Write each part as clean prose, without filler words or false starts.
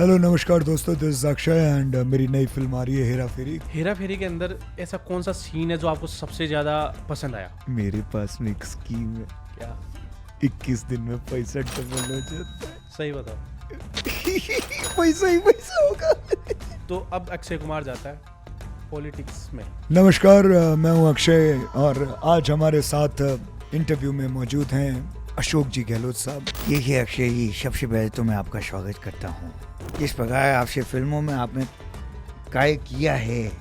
Hello नमस्कार दोस्तों, this is Akshay and मेरी नई फिल्म आ रही है हेरा फेरी। हेरा फेरी के अंदर ऐसा कौन सा सीन है जो आपको सबसे ज्यादा पसंद आया? मेरे पास में एक स्कीम है, क्या? 21 दिन में पैसा डबल हो जाता है। सही बताओ। पैसा ही पैसा होगा। तो अब अक्षय कुमार जाता है पॉलिटिक्स में। नमस्कार, मैं हूं अक्षय और आज हमारे साथ इंटरव्यू में मौजूद हैं अशोक जी गहलोत साहब। ये अक्षय जी, सबसे पहले तो मैं आपका स्वागत करता हूँ। इस प्रकार आपसे फिल्मों में आपने कार्य किया है।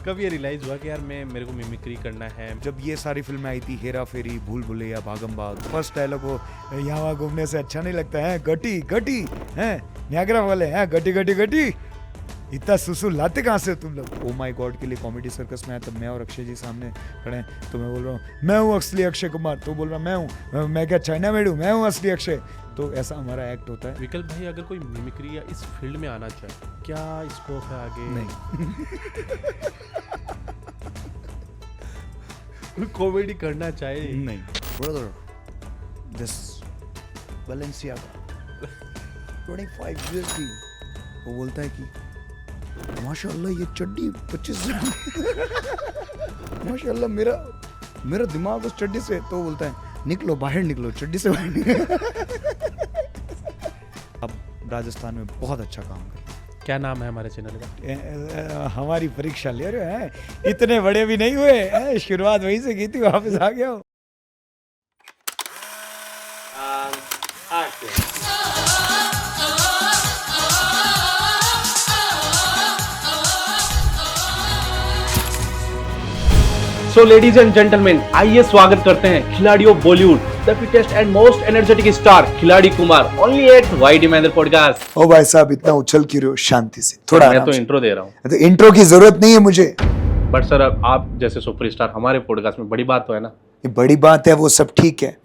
कब ये रियलाइज हुआ कि यार मेरे को मिमिक्री करना है? जब ये सारी फिल्में आई थी, हेरा फेरी, भूल भुलैया, भागम भाग, फर्स्ट डायलॉग वो यहाँ वहाँ घूमने से अच्छा नहीं लगता है, गटी गटी है न्यागरा वाले हैं, गटी गटी गटी। इतना सुसु लाते कहाँ से तुम लोग? ओ माय गॉड के लिए कॉमेडी सर्कस में आया तब मैं और अक्षय जी सामने खड़े हैं, तो मैं बोल रहा हूँ मैं हूँ असली अक्षय कुमार, तो बोल रहा मैं क्या चाइना में हूँ, मैं हूँ असली अक्षय। तो ऐसा हमारा एक्ट होता है। विकल्प भाई, अगर कोई मिमिक्री या इस फील्ड में आना चाहे, क्या स्कोप है आगे? नहीं। कॉमेडी करना चाहे? नहीं। ब्रदर, दिस Balenciaga 25 years की, वो बोलता है कि माशाल्लाह ये चड्डी 25 माशाल्लाह मेरा दिमाग उस चड्डी से, तो बोलता है निकलो बाहर, निकलो चड्डी से बाहर निकलो। अब राजस्थान में बहुत अच्छा काम कर। क्या नाम है हमारे चैनल का? हमारी परीक्षा ले रहे हैं, इतने बड़े भी नहीं हुए, शुरुआत वहीं से की थी, वापस आ गया हूँ। सो लेडीज एंड जेंटलमैन, आइए स्वागत करते हैं खिलाड़ियों Bollywood the fittest and most energetic star Khiladi Kumar, only at YD Mahendra podcast. ओ भाई साहब, इतना उछल क्यों रहे हो? शांति से थोड़ा। मैं तो इंट्रो दे रहा हूँ। तो इंट्रो की जरूरत नहीं है मुझे। बट सर, आप जैसे सुपरस्टार हमारे पॉडकास्ट में बड़ी बात तो है ना? ये बड़ी बात है, वो सब ठीक है,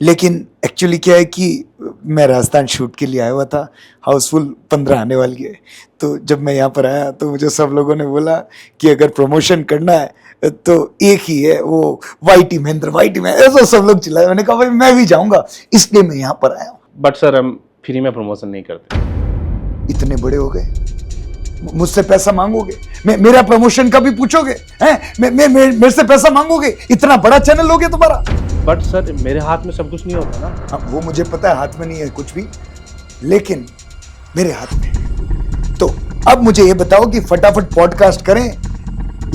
लेकिन एक्चुअली क्या है कि मैं राजस्थान शूट के लिए आया हुआ था, हाउसफुल 15 आने वाली है। तो जब मैं यहाँ पर आया तो मुझे सब लोगों ने बोला कि अगर प्रमोशन करना है तो एक ही है, वो वाईटी महेंद्र, ऐसा सब लोग चिल्लाए। मैंने कहा भाई मैं भी जाऊंगा, इसलिए मैं यहाँ पर आया हूँ। बट सर, हम फ्री में प्रमोशन नहीं करते। इतने बड़े हो गए, मुझसे पैसा मांगोगे? मेरा प्रमोशन का भी पूछोगे? हैं? मेरे से पैसा मांगोगे? इतना बड़ा चैनल लोगे तुम्हारा? बट सर, मेरे हाथ में सब कुछ नहीं होता ना। हाँ, वो मुझे पता है, हाथ में नहीं है कुछ भी, लेकिन मेरे हाथ में है। तो अब मुझे ये बताओ कि फटाफट पॉडकास्ट करें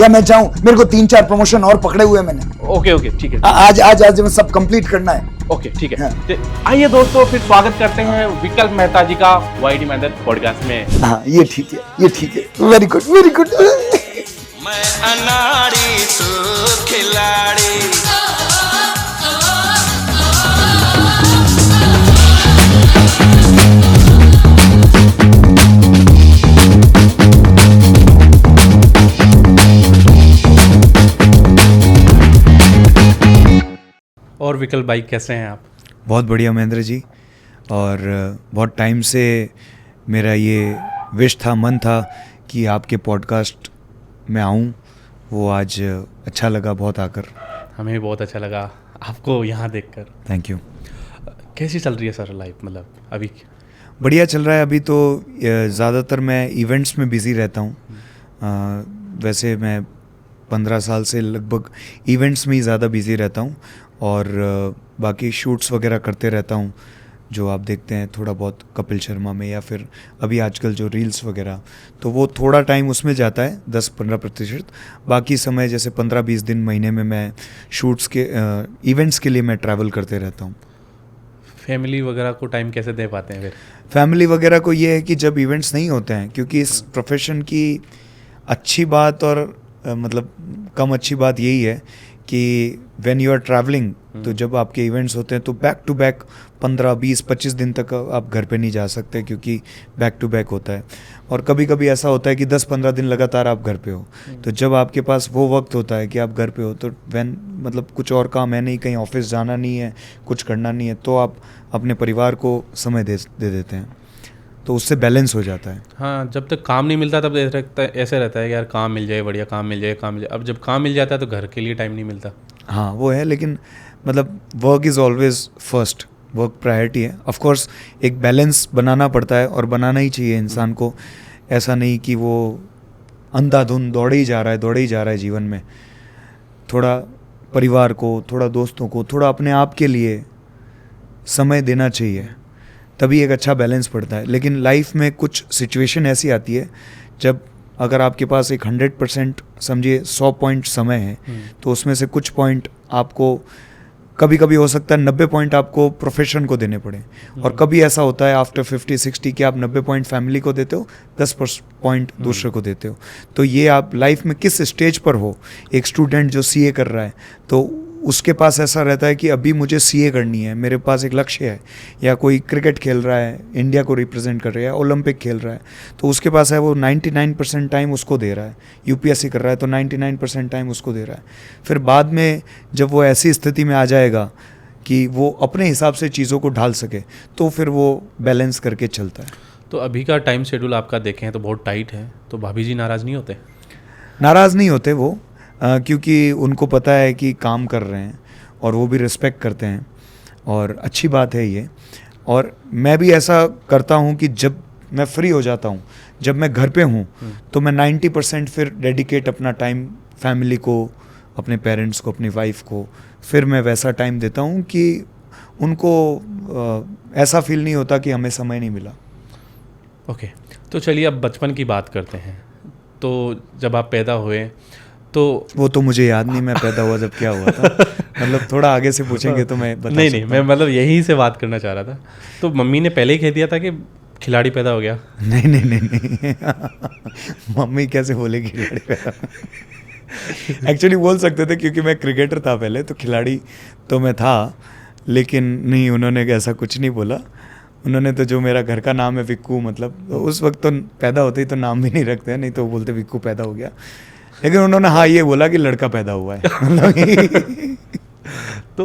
या मैं जाऊं? मेरे को 3-4 प्रमोशन और पकड़े हुए मैंने। ओके ठीक है। आज में सब कंप्लीट करना है। ओके ठीक है। हाँ। आइए दोस्तों, फिर स्वागत करते हैं विकल्प मेहता जी का वाईडी महेंद्र पॉडकास्ट में। हाँ, ये ठीक है। Very good. मैं अनाड़ी तू खिलाड़ी। और विकल्प भाई, कैसे हैं आप? बहुत बढ़िया महेंद्र जी, और बहुत टाइम से मेरा ये विश था, मन था कि आपके पॉडकास्ट में आऊँ। वो आज अच्छा लगा बहुत आकर। हमें भी बहुत अच्छा लगा आपको यहाँ देखकर। Thank you. कैसी चल रही है सर लाइफ, मतलब अभी? बढ़िया चल रहा है। अभी तो ज़्यादातर मैं इवेंट्स में बिज़ी रहता हूँ। वैसे मैं 15 साल से लगभग इवेंट्स में ही ज़्यादा बिज़ी रहता हूँ, और बाकी शूट्स वगैरह करते रहता हूँ, जो आप देखते हैं थोड़ा बहुत कपिल शर्मा में, या फिर अभी आजकल जो रील्स वगैरह, तो वो थोड़ा टाइम उसमें जाता है, 10-15%। बाकी समय जैसे 15-20 दिन महीने में मैं शूट्स के इवेंट्स के लिए मैं ट्रैवल करते रहता हूँ। फैमिली वगैरह को टाइम कैसे दे पाते हैं फिर? फैमिली वगैरह को ये है कि जब इवेंट्स नहीं होते हैं, क्योंकि इस प्रोफेशन की अच्छी बात और मतलब कम अच्छी बात यही है कि व्हेन यू आर ट्रैवलिंग, तो जब आपके इवेंट्स होते हैं तो बैक टू बैक 15-20-25 दिन तक आप घर पे नहीं जा सकते, क्योंकि बैक टू बैक होता है। और कभी कभी ऐसा होता है कि 10-15 दिन लगातार आप घर पे हो। तो जब आपके पास वो वक्त होता है कि आप घर पे हो, तो मतलब कुछ और काम है नहीं, कहीं ऑफिस जाना नहीं है, कुछ करना नहीं है, तो आप अपने परिवार को समय दे देते हैं, तो उससे बैलेंस हो जाता है। हाँ, जब तक काम नहीं मिलता तब ऐसे रहता है कि यार काम मिल जाए, बढ़िया काम मिल जाए। अब जब काम मिल जाता है तो घर के लिए टाइम नहीं मिलता। हाँ वो है, लेकिन मतलब work is always first, work priority है। ऑफ कोर्स एक बैलेंस बनाना पड़ता है और बनाना ही चाहिए इंसान को, ऐसा नहीं कि वो अंधाधुंध दौड़े ही जा रहा है जीवन में। थोड़ा परिवार को, थोड़ा दोस्तों को, थोड़ा अपने आप के लिए समय देना चाहिए, तभी एक अच्छा बैलेंस पड़ता है। लेकिन लाइफ में कुछ सिचुएशन ऐसी आती है जब अगर आपके पास एक 100% समझिए 100 पॉइंट समय है, तो उसमें से कुछ पॉइंट आपको, कभी कभी हो सकता है 90 पॉइंट आपको प्रोफेशन को देने पड़े, और कभी ऐसा होता है आफ्टर 50-60 कि आप 90 पॉइंट फैमिली को देते हो, 10 पॉइंट दूसरे को देते हो। तो ये आप लाइफ में किस स्टेज पर हो, एक स्टूडेंट जो सीए कर रहा है तो उसके पास ऐसा रहता है कि अभी मुझे सीए करनी है, मेरे पास एक लक्ष्य है, या कोई क्रिकेट खेल रहा है, इंडिया को रिप्रेजेंट कर रहा है, ओलंपिक खेल रहा है, तो उसके पास है वो 99% टाइम उसको दे रहा है, यूपीएससी कर रहा है तो 99% टाइम उसको दे रहा है। फिर बाद में जब वो ऐसी स्थिति में आ जाएगा कि वो अपने हिसाब से चीज़ों को ढाल सके, तो फिर वो बैलेंस करके चलता है। तो अभी का टाइम शेड्यूल आपका देखें तो बहुत टाइट है, तो भाभी जी नाराज़ नहीं होते? नाराज़ नहीं होते वो, क्योंकि उनको पता है कि काम कर रहे हैं और वो भी रिस्पेक्ट करते हैं, और अच्छी बात है ये। और मैं भी ऐसा करता हूँ कि जब मैं फ्री हो जाता हूँ, जब मैं घर पे हूँ, तो मैं 90% फिर डेडिकेट अपना टाइम फैमिली को, अपने पेरेंट्स को, अपनी वाइफ को, फिर मैं वैसा टाइम देता हूँ कि उनको ऐसा फील नहीं होता कि हमें समय नहीं मिला। ओके, तो चलिए अब बचपन की बात करते हैं। तो जब आप पैदा हुए तो वो तो मुझे याद नहीं मैं पैदा हुआ जब क्या हुआ था, मतलब थोड़ा आगे से पूछेंगे तो मैं बता नहीं, मैं मतलब यहीं से बात करना चाह रहा था। तो मम्मी ने पहले ही कह दिया था कि खिलाड़ी पैदा हो गया? नहीं मम्मी कैसे बोलेगी खिलाड़ी पैदा? एक्चुअली बोल सकते थे, क्योंकि मैं क्रिकेटर था पहले, तो खिलाड़ी तो मैं था, लेकिन नहीं, उन्होंने ऐसा कुछ नहीं बोला। उन्होंने तो जो मेरा घर का नाम है विक्कू, मतलब तो उस वक्त तो पैदा होते ही तो नाम भी नहीं रखते हैं, नहीं तो बोलते विक्कू पैदा हो गया। लेकिन उन्होंने हाँ ये बोला कि लड़का पैदा हुआ है। तो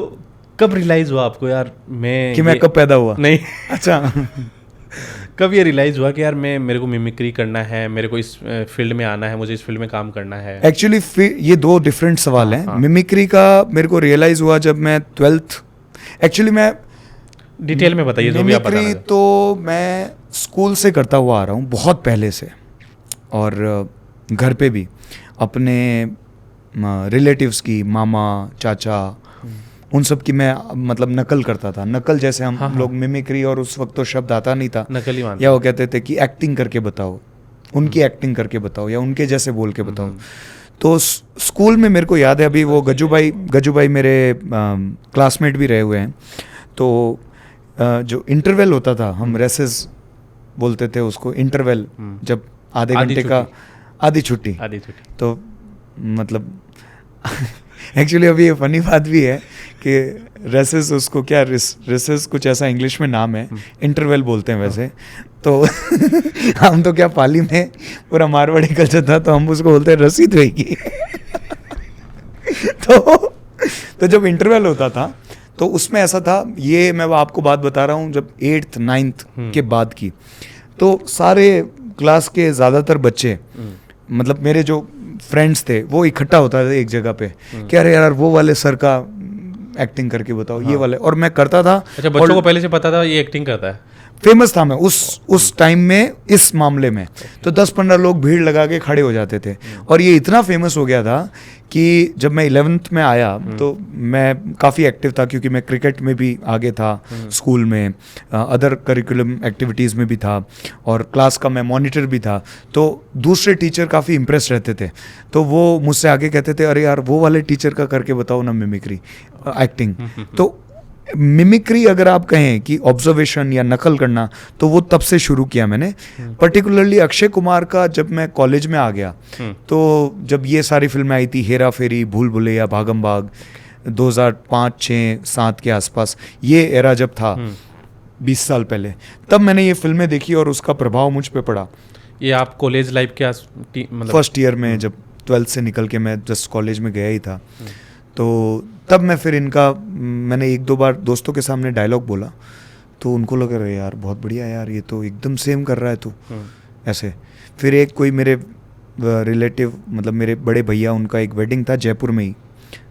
कब रियलाइज़ हुआ आपको यार कि मैं कब पैदा हुआ? नहीं अच्छा कब ये रियलाइज़ हुआ कि यार मेरे को मिमिक्री करना है, मेरे को इस फील्ड में आना है, मुझे इस फील्ड में काम करना है? एक्चुअली ये दो डिफरेंट सवाल हैं। मिमिक्री का मेरे को रियलाइज़ हुआ जब मैं 12th, एक्चुअली मैं डिटेल में बताइए जो भी आप बताना मिमिक्री तो मैं स्कूल से करता हुआ आ रहा हूँ बहुत पहले से, और घर पे भी अपने रिलेटिव्स की, मामा, चाचा, उन सब की मैं मतलब नकल करता था। नकल जैसे हम लोग मिमिक्री, और उस वक्त तो शब्द आता नहीं था, नकल ही मानते, या वो कहते थे कि एक्टिंग करके बताओ, उनकी एक्टिंग करके बताओ, या उनके जैसे बोल के बताओ। तो स्कूल में मेरे को याद है, अभी वो गज्जू भाई मेरे क्लासमेट भी रहे हुए हैं, तो जो इंटरवल होता था, हम रेसेस बोलते थे उसको, इंटरवल, जब आधे घंटे का आधी छुट्टी, तो मतलब एक्चुअली अभी ये फनी बात भी है कि रेसेस, उसको क्या रेसेस कुछ ऐसा इंग्लिश में नाम है, इंटरवल बोलते हैं वैसे। तो हम तो क्या पाली में पूरा मारवाड़ी कल्चर था, तो हम उसको बोलते हैं रसी धोएगी। तो जब इंटरवल होता था तो उसमें ऐसा था, ये मैं आपको बात बता रहा हूँ जब 8th 9th के बाद की, तो सारे क्लास के ज़्यादातर बच्चे, मतलब मेरे जो फ्रेंड्स थे, वो इकट्ठा होता था एक जगह पे कि अरे यार वो वाले सर का एक्टिंग करके बताओ, ये वाले, और मैं करता था। अच्छा, बच्चों को पहले से पता था ये एक्टिंग करता है? फेमस था मैं उस टाइम में इस मामले में, तो 10-15 लोग भीड़ लगा के खड़े हो जाते थे, और ये इतना फेमस हो गया था कि जब मैं 11th में आया तो मैं काफ़ी एक्टिव था, क्योंकि मैं क्रिकेट में भी आगे था, स्कूल में अदर करिकुलम एक्टिविटीज़ में भी था, और क्लास का मैं मॉनिटर भी था। तो दूसरे टीचर काफ़ी इम्प्रेस रहते थे, तो वो मुझसे आगे कहते थे अरे यार वो वाले टीचर का करके बताओ ना मिमिक्री, एक्टिंग। तो मिमिक्री अगर आप कहें कि ऑब्जर्वेशन या नकल करना, तो वो तब से शुरू किया मैंने। पर्टिकुलरली अक्षय कुमार का जब मैं कॉलेज में आ गया, तो जब ये सारी फिल्में आई थी, हेरा फेरी, भूल भुलैया, भागम भाग, 2005, 6, 7 के आसपास, ये एरा जब था 20 साल पहले, तब मैंने ये फिल्में देखी और उसका प्रभाव मुझ पे पड़ा। ये आप कॉलेज लाइफ के मतलब फर्स्ट ईयर में, जब 12th से निकल के मैं जस्ट कॉलेज में गया ही था, तो तब मैं फिर इनका, मैंने 1-2 बार दोस्तों के सामने डायलॉग बोला, तो उनको लगा रहे यार बहुत बढ़िया यार, ये तो एकदम सेम कर रहा है तू, ऐसे। फिर एक कोई मेरे रिलेटिव, मतलब मेरे बड़े भैया, उनका एक वेडिंग था जयपुर में ही,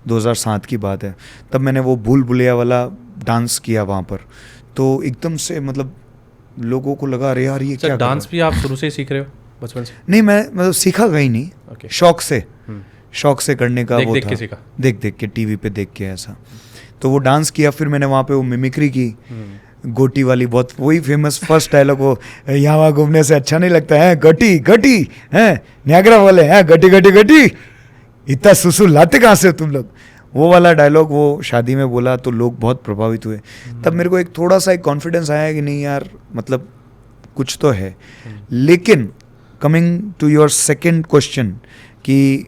2007 की बात है, तब मैंने वो भूल भुलैया वाला डांस किया वहाँ पर, तो एकदम से मतलब लोगों को लगा अरे यार ये क्या सर कर डांस रहा भी आप शुरू से ही सीख रहे हो बचपन से? है। नहीं, मैं मतलब सीखा कहीं नहीं, ओके। शौक से करने का देख वो देख था, के सीखा। देख देख के टीवी पे देख के ऐसा। तो वो डांस किया, फिर मैंने वहाँ पे वो मिमिक्री की, गोटी वाली, बहुत वही फेमस फर्स्ट डायलॉग, वो यहाँ वहाँ घूमने से अच्छा नहीं लगता है, गटी गटी है न्यागरा वाले हैं, गटी गटी गटी, इतना सुसु लाते कहाँ से तुम लोग, वो वाला डायलॉग वो शादी में बोला तो लोग बहुत प्रभावित हुए। तब मेरे को एक थोड़ा सा एक कॉन्फिडेंस आया कि नहीं यार मतलब कुछ तो है। लेकिन coming to your second question कि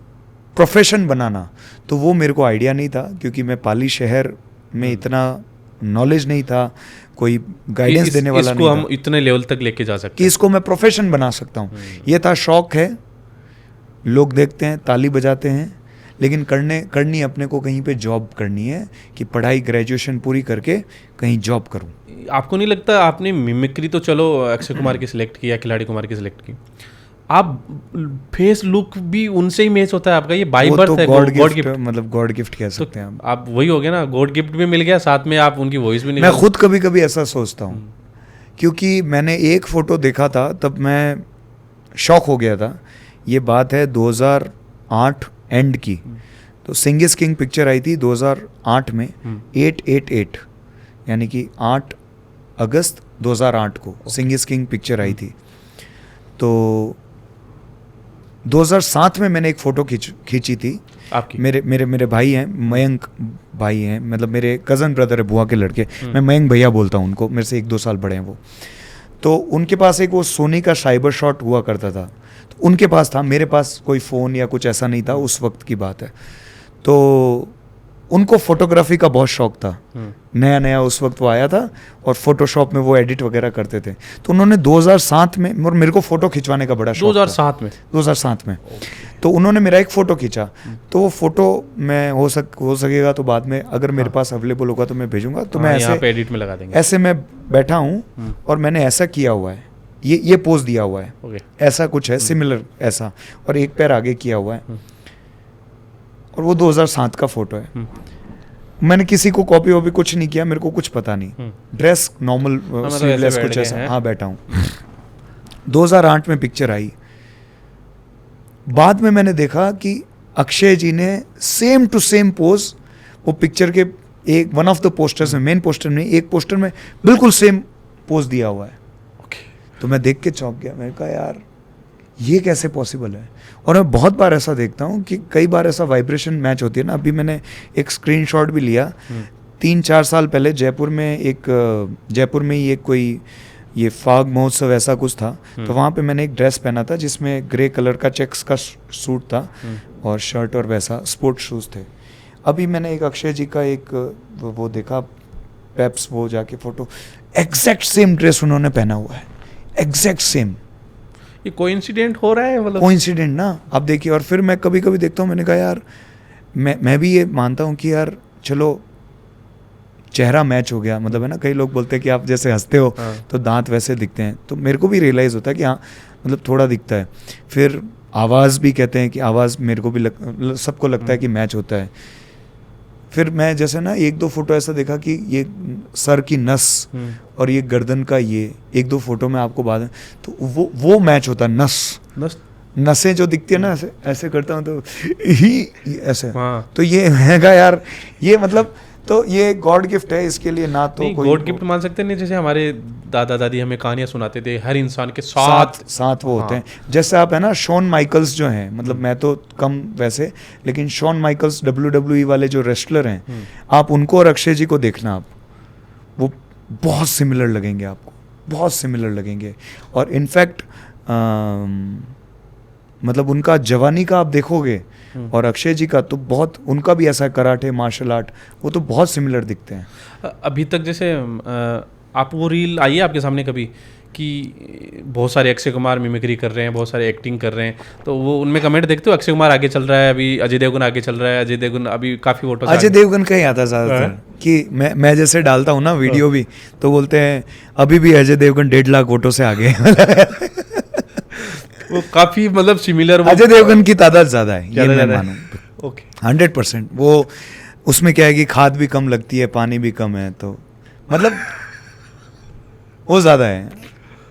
प्रोफेशन बनाना, तो वो मेरे को आइडिया नहीं था, क्योंकि मैं पाली शहर में इतना नॉलेज नहीं था, कोई गाइडेंस देने वाला इसको नहीं हम था इतने लेवल तक लेके जा सकते कि इसको मैं प्रोफेशन बना सकता हूँ। ये था शौक है, लोग देखते हैं ताली बजाते हैं, लेकिन करनी अपने को कहीं पे जॉब करनी है, कि पढ़ाई ग्रेजुएशन पूरी करके कहीं जॉब करूँ। आपको नहीं लगता आपने मिमिक्री तो चलो अक्षय कुमार की सिलेक्ट की या खिलाड़ी कुमार की सिलेक्ट की, आप फेस लुक भी उनसे ही मैच होता है आपका, ये बाय वो बर्थ तो है, गॉड गॉड गिफ्ट, गिफ्ट। मतलब गॉड गिफ्ट कह सकते हैं हम। आप वही हो गया ना, गॉड गिफ्ट भी मिल गया, साथ में आप उनकी वॉइस भी मैं निकाल। खुद कभी कभी ऐसा सोचता हूँ, क्योंकि मैंने एक फ़ोटो देखा था तब मैं शॉक हो गया था। ये बात है 2008 एंड की, तो सिंग इज किंग पिक्चर आई थी 2008 में, 8/8/8 यानी कि 8 अगस्त 2008 को सिंग इज किंग पिक्चर आई थी। तो 2007 में मैंने एक फ़ोटो खींची थी। आपकी मेरे मेरे मेरे भाई हैं, मयंक भाई हैं, मतलब मेरे कज़न ब्रदर है, बुआ के लड़के, मैं मयंक भैया बोलता हूँ उनको, मेरे से 1-2 साल बड़े हैं वो। तो उनके पास एक वो सोनी का साइबर शॉट हुआ करता था, तो उनके पास था, मेरे पास कोई फ़ोन या कुछ ऐसा नहीं था, उस वक्त की बात है। तो उनको फोटोग्राफी का बहुत शौक था, नया नया उस वक्त वो आया था, और फोटोशॉप में वो एडिट वगैरह करते थे। तो उन्होंने 2007 में, और मेरे को फ़ोटो खिंचवाने का बड़ा शौक था। 2007 में तो उन्होंने मेरा एक फ़ोटो खींचा। तो वो फ़ोटो मैं हो सकेगा तो बाद में अगर मेरे पास अवेलेबल होगा तो मैं भेजूंगा। तो मैं यहाँ पे ऐसे एडिट में लगा देंगे। ऐसे मैं बैठा हूँ और मैंने ऐसा किया हुआ है, ये पोज दिया हुआ है, ओके। ऐसा कुछ है सिमिलर ऐसा, और एक पैर आगे किया हुआ है, और वो 2007 का फोटो है। मैंने किसी को कॉपी वॉपी कुछ नहीं किया, मेरे को कुछ पता नहीं, ड्रेस नॉर्मल स्लीवलेस कुछ ऐसा, हाँ बैठा हूँ। 2008 में पिक्चर आई। बाद में मैंने देखा कि अक्षय जी ने सेम टू सेम पोज वो पिक्चर के एक वन ऑफ द पोस्टर्स में, मेन पोस्टर में, एक पोस्टर में बिल्कुल सेम पोज दिया हुआ है। तो मैं देख के चौंक गया, मैंने कहा यार ये कैसे पॉसिबल है। और मैं बहुत बार ऐसा देखता हूँ कि कई बार ऐसा वाइब्रेशन मैच होती है ना। अभी मैंने एक स्क्रीनशॉट भी लिया, 3-4 साल पहले जयपुर में ही एक कोई ये फाग महोत्सव ऐसा कुछ था, तो वहाँ पे मैंने एक ड्रेस पहना था जिसमें ग्रे कलर का चेक्स का सूट था और शर्ट और वैसा स्पोर्ट्स शूज़ थे। अभी मैंने एक अक्षय जी का एक वो देखा, पेप्स वो जाके फोटो, एग्जैक्ट सेम ड्रेस उन्होंने पहना हुआ है, एग्जैक्ट सेम। ये कोइंसिडेंट हो रहा है मतलब? कोइंसिडेंट ना, आप देखिए। और फिर मैं कभी कभी देखता हूँ, मैंने कहा यार मैं भी ये मानता हूँ कि यार चलो चेहरा मैच हो गया, मतलब है ना, कई लोग बोलते हैं कि आप जैसे हंसते हो तो दांत वैसे दिखते हैं, तो मेरे को भी रियलाइज़ होता है कि हाँ मतलब थोड़ा दिखता है। फिर आवाज़ भी कहते हैं कि आवाज़ मेरे को भी सबको लगता है कि मैच होता है। फिर मैं जैसे ना 1-2 फोटो ऐसा देखा कि ये सर की नस और ये गर्दन का ये 1-2 फोटो में आपको बाद में तो वो मैच होता है। नसें जो दिखती है ना, ऐसे ऐसे करता हूँ तो ही ऐसे, तो ये हैगा यार, ये मतलब तो ये गॉड गिफ्ट है, इसके लिए ना तो कोई गॉड गिफ्ट मान सकते नहीं। जैसे हमारे दादा दादी हमें कहानियां सुनाते थे, हर इंसान के साथ वो होते हैं। जैसे आप है ना शॉन माइकल्स जो हैं, मतलब मैं तो कम वैसे, लेकिन शॉन माइकल्स WWE वाले जो रेस्लर हैं, आप उनको और अक्षय जी को देखना, आप वो बहुत सिमिलर लगेंगे, आपको बहुत सिमिलर लगेंगे। और इनफैक्ट मतलब उनका जवानी का आप देखोगे और अक्षय जी का तो बहुत, उनका भी ऐसा कराटे मार्शल आर्ट, वो तो बहुत सिमिलर दिखते हैं। अभी तक जैसे आप वो रील आई है आपके सामने कभी कि बहुत सारे अक्षय कुमार मिमिक्री कर रहे हैं, बहुत सारे एक्टिंग कर रहे हैं, तो वो उनमें कमेंट देखते हो? अक्षय कुमार आगे चल रहा है, अभी अजय देवगन आगे चल रहा है, अजय देवगन अभी काफ़ी फोटो, अजय देवगन का ही आता है ज़्यादातर कि मैं जैसे डालता हूँ ना वीडियो भी, तो बोलते हैं अभी भी अजय देवगन 1.5 लाख वोटों से आगे वो काफ़ी मतलब सिमिलर, अजय देवगन की तादाद ज़्यादा है, ये मैं मानूं। ओके 100% वो उसमें क्या है कि खाद भी कम लगती है, पानी भी कम है, तो मतलब वो ज़्यादा है।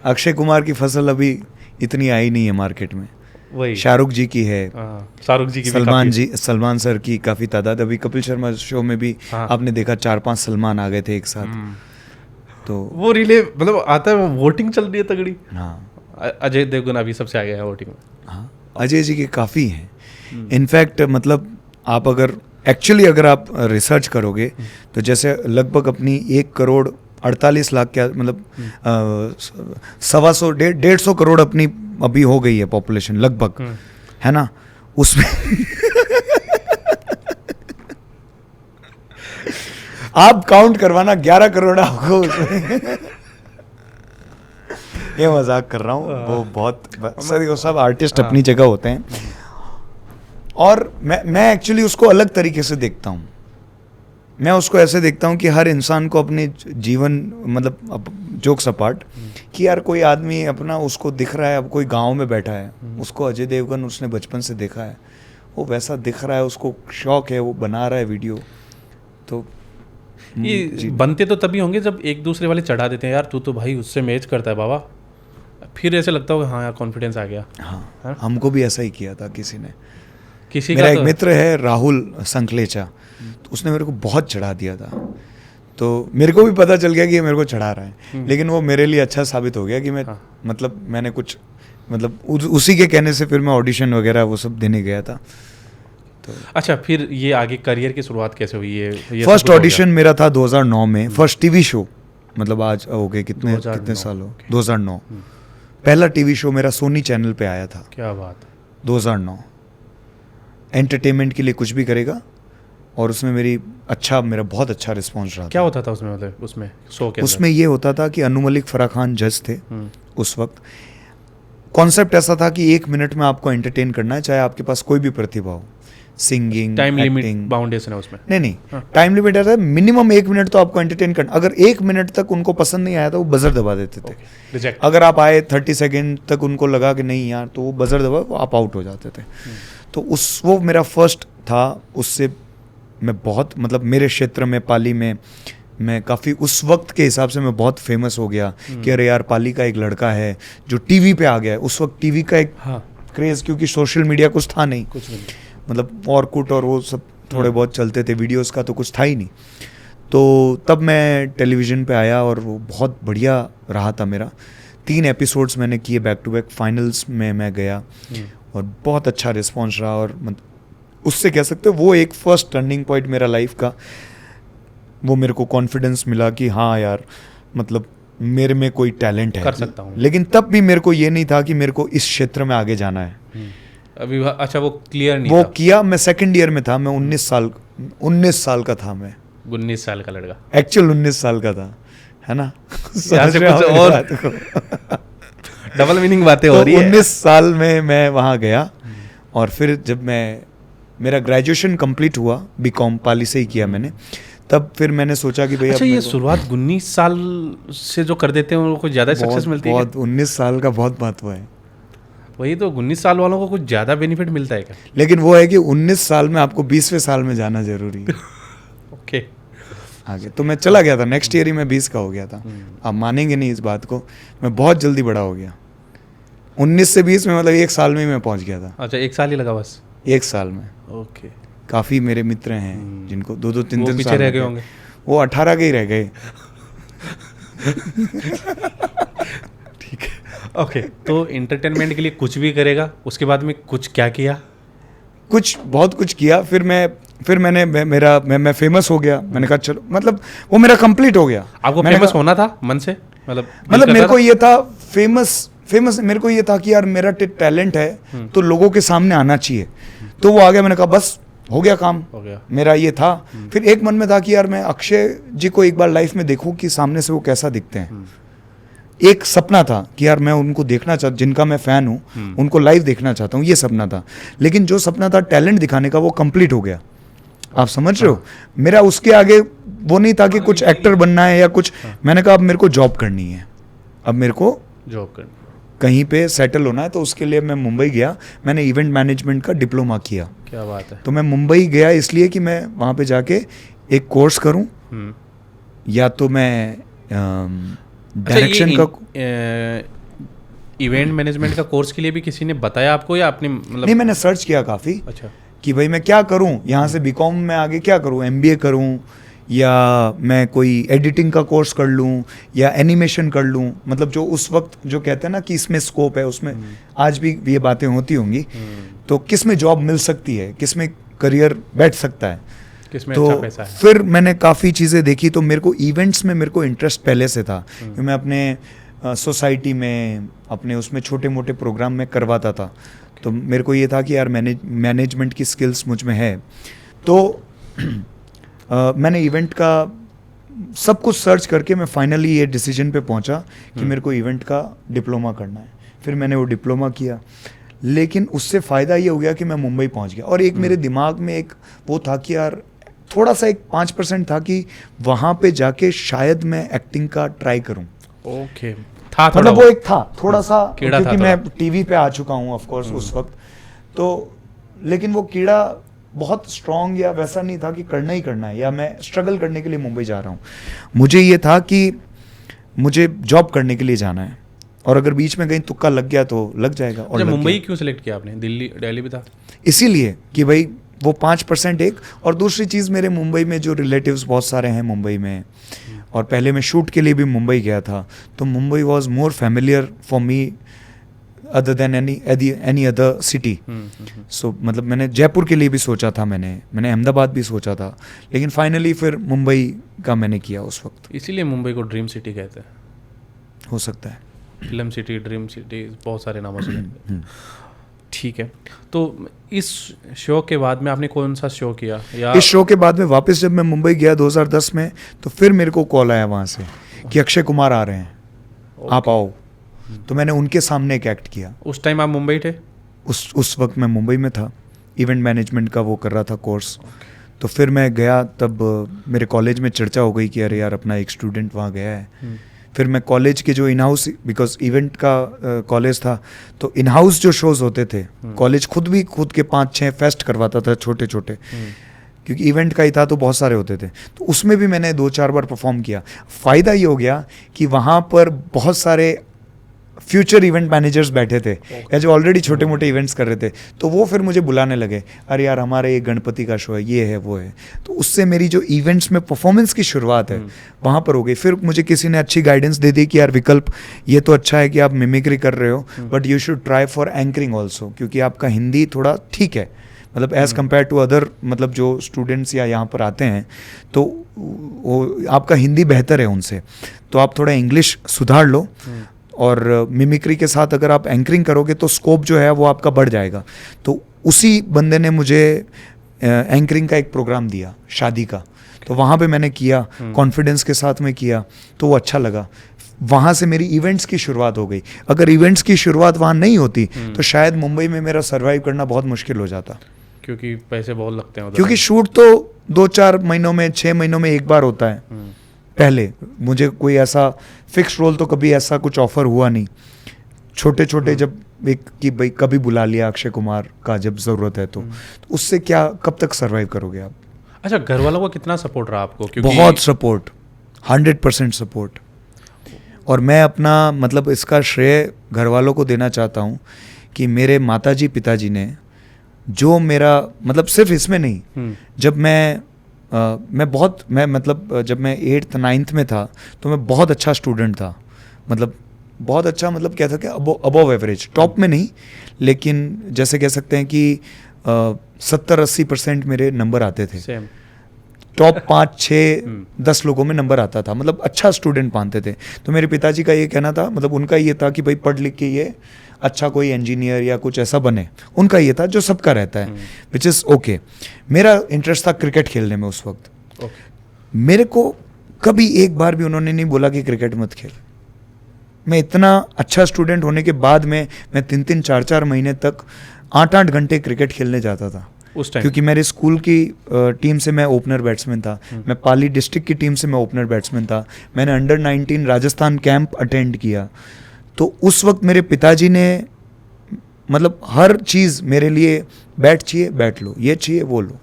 अक्षय कुमार की फसल अभी इतनी आई नहीं है मार्केट में, वही शाहरुख जी की है, शाहरुख जी की भी काफी- सलमान सर की काफ़ी तादाद। अभी कपिल शर्मा शो में भी हाँ। आपने देखा 4-5 सलमान आ गए थे एक साथ, तो वो रिले मतलब आता है, वोटिंग चल रही है तगड़ी। हाँ अजय देवगन अभी सबसे आगे है वोटिंग में। हाँ, अजय जी के काफ़ी हैं। इनफैक्ट मतलब आप अगर आप रिसर्च करोगे तो जैसे लगभग अपनी 1,48,00,000 क्या मतलब 125 करोड़ अपनी अभी हो गई है पॉपुलेशन लगभग, है ना, उसमें आप काउंट करवाना 11 करोड़ आपको उसमें ये मजाक कर रहा हूँ, वो बहुत सर वो सब आर्टिस्ट अपनी जगह होते हैं। और मैं एक्चुअली उसको अलग तरीके से देखता हूँ। मैं उसको ऐसे देखता हूँ कि हर इंसान को अपने जीवन मतलब जोक्स अपार्ट कि यार कोई आदमी अपना उसको दिख रहा है, अब कोई गांव में बैठा है, उसको अजय देवगन उसने बचपन से देखा है, वो वैसा दिख रहा है, उसको शौक है, वो बना रहा है वीडियो। तो ये बनते तो तभी होंगे जब एक दूसरे वाले चढ़ा देते हैं, यार तू तो भाई उससे मैच करता है बाबा, फिर ऐसे लगता होगा हाँ यार कॉन्फिडेंस आ गया। हाँ, हमको भी ऐसा ही किया था किसी ने। किसी मेरा का एक तो मित्र है राहुल संकलेचा, तो उसने मेरे को बहुत चढ़ा दिया था, तो मेरे को भी पता चल गया कि ये मेरे को चढ़ा रहा है, लेकिन वो मेरे लिए अच्छा साबित हो गया कि मैं मतलब मैंने कुछ मतलब उसी के कहने से फिर मैं ऑडिशन वगैरह वो सब देने गया था। तो अच्छा, फिर ये आगे करियर की शुरुआत कैसे हुई? ये सब फर्स्ट कुछ हो ऑडिशन मेरा था 2009 में, फर्स्ट टीवी शो, मतलब आज हो गए कितने 2009, साल हो गए, 2009 पहला टीवी शो मेरा सोनी चैनल पे आया था। गया। क्या बात है। 2009 एंटरटेनमेंट के लिए कुछ भी करेगा, और उसमें मेरा बहुत अच्छा रिस्पॉन्स रहा। क्या होता था उसमें, मतलब उसमें शो के उसमें ये होता था कि अनु मलिक फराह खान जज थे उस वक्त। कॉन्सेप्ट ऐसा था कि 1 मिनट में आपको एंटरटेन करना है, चाहे आपके पास कोई भी प्रतिभा हो, सिंगिंग, टाइम लिमिट एक्टिंग, बाउंडेशन है उसमें? नहीं टाइम लिमिट है, मिनिमम 1 मिनट तो आपको एंटरटेन करना। अगर 1 मिनट तक उनको पसंद नहीं आया तो वो बजर दबा देते थे। रिजेक्ट। अगर आप आए 30 सेकेंड तक उनको लगा कि नहीं यार, तो वो बजर दबा, आप आउट हो जाते थे। तो वो मेरा फर्स्ट था। उससे मैं बहुत मतलब मेरे क्षेत्र में पाली में मैं काफ़ी उस वक्त के हिसाब से मैं बहुत फेमस हो गया कि अरे यार पाली का एक लड़का है जो टीवी पे आ गया है। उस वक्त टीवी का एक क्रेज़, क्योंकि सोशल मीडिया कुछ था नहीं, कुछ नहीं, मतलब ऑर्कुट और वो सब थोड़े बहुत चलते थे, वीडियोस का तो कुछ था ही नहीं। तो तब मैं टेलीविज़न पे आया और वो बहुत बढ़िया रहा था मेरा। 3 एपिसोड्स मैंने किए बैक टू बैक, फाइनल्स में मैं गया और बहुत अच्छा रिस्पॉन्स रहा। और उससे कह सकते हो वो एक फर्स्ट टर्निंग पॉइंट मेरा लाइफ का। वो मेरे को कॉन्फिडेंस मिला कि हाँ यार मतलब मेरे में कोई टैलेंट है, कर सकता हूँ। लेकिन तब भी मेरे को ये नहीं था कि मेरे को इस क्षेत्र में आगे जाना है। अभी अच्छा वो क्लियर नहीं वो था। किया, मैं सेकंड ईयर में था, मैं 19 साल का था मैं, 19 साल का लड़का, एक्चुअल 19 साल का था, है ना। यहाँ से कुछ और डबल मीनिंग बातें हो तो रही है। 19 साल में मैं वहाँ गया और फिर जब मेरा ग्रेजुएशन कंप्लीट हुआ, बीकॉम पाली से ही किया मैंने, तब फिर मैंने सोचा कि भाई अच्छा ये शुरुआत 19 साल से जो कर देते हैं उनको कुछ ज़्यादा सक्सेस मिलती है? बहुत 19 साल का बहुत महत्व है। वही तो 19 साल वालों को कुछ ज़्यादा बेनिफिट मिलता है क्या? लेकिन वो है कि 19 साल में आपको 20वें साल में जाना जरूरी है। ओके, आगे तो मैं चला गया था, नेक्स्ट ईयर ही मैं 20 का हो गया था। आप मानेंगे नहीं इस बात को, मैं बहुत जल्दी बड़ा हो गया। 19 से 20 में मतलब 1 साल में ही मैं पहुंच गया था। अच्छा 1 साल ही लगा बस? 1 साल में। ओके। काफ़ी मेरे मित्र हैं जिनको 2-2 3-3 साल पीछे रह गए होंगे। वो 18 के ही रह गए। ठीक है, ओके। तो एंटरटेनमेंट के लिए कुछ भी करेगा, उसके बाद में कुछ क्या किया? बहुत कुछ किया। फिर मैं फेमस हो गया। मैंने कहा चलो, मतलब वो मेरा कंप्लीट हो गया। आपको फेमस होना था मन से? मतलब मेरे को ये था फेमस मेरे को ये था कि यार मेरा टैलेंट है तो लोगों के सामने आना चाहिए। तो वो आ गया, मैंने कहा बस हो गया काम, हो गया। मेरा ये था। फिर एक मन में था कि यार मैं अक्षय जी को एक बार लाइफ में देखूं कि सामने से वो कैसा दिखते हैं। एक सपना था कि यार मैं उनको देखना चाहता, जिनका मैं फैन हूं उनको लाइव देखना चाहता हूं, ये सपना था। लेकिन जो सपना था टैलेंट दिखाने का, वो कंप्लीट हो गया। आप समझ रहे हो? मेरा उसके आगे वो नहीं था कि कुछ एक्टर बनना है या कुछ। मैंने कहा अब मेरे को जॉब करनी है, अब मेरे को जॉब कहीं पे सेटल होना है, तो उसके लिए मैं मुंबई गया, मैंने इवेंट मैनेजमेंट का डिप्लोमा किया। क्या बात है। तो मैं मुंबई गया इसलिए कि मैं वहाँ पे जाके एक कोर्स करूँ, या तो मैं डायरेक्शन का इवेंट मैनेजमेंट का कोर्स के लिए भी किसी ने बताया आपको, या आपने मतलब? नहीं, मैंने सर्च किया काफ़ी। अच्छा। कि भाई मैं क्या करूं, यहाँ से बीकॉम में आगे क्या करूं, एमबीए करूं, या मैं कोई एडिटिंग का कोर्स कर लूं, या एनिमेशन कर लूं। मतलब जो उस वक्त जो कहते हैं ना कि इसमें स्कोप है, उसमें आज भी ये बातें होती होंगी। तो किस में जॉब मिल सकती है, किस में करियर बैठ सकता है, किसमें तो अच्छा पैसा है। फिर मैंने काफ़ी चीज़ें देखी। तो मेरे को इवेंट्स में मेरे को इंटरेस्ट पहले से था, कि मैं अपने सोसाइटी में अपने उसमें छोटे मोटे प्रोग्राम में करवाता था। तो मेरे को ये था कि यार मैनेजमेंट की स्किल्स मुझ में है। तो मैंने इवेंट का सब कुछ सर्च करके मैं फाइनली ये डिसीजन पे पहुंचा कि मेरे को इवेंट का डिप्लोमा करना है। फिर मैंने वो डिप्लोमा किया, लेकिन उससे फ़ायदा ये हो गया कि मैं मुंबई पहुंच गया। और एक मेरे दिमाग में एक वो था कि यार थोड़ा सा एक 5% था कि वहाँ पे जाके शायद मैं एक्टिंग का ट्राई करूँ। ओके, था थोड़ा, मतलब वो एक था थोड़ा सा, कीड़ा क्योंकि था मैं टीवी पे आ चुका हूँ ऑफ कोर्स उस वक्त। तो लेकिन वो कीड़ा बहुत स्ट्रांग या वैसा नहीं था कि करना ही करना है, या मैं स्ट्रगल करने के लिए मुंबई जा रहा हूँ। मुझे ये था कि मुझे जॉब करने के लिए जाना है, और अगर बीच में कहीं तुक्का लग गया तो लग जाएगा। और लग मुंबई गया। क्यों सिलेक्ट किया आपने? दिल्ली भी था इसीलिए कि भाई वो 5% एक, और दूसरी चीज़ मेरे मुंबई में जो रिलेटिव्स बहुत सारे हैं मुंबई में, और पहले मैं शूट के लिए भी मुंबई गया था। तो Mumbai was more familiar for me other than any other city. So मतलब मैंने जयपुर के लिए भी सोचा था, मैंने अहमदाबाद भी सोचा था, लेकिन फाइनली फिर मुंबई का मैंने किया उस वक्त। इसीलिए मुंबई को ड्रीम सिटी कहते हैं। हो सकता है, फिल्म सिटी, ड्रीम सिटी, बहुत सारे नामों से कहते हैं। ठीक है, तो इस शो के बाद में आपने कौन सा शो किया? या इस शो के बाद में वापस जब मैं मुंबई गया 2010 में, तो फिर मेरे को कॉल आया वहाँ से कि अक्षय कुमार आ रहे हैं, आप आओ। तो मैंने उनके सामने एक एक्ट किया। उस टाइम आप मुंबई थे? उस वक्त मैं मुंबई में था, इवेंट मैनेजमेंट का वो कर रहा था कोर्स। तो फिर मैं गया, तब मेरे कॉलेज में चर्चा हो गई कि अरे यार अपना एक स्टूडेंट वहाँ गया है। फिर मैं कॉलेज के जो इन हाउस, बिकॉज इवेंट का कॉलेज था, तो इन हाउस जो शोज होते थे, कॉलेज खुद के 5-6 फेस्ट करवाता था छोटे छोटे, क्योंकि इवेंट का ही था तो बहुत सारे होते थे। तो उसमें भी मैंने 2-4 बार परफॉर्म किया। फ़ायदा ये हो गया कि वहाँ पर बहुत सारे फ्यूचर इवेंट मैनेजर्स बैठे थे, या जो ऑलरेडी छोटे मोटे इवेंट्स कर रहे थे। तो वो फिर मुझे बुलाने लगे, अरे यार हमारे ये गणपति का शो है, ये है वो है। तो उससे मेरी जो इवेंट्स में परफॉर्मेंस की शुरुआत है वहाँ पर हो गई। फिर मुझे किसी ने अच्छी गाइडेंस दे दी कि यार विकल्प, ये तो अच्छा है कि आप मिमिक्री कर रहे हो, but you should try for anchoring also, क्योंकि आपका हिंदी थोड़ा ठीक है, मतलब एज़ कम्पेयर टू अदर, मतलब जो स्टूडेंट्स या यहाँ पर आते हैं, तो वो आपका हिंदी बेहतर है उनसे, तो आप थोड़ा इंग्लिश सुधार लो। और मिमिक्री के साथ अगर आप एंकरिंग करोगे तो स्कोप जो है वो आपका बढ़ जाएगा। तो उसी बंदे ने मुझे एंकरिंग का एक प्रोग्राम दिया शादी का, तो वहाँ पे मैंने किया, कॉन्फिडेंस के साथ में किया, तो वो अच्छा लगा। वहाँ से मेरी इवेंट्स की शुरुआत हो गई। अगर इवेंट्स की शुरुआत वहाँ नहीं होती तो शायद मुंबई में मेरा सर्वाइव करना बहुत मुश्किल हो जाता, क्योंकि पैसे बहुत लगते हैं उधर। क्योंकि शूट तो 2-4 महीनों में, 6 महीनों में एक बार होता है। पहले मुझे कोई ऐसा फिक्स रोल तो कभी ऐसा कुछ ऑफर हुआ नहीं। छोटे छोटे जब एक कि भाई कभी बुला लिया अक्षय कुमार का जब ज़रूरत है, तो उससे क्या, कब तक सर्वाइव करोगे आप? अच्छा, घर वालों का कितना सपोर्ट रहा आपको? क्योंकि बहुत सपोर्ट, 100% सपोर्ट। और मैं अपना मतलब इसका श्रेय घर वालों को देना चाहता हूँ कि मेरे माताजी पिताजी ने जो मेरा, मतलब सिर्फ इसमें नहीं, जब मैं मतलब जब मैं 8th 9th में था तो मैं बहुत अच्छा स्टूडेंट था। मतलब बहुत अच्छा, मतलब क्या था कि अबव एवरेज, टॉप में नहीं, लेकिन जैसे कह सकते हैं कि 70-80% मेरे नंबर आते थे। टॉप 5-6-10 लोगों में नंबर आता था, मतलब अच्छा स्टूडेंट मानते थे। तो मेरे पिताजी का ये कहना था, मतलब उनका ये था कि भाई पढ़ लिख के ये अच्छा कोई इंजीनियर या कुछ ऐसा बने, उनका ये था जो सबका रहता है, विच इज़ ओके। मेरा इंटरेस्ट था क्रिकेट खेलने में उस वक्त। मेरे को कभी एक बार भी उन्होंने नहीं बोला कि क्रिकेट मत खेल। मैं इतना अच्छा स्टूडेंट होने के बाद में मैं 3-3 4-4 महीने तक 8-8 घंटे क्रिकेट खेलने जाता था उस टाइम, क्योंकि मेरे स्कूल की टीम से मैं ओपनर बैट्समैन था। मैं पाली डिस्ट्रिक्ट की टीम से मैं ओपनर बैट्समैन था। मैंने अंडर 19 राजस्थान कैंप अटेंड किया। तो उस वक्त मेरे पिताजी ने मतलब हर चीज़ मेरे लिए, बैट चाहिए बैठ लो, ये चाहिए वो लो,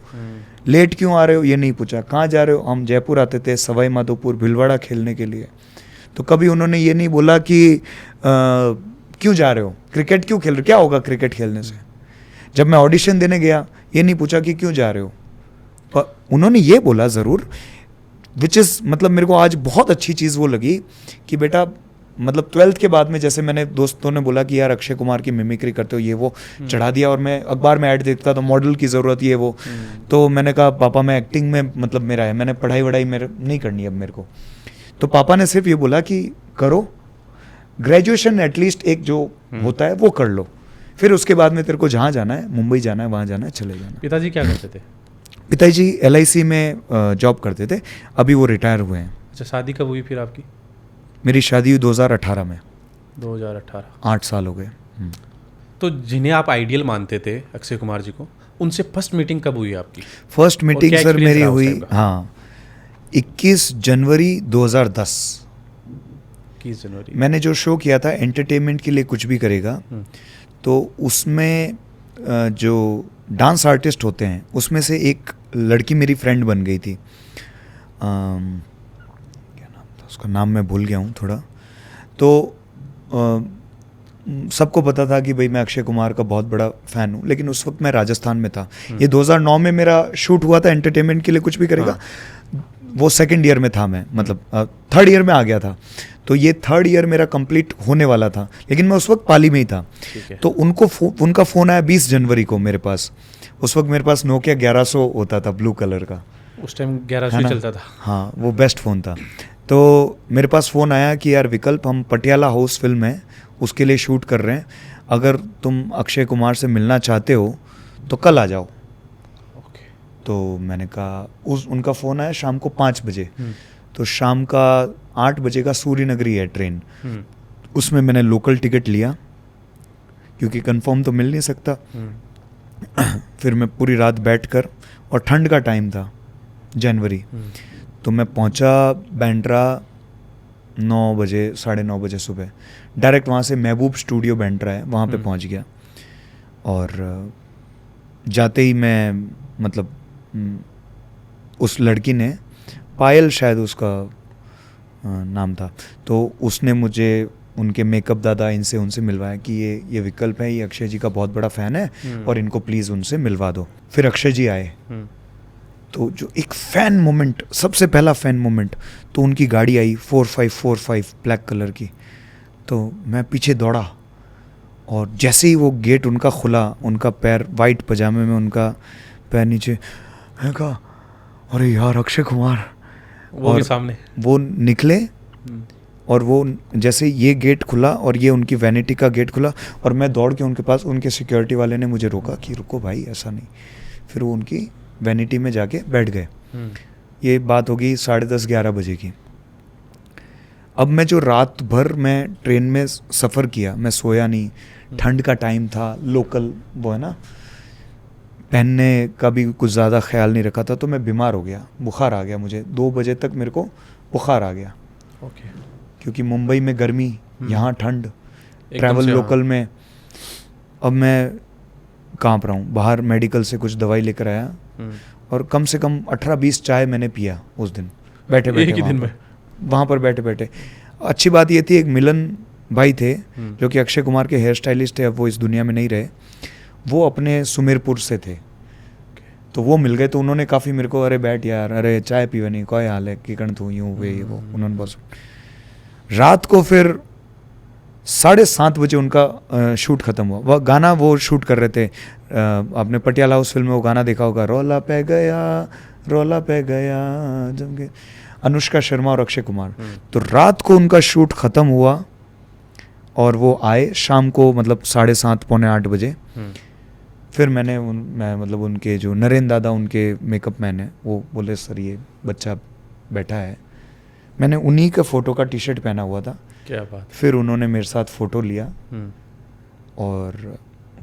लेट क्यों आ रहे हो ये नहीं पूछा, कहाँ जा रहे हो, हम जयपुर आते थे सवाई माधोपुर भिलवाड़ा खेलने के लिए, तो कभी उन्होंने ये नहीं बोला कि क्यों जा रहे हो, क्रिकेट क्यों खेल रहे हो, क्या होगा क्रिकेट खेलने से। जब मैं ऑडिशन देने गया ये नहीं पूछा कि क्यों जा रहे हो, पर उन्होंने ये बोला ज़रूर, विच इज़ मतलब मेरे को आज बहुत अच्छी चीज़ वो लगी कि बेटा मतलब 12th के बाद में जैसे मैंने दोस्तों ने बोला कि यार अक्षय कुमार की मिमिक्री करते हो ये वो, चढ़ा दिया, और मैं अखबार में ऐड देखता तो मॉडल की ज़रूरत ये वो, तो मैंने कहा पापा मैं एक्टिंग में मतलब मेरा है, मैंने पढ़ाई वढ़ाई मेरे नहीं करनी अब मेरे को। तो पापा ने सिर्फ ये बोला कि करो ग्रेजुएशन एटलीस्ट एक जो होता है वो कर लो, फिर उसके बाद में तेरे को जहाँ जाना है, मुंबई जाना है, वहाँ जाना है, चले जाना। पिताजी क्या करते थे? पिताजी LIC में जॉब करते थे, अभी वो रिटायर हुए हैं। अच्छा, शादी कब हुई फिर आपकी? मेरी शादी हुई 2018 में। 2018। 8 साल हो गए। तो जिन्हें आप आइडियल मानते थे अक्षय कुमार जी को, उनसे फर्स्ट मीटिंग कब हुई आपकी? फर्स्ट मीटिंग क्या सर experience मेरी रहा उस हुई time का? हाँ 21 जनवरी 2010। 21 जनवरी। मैंने जो शो किया था एंटरटेनमेंट के लिए कुछ भी करेगा, तो उसमें जो डांस आर्टिस्ट होते हैं उसमें से एक लड़की मेरी फ्रेंड बन गई थी, क्या नाम था उसका, नाम मैं भूल गया हूँ थोड़ा। तो सबको पता था कि भाई मैं अक्षय कुमार का बहुत बड़ा फ़ैन हूँ, लेकिन उस वक्त मैं राजस्थान में था। ये 2009 में मेरा शूट हुआ था एंटरटेनमेंट के लिए कुछ भी करेगा, वो सेकंड ईयर में था मैं, मतलब थर्ड ईयर में आ गया था, तो ये थर्ड ईयर मेरा कंप्लीट होने वाला था, लेकिन मैं उस वक्त पाली में ही था। तो उनका फ़ोन आया 20 जनवरी को मेरे पास। उस वक्त मेरे पास नोकिया 1100 होता था ब्लू कलर का, उस टाइम 1100 चलता था। हाँ वो बेस्ट फ़ोन था। तो मेरे पास फ़ोन आया कि यार विकल्प, हम पटियाला हाउस फिल्म है उसके लिए शूट कर रहे हैं, अगर तुम अक्षय कुमार से मिलना चाहते हो तो कल आ जाओ। तो मैंने कहा उनका फ़ोन आया शाम को 5 बजे, तो शाम का 8 बजे का सूर्य नगरी है ट्रेन, उसमें मैंने लोकल टिकट लिया क्योंकि कंफर्म तो मिल नहीं सकता। फिर मैं पूरी रात बैठकर, और ठंड का टाइम था जनवरी, तो मैं पहुंचा बैंड्रा 9 बजे 9:30 बजे सुबह, डायरेक्ट वहाँ से महबूब स्टूडियो बैंड्रा है वहाँ पे पहुँच गया। और जाते ही मैं मतलब उस लड़की ने, पायल शायद उसका नाम था, तो उसने मुझे उनके मेकअप दादा इनसे उनसे मिलवाया कि ये विकल्प है, ये अक्षय जी का बहुत बड़ा फ़ैन है और इनको प्लीज़ उनसे मिलवा दो। फिर अक्षय जी आए, तो जो एक फ़ैन मोमेंट, सबसे पहला फ़ैन मोमेंट, तो उनकी गाड़ी आई 4545 ब्लैक कलर की, तो मैं पीछे दौड़ा, और जैसे ही वो गेट उनका खुला, उनका पैर वाइट पजामे में, उनका पैर नीचे, मैं कहा अरे यार अक्षय कुमार, वो भी सामने, वो निकले, और वो जैसे ये गेट खुला और ये उनकी वैनिटी का गेट खुला, और मैं दौड़ के उनके पास, उनके सिक्योरिटी वाले ने मुझे रोका कि रुको भाई ऐसा नहीं। फिर वो उनकी वैनिटी में जाके बैठ गए। ये बात होगी 10:30 11 बजे की। अब मैं जो रात भर मैं ट्रेन में सफ़र किया, मैं सोया नहीं, ठंड का टाइम था, लोकल वो है ना, पहनने का भी कुछ ज़्यादा ख्याल नहीं रखा था, तो मैं बीमार हो गया, बुखार आ गया मुझे, 2 बजे तक मेरे को बुखार आ गया। क्योंकि मुंबई में गर्मी, यहाँ ठंड, ट्रैवल लोकल में। अब मैं कांप रहा हूँ, बाहर मेडिकल से कुछ दवाई लेकर आया, और कम से कम 18-20 चाय मैंने पिया उस दिन, बैठे बैठे वहाँ पर बैठे बैठे। अच्छी बात ये थी, एक मिलन भाई थे जो कि अक्षय कुमार के हेयर स्टाइलिस्ट थे, अब वो इस दुनिया में नहीं रहे, वो अपने सुमेरपुर से थे, तो वो मिल गए, तो उन्होंने काफ़ी मेरे को, अरे बैठ यार, अरे चाय पीवे नहीं, कोई हाल है कि कण तू यूँ हुए वो, उन्होंने बस। रात को फिर 7:30 बजे उनका शूट ख़त्म हुआ। वह गाना वो शूट कर रहे थे, आपने पटियाला हाउस फिल्म में वो गाना देखा होगा, रोला पे गया जम के, अनुष्का शर्मा और अक्षय कुमार। तो रात को उनका शूट ख़त्म हुआ और वो आए शाम को, मतलब 7:30 पौने 8 बजे। फिर मैं मतलब उनके जो नरेंद्र दादा, उनके मेकअप मैन है, वो बोले सर ये बच्चा बैठा है, मैंने उन्हीं का फ़ोटो का टी-शर्ट पहना हुआ था। क्या बात। फिर उन्होंने मेरे साथ फ़ोटो लिया, और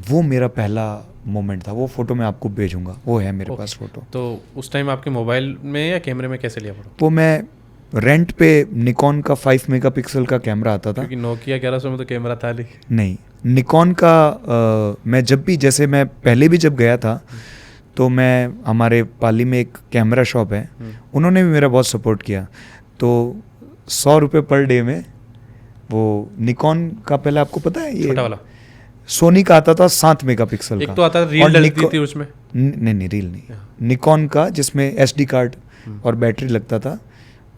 वो मेरा पहला मोमेंट था। वो फ़ोटो मैं आपको भेजूंगा, वो है मेरे पास फ़ोटो। तो उस टाइम आपके मोबाइल में या कैमरे में कैसे लिया फ़ोटो? वो मैं रेंट पे निकॉन का 5 मेगापिक्सल का कैमरा आता था। क्योंकि नोकिया 1100 में तो कैमरा था नहीं, निकॉन का मैं जब भी, जैसे मैं पहले भी जब गया था तो मैं, हमारे पाली में एक कैमरा शॉप है, उन्होंने भी मेरा बहुत सपोर्ट किया। तो 100 रुपये पर डे में वो निकॉन का, पहले आपको पता है ये छोटा वाला सोनी का आता था 7 मेगापिक्सल का, एक तो आता रील डलती थी उसमें। नहीं रील नहीं, निकॉन का जिसमें SD कार्ड और बैटरी लगता था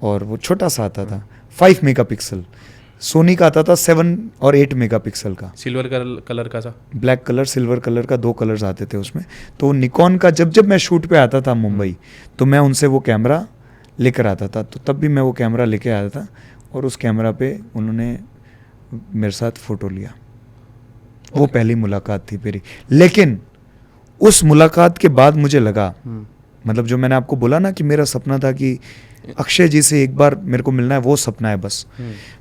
और वो छोटा सा आता था 5 मेगापिक्सल। सोनी का आता था 7 और 8 मेगापिक्सल का, सिल्वर कलर का सा, ब्लैक कलर सिल्वर कलर का, 2 कलर्स आते थे उसमें। तो निकॉन का जब मैं शूट पे आता था मुंबई, तो मैं उनसे वो कैमरा लेकर आता था। तो तब भी मैं वो कैमरा लेके आया था और उस कैमरा पे उन्होंने मेरे साथ फ़ोटो लिया। वो पहली मुलाकात थी मेरी। लेकिन उस मुलाकात के बाद मुझे लगा, मतलब जो मैंने आपको बोला ना कि मेरा सपना था कि अक्षय जी से एक बार मेरे को मिलना है, वो सपना है बस।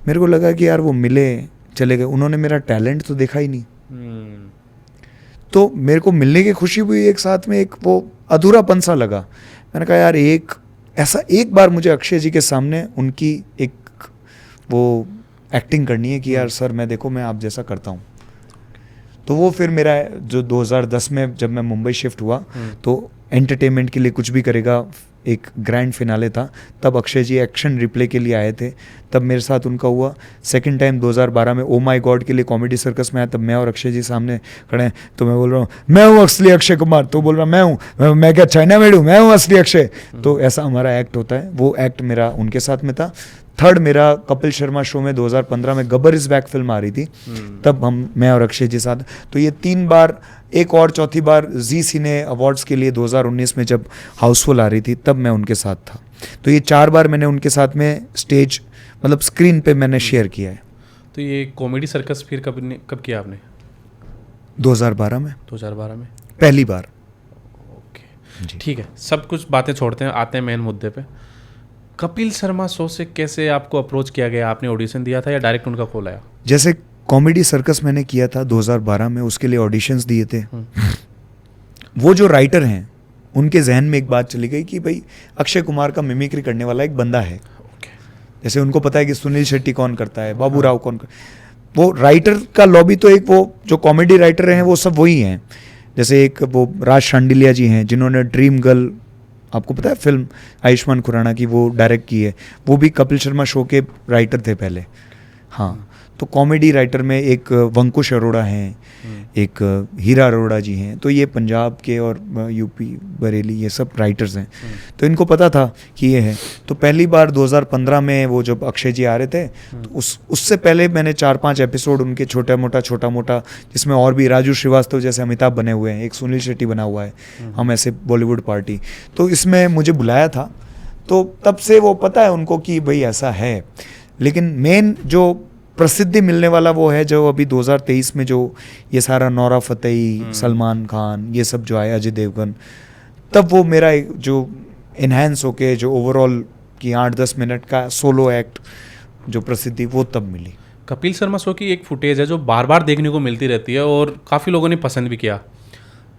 मेरे को लगा कि यार वो मिले, चले गए, उन्होंने मेरा टैलेंट तो देखा ही नहीं। तो मेरे को मिलने की खुशी हुई, एक साथ में एक वो अधूरापन सा लगा। मैंने कहा यार एक बार मुझे अक्षय जी के सामने उनकी एक वो एक्टिंग करनी है कि यार सर मैं देखो मैं आप जैसा करता हूँ। तो वो फिर मेरा जो 2010 में जब मैं मुंबई शिफ्ट हुआ, तो एंटरटेनमेंट के लिए कुछ भी करेगा एक ग्रैंड फिनाले था, तब अक्षय जी एक्शन रिप्ले के लिए आए थे, तब मेरे साथ उनका हुआ। सेकंड टाइम 2012 में ओ माय गॉड के लिए कॉमेडी सर्कस में आया, तब मैं और अक्षय जी सामने खड़े हैं। तो मैं बोल रहा हूँ मैं हूँ असली अक्षय कुमार, तो बोल रहा मैं हूँ, मैं क्या चाइना मेड हूँ, मैं हूँ असली अक्षय। तो ऐसा हमारा एक्ट होता है। वो एक्ट मेरा उनके साथ में था। थर्ड मेरा कपिल शर्मा शो में 2015 में गब्बर इज बैक फिल्म आ रही थी, तब मैं और अक्षय जी साथ। तो ये 3 बार, एक और चौथी बार जी सिने अवार्ड्स के लिए 2019 में जब हाउसफुल आ रही थी, तब मैं उनके साथ था। तो ये 4 बार मैंने उनके साथ में स्टेज, मतलब स्क्रीन पे मैंने शेयर किया है। तो ये कॉमेडी सर्कस फिर कब किया आपने? 2012 में। 2012 में पहली बार। ओके, ठीक है, सब कुछ बातें छोड़ते हैं, आते हैं मेन मुद्दे पे। कपिल शर्मा शो से कैसे आपको अप्रोच किया गया? आपने ऑडिशन दिया था या डायरेक्ट उनका कॉल आया? जैसे कॉमेडी सर्कस मैंने किया था 2012 में, उसके लिए ऑडिशंस दिए थे। वो जो राइटर हैं उनके जहन में एक बात चली गई कि भाई अक्षय कुमार का मिमिक्री करने वाला एक बंदा है। जैसे उनको पता है कि सुनील शेट्टी कौन करता है, बाबू राव कौन वो राइटर का लॉबी, तो एक वो जो कॉमेडी राइटर हैं वो सब वही हैं। जैसे एक वो राज शांडिलिया जी हैं जिन्होंने ड्रीम गर्ल, आपको पता है फिल्म आयुष्मान खुराना की, वो डायरेक्ट की है, वो भी कपिल शर्मा शो के राइटर थे पहले। हाँ, तो कॉमेडी राइटर में एक वंकुश अरोड़ा हैं, एक हीरा अरोड़ा जी हैं, तो ये पंजाब के और यूपी बरेली ये सब राइटर्स हैं। तो इनको पता था कि ये है। तो पहली बार 2015 में वो जब अक्षय जी आ रहे थे, तो उससे पहले मैंने 4-5 एपिसोड उनके छोटा मोटा, जिसमें और भी राजू श्रीवास्तव जैसे अमिताभ बने हुए हैं, एक सुनील शेट्टी बना हुआ है, हम ऐसे बॉलीवुड पार्टी, तो इसमें मुझे बुलाया था। तो तब से वो पता है उनको कि भाई ऐसा है। लेकिन मेन जो प्रसिद्धि मिलने वाला वो है जो अभी 2023 में जो ये सारा नौरा फतेही, सलमान खान, ये सब जो आया, अजय देवगन, तब वो मेरा जो इन्हेंस होके जो ओवरऑल की 8-10 मिनट का सोलो एक्ट जो प्रसिद्धि वो तब मिली। कपिल शर्मा शो की एक फुटेज है जो बार बार देखने को मिलती रहती है और काफ़ी लोगों ने पसंद भी किया।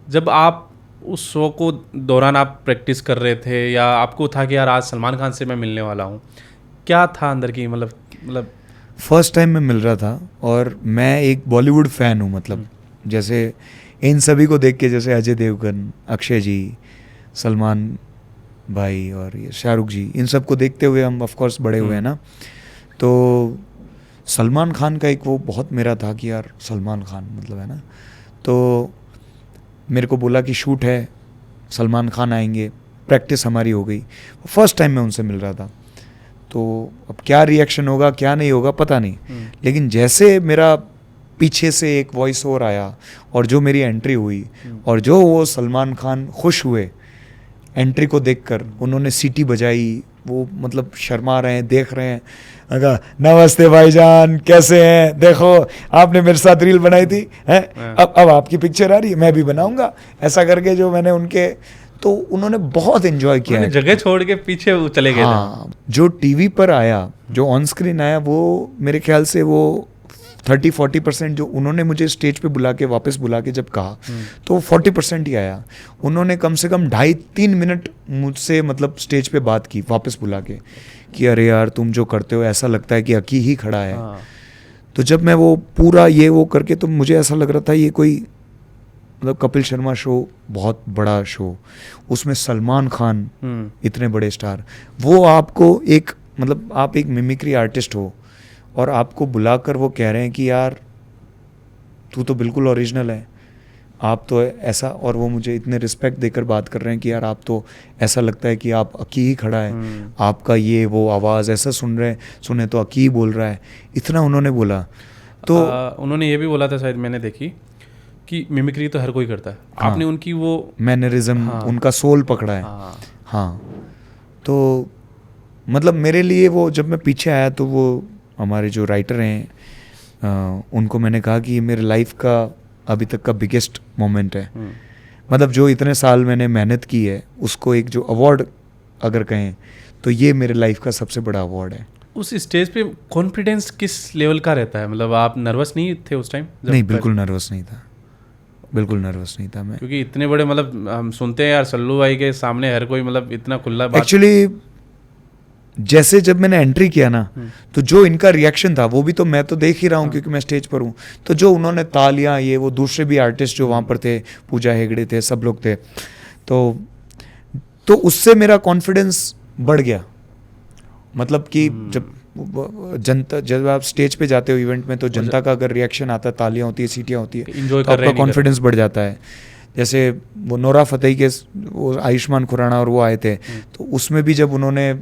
जब आप उस शो को दौरान आप प्रैक्टिस कर रहे थे या आपको था कि यार आज सलमान खान से मैं मिलने वाला हूँ, क्या था अंदर की मतलब फर्स्ट टाइम मैं मिल रहा था और मैं एक बॉलीवुड फ़ैन हूँ, मतलब जैसे इन सभी को देख के, जैसे अजय देवगन, अक्षय जी, सलमान भाई और ये शाहरुख जी, इन सब को देखते हुए हम ऑफ कोर्स बड़े हुए हैं ना। तो सलमान खान का एक वो बहुत मेरा था कि यार सलमान खान मतलब है ना। तो मेरे को बोला कि शूट है, सलमान खान आएंगे, प्रैक्टिस हमारी हो गई। फर्स्ट टाइम मैं उनसे मिल रहा था, तो अब क्या रिएक्शन होगा क्या नहीं होगा पता नहीं, लेकिन जैसे मेरा पीछे से एक वॉइस ओवर आया और जो मेरी एंट्री हुई और जो वो सलमान खान खुश हुए एंट्री को देखकर, उन्होंने सीटी बजाई, वो मतलब शर्मा रहे हैं, देख रहे हैं, अगर नमस्ते भाईजान कैसे हैं, देखो आपने मेरे साथ रील बनाई थी हैं, अब आपकी पिक्चर आ रही है, मैं भी बनाऊंगा, ऐसा करके जो मैंने उनके, तो उन्होंने बहुत एंजॉय किया। जगह छोड़ के पीछे वो चले गए। हाँ, जो टीवी पर आया, जो ऑन स्क्रीन आया, वो मेरे ख्याल से वो 30-40% जो उन्होंने मुझे स्टेज पे बुला के वापस बुला के जब कहा तो 40% ही आया। उन्होंने कम से कम 2.5-3 मिनट मुझसे मतलब स्टेज पे बात की वापस बुला के कि अरे यार तुम जो करते हो ऐसा लगता है कि अकी ही खड़ा है। तो जब मैं वो पूरा ये वो करके तो मुझे ऐसा लग रहा था ये कोई मतलब कपिल शर्मा शो बहुत बड़ा शो, उसमें सलमान खान इतने बड़े स्टार, वो आपको एक मतलब आप एक मिमिक्री आर्टिस्ट हो और आपको बुलाकर वो कह रहे हैं कि यार तू तो बिल्कुल ओरिजिनल है, आप तो ऐसा, और वो मुझे इतने रिस्पेक्ट देकर बात कर रहे हैं कि यार आप तो ऐसा लगता है कि आप अकी ही खड़ा है, आपका ये वो आवाज़ ऐसा सुने तो अकी ही बोल रहा है, इतना उन्होंने बोला। तो उन्होंने ये भी बोला था शायद, मैंने देखी कि मिमिक्री तो हर कोई करता है, हाँ, आपने उनकी वो मैनरिज्म, हाँ, उनका सोल पकड़ा है। हाँ तो मतलब मेरे लिए वो जब मैं पीछे आया तो वो हमारे जो राइटर हैं उनको मैंने कहा कि ये मेरे लाइफ का अभी तक का बिगेस्ट मोमेंट है। मतलब जो इतने साल मैंने मेहनत की है उसको एक जो अवार्ड अगर कहें तो ये मेरे लाइफ का सबसे बड़ा अवार्ड है। उस स्टेज पे कॉन्फिडेंस किस लेवल का रहता है? मतलब आप नर्वस नहीं थे उस टाइम? नहीं, बिल्कुल नर्वस नहीं था, बिल्कुल नर्वस नहीं था मैं, क्योंकि इतने बड़े मतलब हम सुनते हैं यार सल्लू भाई के सामने हर कोई मतलब इतना खुला बात। एक्चुअली जैसे जब मैंने एंट्री किया ना तो जो इनका रिएक्शन था वो भी तो मैं तो देख ही रहा हूँ क्योंकि मैं स्टेज पर हूँ, तो जो उन्होंने तालियां ये वो दूसरे भी आर्टिस्ट जो वहाँ पर थे, पूजा हेगड़े थे, सब लोग थे, तो उससे मेरा कॉन्फिडेंस बढ़ गया। मतलब कि जब आप स्टेज पे जाते हो इवेंट में तो जनता का अगर रिएक्शन आता है, तालियां होती है, सीटियां होती है, एंजॉय तो आपका कॉन्फिडेंस बढ़ जाता है। जैसे वो नोरा फतेही के वो आयुष्मान खुराना और वो आए थे तो उसमें भी जब उन्होंने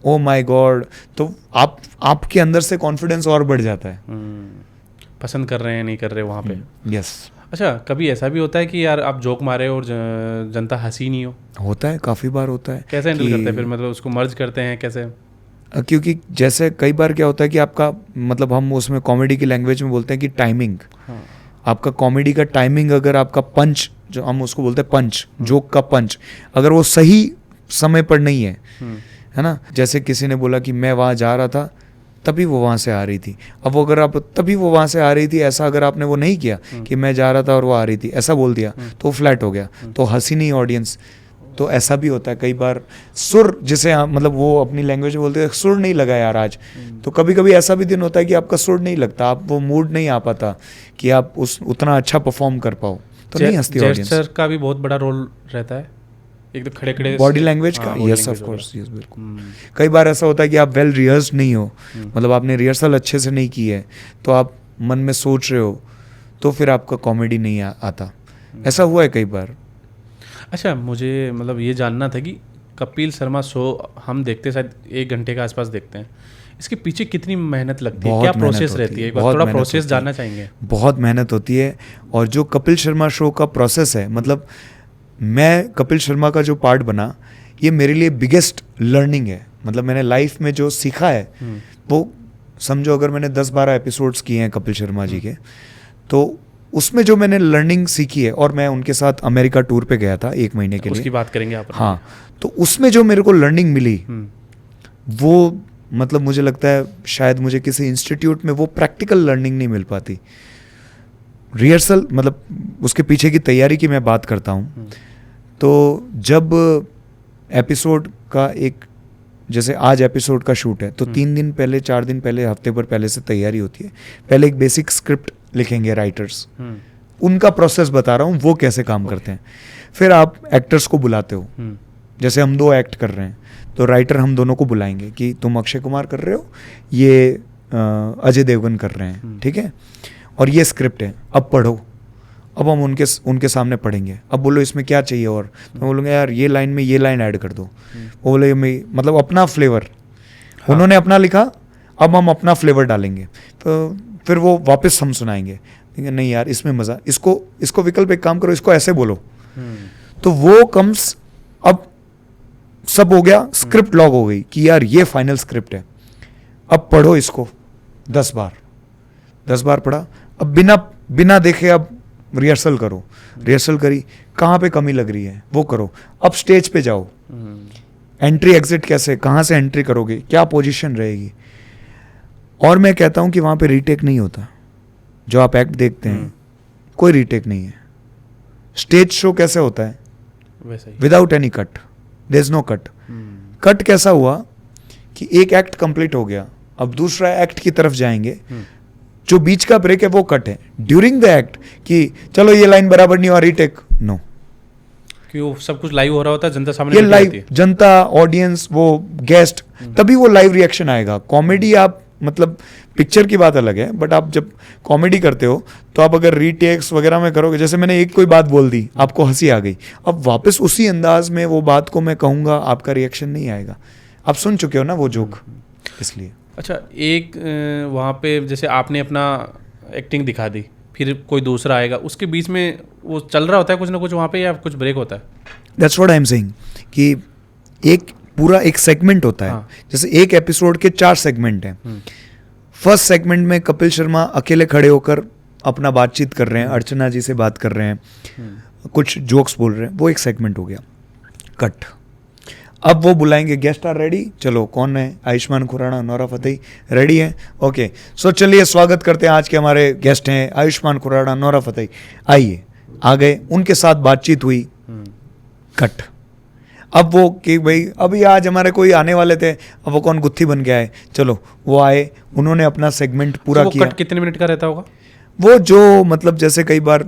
ओ माय गॉड, तो आपके अंदर से कॉन्फिडेंस और बढ़ जाता है। पसंद कर रहे हैं नहीं कर रहे वहाँ पे। यस। अच्छा, कभी ऐसा भी होता है कि यार आप जोक मारे और जनता हंसी नहीं हो? होता है, काफ़ी बार होता है। कैसे हैंडल करते हैं फिर? मतलब उसको मर्ज करते हैं कैसे? क्योंकि जैसे कई बार क्या होता है कि आपका मतलब हम उसमें कॉमेडी की लैंग्वेज में बोलते हैं कि टाइमिंग, आपका कॉमेडी का टाइमिंग, अगर आपका पंच जो हम उसको बोलते हैं पंच, जोक का पंच, अगर वो सही समय पर नहीं है ना, जैसे किसी ने बोला कि मैं वहाँ जा रहा था तभी वो वहाँ से आ रही थी, अब वो अगर आप तभी वो वहाँ से आ रही थी ऐसा अगर आपने वो नहीं किया कि मैं जा रहा था और वो आ रही थी ऐसा बोल दिया तो फ्लैट हो गया, तो हंसी नहीं ऑडियंस। तो ऐसा भी होता है कई बार, सुर जिसे मतलब वो अपनी लैंग्वेज में बोलते हैं सुर नहीं लगा यार आज, तो कभी कभी ऐसा भी दिन होता है कि आपका सुर नहीं लगता, आप वो मूड नहीं आ पाता कि आप उतना अच्छा परफॉर्म कर पाओ, तो नहीं हंसती ऑडियंस। जेस्चर का भी बहुत बड़ा रोल रहता है, एकदम खड़े खड़े बॉडी लैंग्वेज का। यस ऑफ कोर्स, यस बिल्कुल। कई बार ऐसा होता है कि आप वेल रिहर्स नहीं हो, मतलब आपने रिहर्सल अच्छे से नहीं की है, तो आप मन में सोच रहे हो तो फिर आपका कॉमेडी नहीं आता, ऐसा हुआ है कई बार। अच्छा, मुझे मतलब ये जानना था कि कपिल शर्मा शो हम देखते शायद 1 घंटे के आसपास देखते हैं, इसके पीछे कितनी मेहनत लगती है, क्या प्रोसेस रहती है? एक बार थोड़ा प्रोसेस जानना चाहेंगे। बहुत मेहनत होती है, और जो कपिल शर्मा शो का प्रोसेस है, मतलब मैं कपिल शर्मा का जो पार्ट बना, ये मेरे लिए बिगेस्ट लर्निंग है। मतलब मैंने लाइफ में जो सीखा है वो समझो, अगर मैंने 10-12 एपिसोड्स किए हैं कपिल शर्मा जी के, तो उसमें जो मैंने लर्निंग सीखी है, और मैं उनके साथ अमेरिका टूर पे गया था 1 महीने के लिए, उसकी बात करेंगे आप। हाँ, तो उसमें जो मेरे को लर्निंग मिली वो मतलब मुझे लगता है शायद मुझे किसी इंस्टीट्यूट में वो प्रैक्टिकल लर्निंग नहीं मिल पाती। रिहर्सल मतलब उसके पीछे की तैयारी की मैं बात करता हूँ, तो जब एपिसोड का जैसे आज एपिसोड का शूट है तो 3 दिन पहले, 4 दिन पहले, हफ्ते भर पहले से तैयारी होती है। पहले एक बेसिक स्क्रिप्ट लिखेंगे राइटर्स, उनका प्रोसेस बता रहा हूँ वो कैसे काम करते हैं। फिर आप एक्टर्स को बुलाते हो, जैसे हम 2 एक्ट कर रहे हैं तो राइटर हम दोनों को बुलाएंगे कि तुम अक्षय कुमार कर रहे हो, ये अजय देवगन कर रहे हैं, ठीक है, और ये स्क्रिप्ट है, अब पढ़ो। अब हम उनके सामने पढ़ेंगे, अब बोलो इसमें क्या चाहिए, और तो मैं बोलूँगा यार ये लाइन में ये लाइन ऐड कर दो, वो बोले मतलब अपना फ्लेवर, उन्होंने अपना लिखा, अब हम अपना फ्लेवर डालेंगे, तो फिर वो वापस हम सुनाएंगे, नहीं यार इसमें मज़ा, इसको विकल्प एक काम करो, इसको ऐसे बोलो, तो वो कम्स, अब सब हो गया, स्क्रिप्ट लॉग हो गई कि यार ये फाइनल स्क्रिप्ट है, अब पढ़ो इसको 10 बार पढ़ा, अब बिना देखे अब रिहर्सल करो, रिहर्सल करी, कहाँ पे कमी लग रही है वो करो, अब स्टेज पे जाओ, एंट्री एग्जिट कैसे, कहाँ से एंट्री करोगे, क्या पोजीशन रहेगी। और मैं कहता हूँ कि वहाँ पे रीटेक नहीं होता, जो आप एक्ट देखते हैं कोई रीटेक नहीं है. स्टेज शो कैसे होता है? वैसा ही. Without any cut, there is no cut. Cut कैसा हुआ कि एक एक्ट कंप्लीट हो गया, अब दूसरा एक्ट की तरफ जाएंगे, जो बीच का ब्रेक है वो कट है. ड्यूरिंग द एक्ट कि चलो ये लाइन बराबर नहीं हुआ, रीटेक, नो. कि वो सब कुछ लाइव हो रहा होता है, जनता सामने ये बैठी लाइव, रहती है. जनता, ऑडियंस, वो गेस्ट, तभी वो लाइव रिएक्शन आएगा. कॉमेडी आप मतलब पिक्चर की बात अलग है, बट आप जब कॉमेडी करते हो तो आप अगर रीटेक्स वगैरह में करोगे, जैसे मैंने एक कोई बात बोल दी, आपको हंसी आ गई, अब वापस उसी अंदाज में वो बात को मैं कहूँगा, आपका रिएक्शन नहीं आएगा. आप सुन चुके हो ना वो जोक, इसलिए. अच्छा, एक वहाँ पे जैसे आपने अपना एक्टिंग दिखा दी, फिर कोई दूसरा आएगा, उसके बीच में वो चल रहा होता है कुछ ना कुछ वहाँ पे, या कुछ ब्रेक होता है? That's what I am saying कि एक पूरा एक सेगमेंट होता है. हाँ. जैसे एक एपिसोड के 4 सेगमेंट हैं. फर्स्ट सेगमेंट में कपिल शर्मा अकेले खड़े होकर अपना बातचीत कर रहे हैं, अर्चना जी से बात कर रहे हैं, कुछ जोक्स बोल रहे हैं, वो एक सेगमेंट हो गया. कट. अब वो बुलाएंगे, गेस्ट आर रेडी, चलो कौन है, आयुष्मान खुराना, नोरा फतेही रेडी है, ओके, सो चलिए स्वागत करते हैं, आज के हमारे गेस्ट हैं आयुष्मान खुराना, नोरा फतेही, आइए. आ गए, उनके साथ बातचीत हुई, कट. अब वो कि भाई अभी आज हमारे कोई आने वाले थे, अब वो कौन गुत्थी बन गया है, चलो वो आए, उन्होंने अपना सेगमेंट पूरा तो वो किया. कट कितने मिनट का रहता होगा? वो जो मतलब जैसे कई बार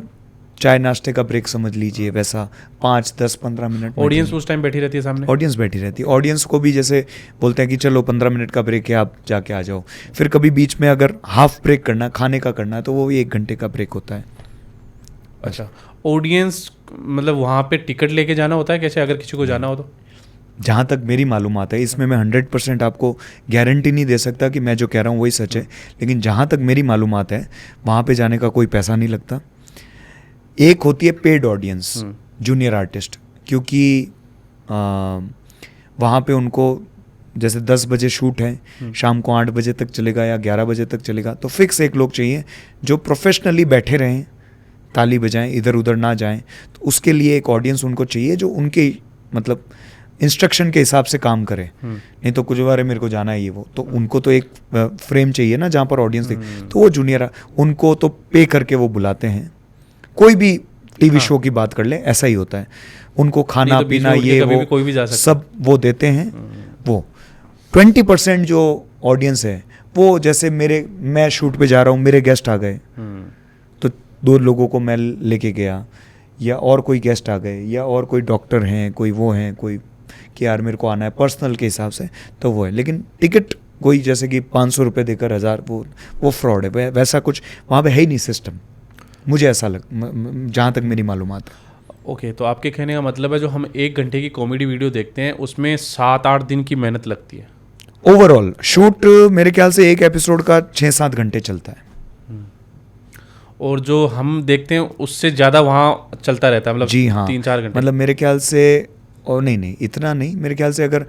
चाय नाश्ते का ब्रेक समझ लीजिए, वैसा 5, 10, 15 मिनट. ऑडियंस उस टाइम बैठी रहती है सामने? ऑडियंस बैठी रहती है. ऑडियंस को भी जैसे बोलते हैं कि चलो 15 मिनट का ब्रेक है, आप जाके आ जाओ. फिर कभी बीच में अगर हाफ ब्रेक करना, खाने का करना है, तो वो भी 1 घंटे का ब्रेक होता है. अच्छा, ऑडियंस मतलब वहाँ पे टिकट लेके जाना होता है कैसे, अगर किसी को जाना हो तो? जहाँ तक मेरी मालूमात है, इसमें मैं 100% आपको गारंटी नहीं दे सकता कि मैं जो कह रहा हूँ वही सच है, लेकिन जहाँ तक मेरी मालूमात है वहाँ पे जाने का कोई पैसा नहीं लगता. एक होती है पेड ऑडियंस, जूनियर आर्टिस्ट, क्योंकि वहाँ पे उनको जैसे 10 बजे शूट है, शाम को 8 बजे तक चलेगा या 11 बजे तक चलेगा, तो फिक्स एक लोग चाहिए जो प्रोफेशनली बैठे रहें, ताली बजाएं, इधर उधर ना जाएं. तो उसके लिए एक ऑडियंस उनको चाहिए जो उनके मतलब इंस्ट्रक्शन के हिसाब से काम करे. नहीं तो कुछ बार मेरे को जाना है ये वो, तो उनको तो एक फ्रेम चाहिए ना जहाँ पर ऑडियंस देख. तो वो जूनियर, उनको तो पे करके वो बुलाते हैं. कोई भी टीवी शो की बात कर ले, ऐसा ही होता है. उनको खाना तो पीना ये वो कोई भी जा सकता सब वो देते हैं. वो 20% जो ऑडियंस है वो जैसे मैं शूट पे जा रहा हूँ, मेरे गेस्ट आ गए, तो 2 लोगों को मैं लेके गया, या और कोई गेस्ट आ गए, या और कोई डॉक्टर हैं, कोई वो हैं, कोई कि यार मेरे को आना है पर्सनल के हिसाब से, तो वो है. लेकिन टिकट कोई जैसे कि 500 रुपये देकर 1000, वो फ्रॉड है. वैसा कुछ वहाँ पे है ही नहीं सिस्टम, मुझे ऐसा जहाँ तक मेरी मालूमात है. ओके, तो आपके कहने का मतलब है जो हम 1 घंटे की कॉमेडी वीडियो देखते हैं उसमें 7-8 दिन की मेहनत लगती है ओवरऑल. शूट मेरे ख्याल से एक एपिसोड का 6-7 घंटे चलता है. और जो हम देखते हैं उससे ज़्यादा वहाँ चलता रहता है, मतलब जी हाँ, 3-4 घंटे. मतलब मेरे ख्याल से, और नहीं इतना नहीं, मेरे ख्याल से अगर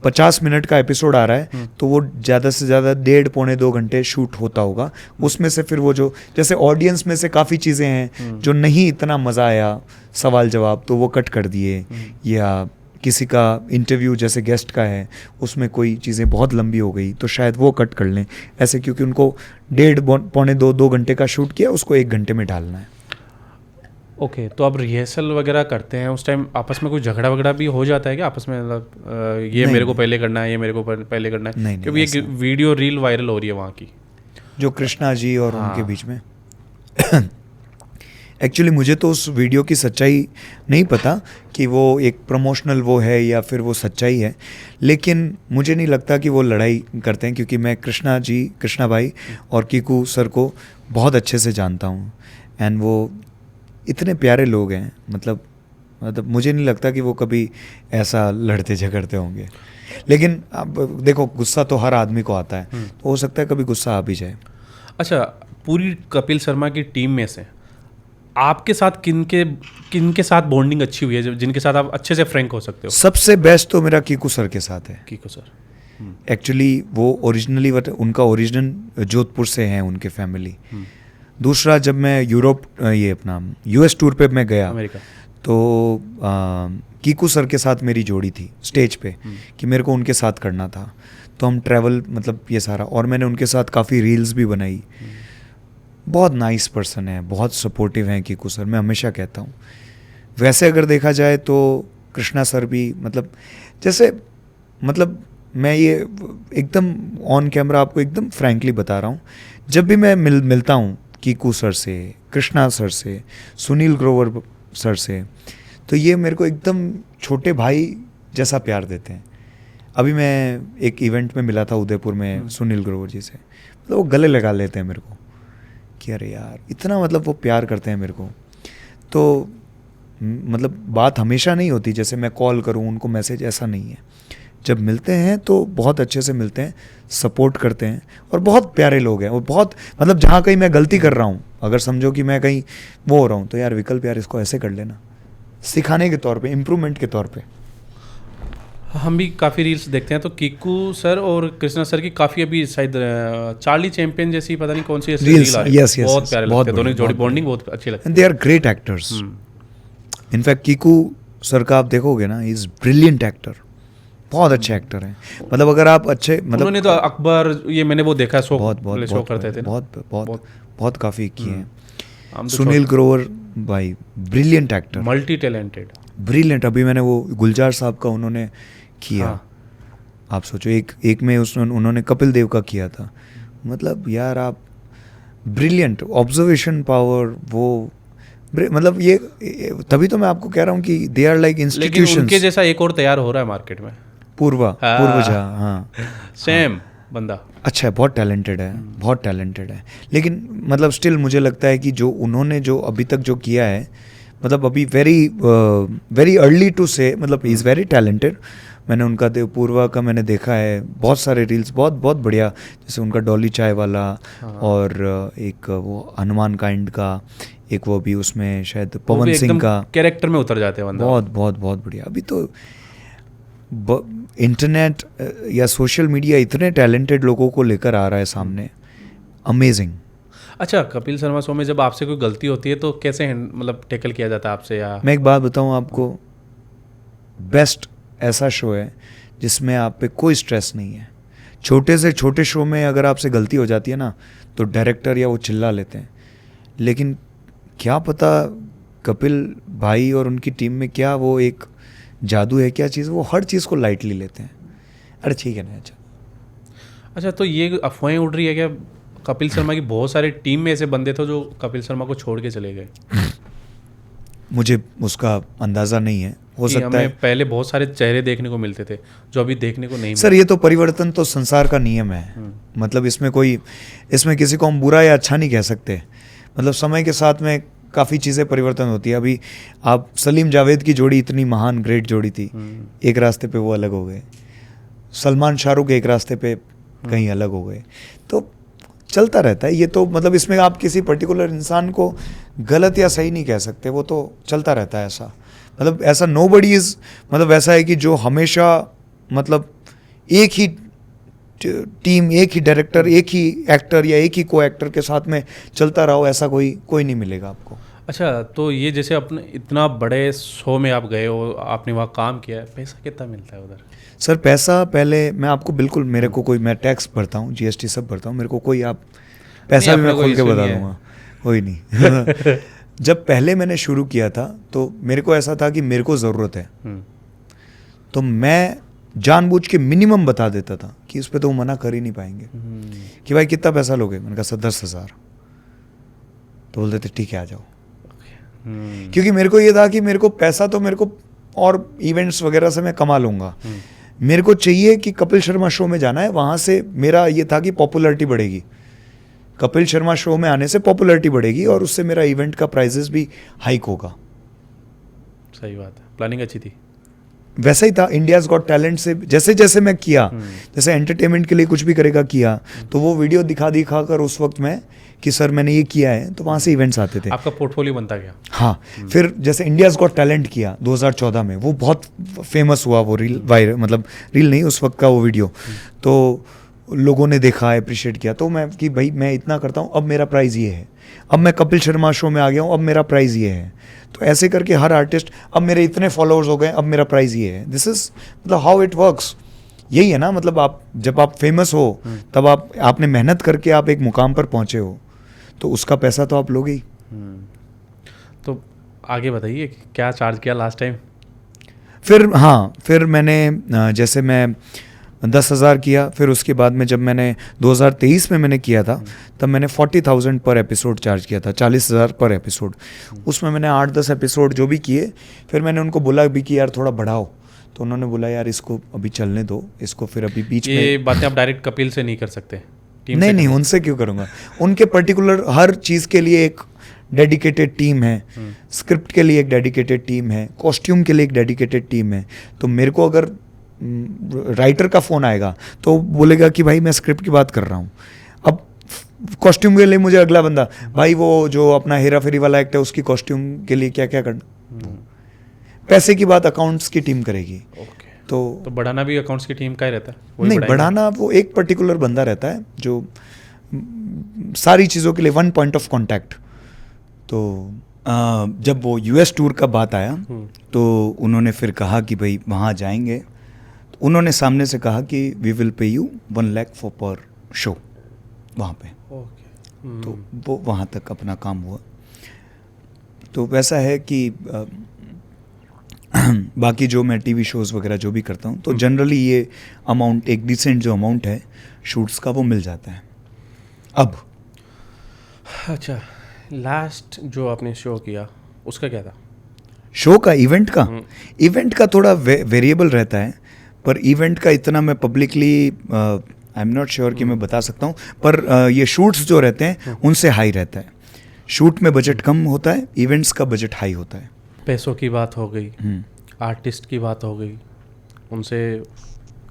50 मिनट का एपिसोड आ रहा है तो वो ज़्यादा से ज़्यादा 1.5-2 घंटे शूट होता होगा. उसमें से फिर वो जो जैसे ऑडियंस में से काफ़ी चीज़ें हैं जो नहीं इतना मज़ा आया, सवाल जवाब, तो वो कट कर दिए. या किसी का इंटरव्यू जैसे गेस्ट का है, उसमें कोई चीज़ें बहुत लंबी हो गई तो शायद वो कट कर लें ऐसे, क्योंकि उनको 1.5-2 घंटे का शूट किया, उसको 1 घंटे में डालना है. ओके, तो आप रिहर्सल वगैरह करते हैं, उस टाइम आपस में कोई झगड़ा वगड़ा भी हो जाता है क्या आपस में, मतलब ये मेरे को पहले करना है, ये मेरे को पहले करना है? नहीं, क्योंकि एक वीडियो रील वायरल हो रही है वहाँ की, जो कृष्णा जी और उनके बीच में. एक्चुअली मुझे तो उस वीडियो की सच्चाई नहीं पता कि वो एक प्रमोशनल वो है या फिर वो सच्चाई है, लेकिन मुझे नहीं लगता कि वो लड़ाई करते हैं, क्योंकि मैं कृष्णा भाई और कीकू सर को बहुत अच्छे से जानता हूँ. एंड वो इतने प्यारे लोग हैं, मतलब मुझे नहीं लगता कि वो कभी ऐसा लड़ते झगड़ते होंगे. लेकिन अब देखो, गुस्सा तो हर आदमी को आता है, तो हो सकता है कभी गुस्सा आ भी जाए. अच्छा, पूरी कपिल शर्मा की टीम में से आपके साथ किनके साथ बॉन्डिंग अच्छी हुई है, जिनके साथ आप अच्छे से फ्रैंक हो सकते हो? सबसे बेस्ट तो मेरा कीकू सर के साथ है. कीकू सर एक्चुअली वो ओरिजिनली उनका ओरिजिनल जोधपुर से है उनके फैमिली. दूसरा, जब मैं यूरोप ये अपना US टूर पे मैं गया, अमेरिका, तो कीकू सर के साथ मेरी जोड़ी थी स्टेज पे कि मेरे को उनके साथ करना था. तो हम ट्रैवल मतलब ये सारा, और मैंने उनके साथ काफ़ी रील्स भी बनाई. बहुत नाइस पर्सन है, बहुत सपोर्टिव हैं कीकू सर, मैं हमेशा कहता हूँ। वैसे अगर देखा जाए तो कृष्णा सर भी मतलब जैसे मतलब मैं ये एकदम ऑन कैमरा आपको एकदम फ्रैंकली बता रहा हूँ, जब भी मैं मिलता हूँ कीकू सर से, कृष्णा सर से, सुनील ग्रोवर सर से, तो ये मेरे को एकदम छोटे भाई जैसा प्यार देते हैं। अभी मैं एक इवेंट में मिला था उदयपुर में सुनील ग्रोवर जी से, मतलब वो गले लगा लेते हैं मेरे को कि अरे यार इतना मतलब वो प्यार करते हैं मेरे को। तो मतलब बात हमेशा नहीं होती जैसे मैं कॉल करूं उनको मैसेज, ऐसा नहीं है। जब मिलते हैं तो बहुत अच्छे से मिलते हैं, सपोर्ट करते हैं और बहुत प्यारे लोग हैं। और बहुत मतलब जहाँ कहीं मैं गलती कर रहा हूँ, अगर समझो कि मैं कहीं वो हो रहा हूँ, तो यार विकल्प यार इसको ऐसे कर लेना, सिखाने के तौर पे, इम्प्रूवमेंट के तौर पे। हम भी काफ़ी रील्स देखते हैं तो कीकू सर और कृष्णा सर की काफ़ी अभी शायद चार्ली चैंपियन जैसी पता नहीं कौन सी रील्स, yes, बहुत प्यारे लगते हैं, दोनों की जोड़ी बहुत बॉन्डिंग बहुत अच्छी लगती and they are great actors. In fact Kiku sir का आप देखोगे ना, इज ब्रिलियंट एक्टर, बहुत अच्छे एक्टर हैं। मतलब अगर आप अच्छे मतलब उन्होंने तो अकबर ये मैंने वो देखा शो बहुत बहुत शो करते थे ना। बहुत बहुत बहुत काफ़ी किए हैं। हम तो सुनील ग्रोवर भाई brilliant actor, multi talented, brilliant. अभी मैंने वो गुलजार साहब का उन्होंने किया, आप सोचो एक में उन्होंने कपिल देव का किया था। मतलब यार आप ब्रिलियंट, ऑब्जर्वेशन पावर, वो मतलब ये तभी तो मैं आपको कह रहा हूँ कि दे आर लाइक इंस्टीट्यूशंस। लेकिन उनके जैसा एक और तैयार हो रहा है मार्केट में, पूर्वजा। हाँ सेम बंदा अच्छा है, बहुत टैलेंटेड है, बहुत टैलेंटेड है। लेकिन मतलब स्टिल मुझे लगता है कि जो उन्होंने जो अभी तक जो किया है, मतलब अभी वेरी अर्ली टू से, मतलब ही इज़ वेरी टैलेंटेड। मैंने उनका पूर्वा का मैंने देखा है, बहुत सारे रील्स, बहुत बहुत बढ़िया। जैसे उनका डॉली चाय वाला, और एक वो हनुमान काइंड का, एक वो भी उसमें शायद पवन सिंह का कैरेक्टर में उतर जाते हैं बंदा। बहुत बहुत बहुत बढ़िया। अभी तो इंटरनेट या सोशल मीडिया इतने टैलेंटेड लोगों को लेकर आ रहा है सामने, अमेजिंग। अच्छा, कपिल शर्मा शो में जब आपसे कोई गलती होती है तो कैसे मतलब टैकल किया जाता है आपसे? या मैं एक बात बताऊं आपको, बेस्ट ऐसा शो है जिसमें आप पे कोई स्ट्रेस नहीं है। छोटे से छोटे शो में अगर आपसे गलती हो जाती है ना, तो डायरेक्टर या वो चिल्ला लेते हैं, लेकिन क्या पता कपिल भाई और उनकी टीम में क्या वो एक जादू है, क्या चीज़, वो हर चीज़ को लाइटली लेते हैं। अरे ठीक है ना। अच्छा, तो ये अफवाहें उड़ रही है क्या कपिल शर्मा की बहुत सारे टीम में ऐसे बंदे थे जो कपिल शर्मा को छोड़ के चले गए? मुझे उसका अंदाज़ा नहीं है, हो सकता है। पहले बहुत सारे चेहरे देखने को मिलते थे जो अभी देखने को नहीं सर, ये तो परिवर्तन तो संसार का नियम है। मतलब इसमें किसी को हम बुरा या अच्छा नहीं कह सकते। मतलब समय के साथ में काफ़ी चीज़ें परिवर्तन होती है। अभी आप सलीम जावेद की जोड़ी इतनी महान ग्रेट जोड़ी थी, एक रास्ते पे वो अलग हो गए। सलमान शाहरुख एक रास्ते पे कहीं अलग हो गए। तो चलता रहता है ये तो, मतलब इसमें आप किसी पर्टिकुलर इंसान को गलत या सही नहीं कह सकते, वो तो चलता रहता है ऐसा। मतलब ऐसा नोबडी इज़, मतलब ऐसा है कि जो हमेशा मतलब एक ही टीम, एक ही डायरेक्टर, एक ही एक्टर या एक ही को एक्टर के साथ में चलता रहो, ऐसा कोई नहीं मिलेगा आपको। अच्छा, तो ये जैसे अपने इतना बड़े शो में आप गए हो, आपने वहाँ काम किया है, पैसा कितना मिलता है उधर? सर पैसा पहले मैं आपको बिल्कुल, मेरे को कोई, मैं टैक्स भरता हूँ, GST सब भरता हूँ, मेरे को कोई आप पैसा भी मैं खोल के बता दूंगा, कोई नहीं। जब पहले मैंने शुरू किया था तो मेरे को ऐसा था कि मेरे को ज़रूरत है, तो मैं जानबूझ के मिनिमम बता देता था कि उस पर तो वो मना कर ही नहीं पाएंगे कि भाई कितना पैसा लोगे। मैंने कहा सर 10,000, तो बोलते थे ठीक है आ जाओ। क्योंकि मेरे को ये था कि मेरे को पैसा तो मेरे को और इवेंट्स वगैरह से मैं कमा लूँगा, मेरे को चाहिए कि कपिल शर्मा शो में जाना है, वहाँ से मेरा ये था कि पॉपुलैरिटी बढ़ेगी, कपिल शर्मा शो में आने से पॉपुलैरिटी बढ़ेगी और उससे मेरा इवेंट का प्राइजेस भी हाइक होगा। सही बात है, प्लानिंग अच्छी थी। वैसा ही था इंडियाज़ गॉट टैलेंट से, जैसे जैसे मैं किया, जैसे एंटरटेनमेंट के लिए कुछ भी करेगा किया, तो वो वीडियो दिखा कर उस वक्त में कि सर मैंने ये किया है, तो वहाँ से इवेंट्स आते थे, आपका पोर्टफोलियो बनता गया। हाँ, फिर जैसे इंडियाज़ गॉट टैलेंट किया 2014 में, वो बहुत फेमस हुआ वो रील, वायरल, मतलब रील नहीं उस वक्त का वो वीडियो, तो लोगों ने देखा, अप्रिशिएट किया, तो मैं कि भाई मैं इतना करता हूँ, अब मेरा प्राइज़ ये है, अब मैं कपिल शर्मा शो में आ गया हूँ, अब मेरा प्राइज़ ये है। तो ऐसे करके हर आर्टिस्ट, अब मेरे इतने फॉलोअर्स हो गए, अब मेरा प्राइज़ ये है। दिस इज़ मतलब हाउ इट वर्क्स। यही है ना, मतलब आप जब आप फेमस हो तब आपने मेहनत करके आप एक मुकाम पर पहुँचे हो, तो उसका पैसा तो आप लोगे ही। तो आगे बताइए कि क्या चार्ज किया लास्ट टाइम? फिर मैंने जैसे मैं 10,000 किया, फिर उसके बाद में जब मैंने 2023 में मैंने किया था तब मैंने 40,000 पर एपिसोड चार्ज किया था, 40,000 पर एपिसोड। उसमें मैंने 8-10 एपिसोड जो भी किए, फिर मैंने उनको बोला भी कि यार थोड़ा बढ़ाओ, तो उन्होंने बोला यार इसको अभी चलने दो, इसको फिर अभी बीच में। ये बातें आप डायरेक्ट कपिल से नहीं कर सकते? नहीं, उनसे क्यों करूँगा? उनके पर्टिकुलर हर चीज़ के लिए एक डेडिकेटेड टीम है, स्क्रिप्ट के लिए एक डेडिकेटेड टीम है, कॉस्ट्यूम के लिए एक डेडिकेटेड टीम है। तो मेरे को अगर राइटर का फ़ोन आएगा तो बोलेगा कि भाई मैं स्क्रिप्ट की बात कर रहा हूँ, अब कॉस्ट्यूम के लिए मुझे अगला बंदा, भाई वो जो अपना हेरा फेरी वाला एक्ट है उसकी कॉस्ट्यूम के लिए क्या क्या करना। पैसे की बात अकाउंट्स की टीम करेगी। तो बढ़ाना भी अकाउंट्स की टीम का ही रहता है? नहीं, बढ़ाना वो एक पर्टिकुलर बंदा रहता है जो सारी चीज़ों के लिए वन पॉइंट ऑफ कांटेक्ट। तो जब वो यूएस टूर का बात आया तो उन्होंने फिर कहा कि भाई वहाँ जाएंगे, तो उन्होंने सामने से कहा कि we will pay you 1 lakh for per show वहाँ पे। तो वो वहाँ तक अपना काम हुआ। तो वैसा है कि बाकी जो मैं टीवी शोज़ वगैरह जो भी करता हूँ तो जनरली ये अमाउंट, एक डिसेंट जो अमाउंट है शूट्स का, वो मिल जाता है अब। अच्छा, लास्ट जो आपने शो किया उसका क्या था? शो का, इवेंट का थोड़ा वेरिएबल रहता है, पर इवेंट का इतना मैं publicly I am not sure कि मैं बता सकता हूँ, पर ये शूट्स जो रहते हैं उनसे हाई रहता है। शूट में बजट कम होता है, इवेंट्स का बजट हाई होता है। पैसों की बात हो गई, आर्टिस्ट की बात हो गई, उनसे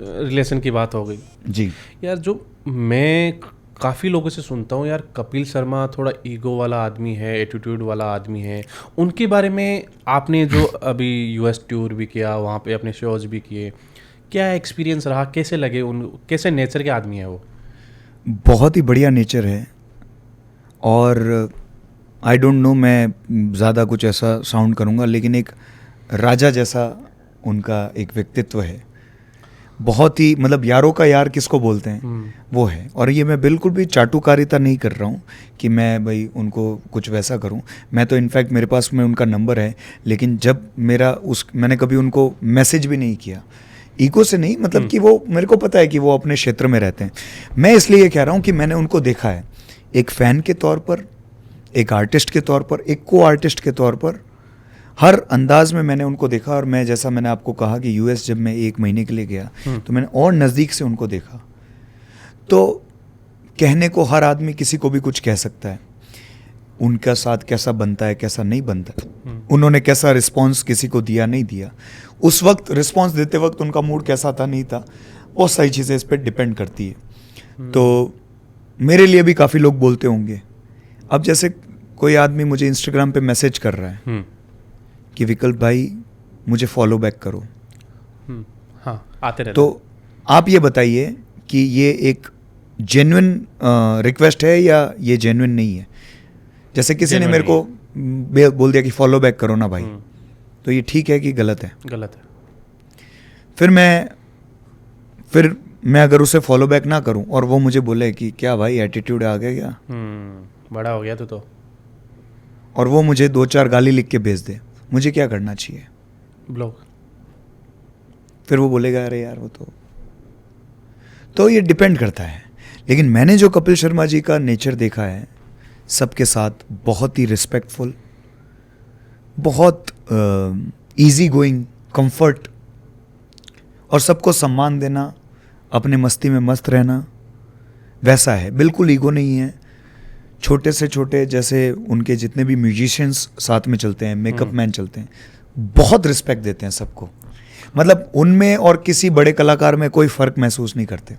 रिलेशन की बात हो गई जी। यार, जो मैं काफ़ी लोगों से सुनता हूँ यार, कपिल शर्मा थोड़ा ईगो वाला आदमी है, एटीट्यूड वाला आदमी है। उनके बारे में आपने जो अभी यूएस टूर भी किया, वहाँ पे अपने शोज भी किए, क्या एक्सपीरियंस रहा? कैसे लगे कैसे नेचर के आदमी है वो? बहुत ही बढ़िया नेचर है, और आई डोंट नो मैं ज़्यादा कुछ ऐसा साउंड करूँगा, लेकिन एक राजा जैसा उनका एक व्यक्तित्व है। बहुत ही, मतलब यारों का यार किसको बोलते हैं वो है। और ये मैं बिल्कुल भी चाटुकारिता नहीं कर रहा हूँ कि मैं भाई उनको कुछ वैसा करूँ। मैं तो इनफैक्ट मेरे पास में उनका नंबर है, लेकिन जब मैंने कभी उनको मैसेज भी नहीं किया, ईगो से नहीं, मतलब कि वो मेरे को पता है कि वो अपने क्षेत्र में रहते हैं। मैं इसलिए कह रहा हूँ कि मैंने उनको देखा है एक फ़ैन के तौर पर, एक आर्टिस्ट के तौर पर, एक को आर्टिस्ट के तौर पर, हर अंदाज में मैंने उनको देखा। और मैं, जैसा मैंने आपको कहा कि यूएस जब मैं 1 महीने के लिए गया तो मैंने और नज़दीक से उनको देखा। तो कहने को हर आदमी किसी को भी कुछ कह सकता है, उनका साथ कैसा बनता है कैसा नहीं बनता, उन्होंने कैसा रिस्पॉन्स किसी को दिया नहीं दिया, उस वक्त रिस्पॉन्स देते वक्त उनका मूड कैसा था नहीं था, बहुत सारी चीज़ें इस पर डिपेंड करती है। तो मेरे लिए भी काफ़ी लोग बोलते होंगे। अब जैसे कोई आदमी मुझे इंस्टाग्राम पे मैसेज कर रहा है कि विकल्प भाई मुझे फॉलो बैक करो, हाँ, आते रहते। तो आप ये बताइए कि ये एक जेन्युइन रिक्वेस्ट है या ये जेन्युइन नहीं है। जैसे किसी ने मेरे को बोल दिया कि फॉलो बैक करो ना भाई, तो ये ठीक है कि गलत है? गलत है। फिर मैं अगर उसे फॉलो बैक ना करूं और वो मुझे बोले कि क्या भाई एटीट्यूड आ गया क्या, बड़ा हो गया तो और वो मुझे 2-4 गाली लिख के भेज दे, मुझे क्या करना चाहिए? ब्लॉक। फिर वो बोलेगा अरे यार वो तो ये डिपेंड करता है। लेकिन मैंने जो कपिल शर्मा जी का नेचर देखा है, सबके साथ बहुत ही रिस्पेक्टफुल, बहुत इजी गोइंग, कंफर्ट, और सबको सम्मान देना, अपने मस्ती में मस्त रहना, वैसा है। बिल्कुल ईगो नहीं है। छोटे से छोटे, जैसे उनके जितने भी म्यूजिशियंस साथ में चलते हैं, मेकअप मैन चलते हैं, बहुत रिस्पेक्ट देते हैं सबको। मतलब उनमें और किसी बड़े कलाकार में कोई फ़र्क महसूस नहीं करते।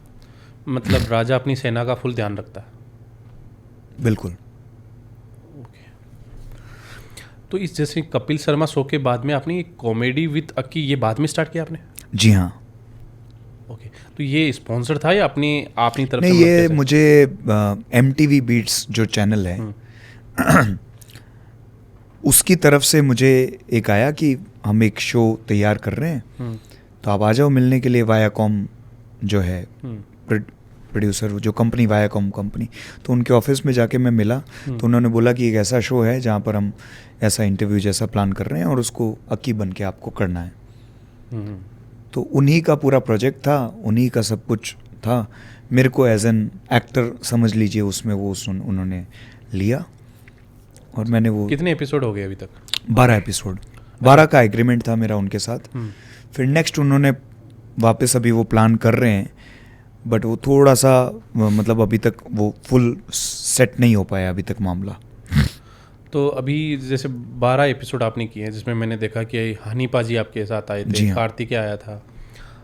मतलब राजा अपनी सेना का फुल ध्यान रखता है। बिल्कुल। तो इस जैसे कपिल शर्मा शो के बाद में आपने कॉमेडी विद अक्की ये बाद में स्टार्ट किया आपने? जी हाँ। ओके, तो ये स्पॉन्सर था या अपनी तरफ नहीं, से? ये मुझे MTV बीट्स जो चैनल है उसकी तरफ से मुझे एक आया कि हम एक शो तैयार कर रहे हैं, तो आप आ जाओ मिलने के लिए। वायाकॉम जो है प्रोड्यूसर जो कंपनी वायाकॉम कंपनी, तो उनके ऑफिस में जाके मैं मिला। तो उन्होंने बोला कि एक ऐसा शो है जहाँ पर हम ऐसा इंटरव्यू जैसा प्लान कर रहे हैं और उसको अक्की बन के आपको करना है। तो उन्हीं का पूरा प्रोजेक्ट था, उन्हीं का सब कुछ था। मेरे को एज एन एक्टर समझ लीजिए उसमें वो उन्होंने लिया और मैंने वो। कितने एपिसोड हो गए अभी तक? 12 एपिसोड, 12 का एग्रीमेंट था मेरा उनके साथ। फिर नेक्स्ट उन्होंने वापस अभी वो प्लान कर रहे हैं, बट वो थोड़ा सा मतलब अभी तक वो फुल सेट नहीं हो पाया अभी तक मामला। तो अभी जैसे 12 एपिसोड आपने किए हैं, जिसमें मैंने देखा कि हनी पाजी आपके साथ आए थे, हाँ। कार्तिक आया था,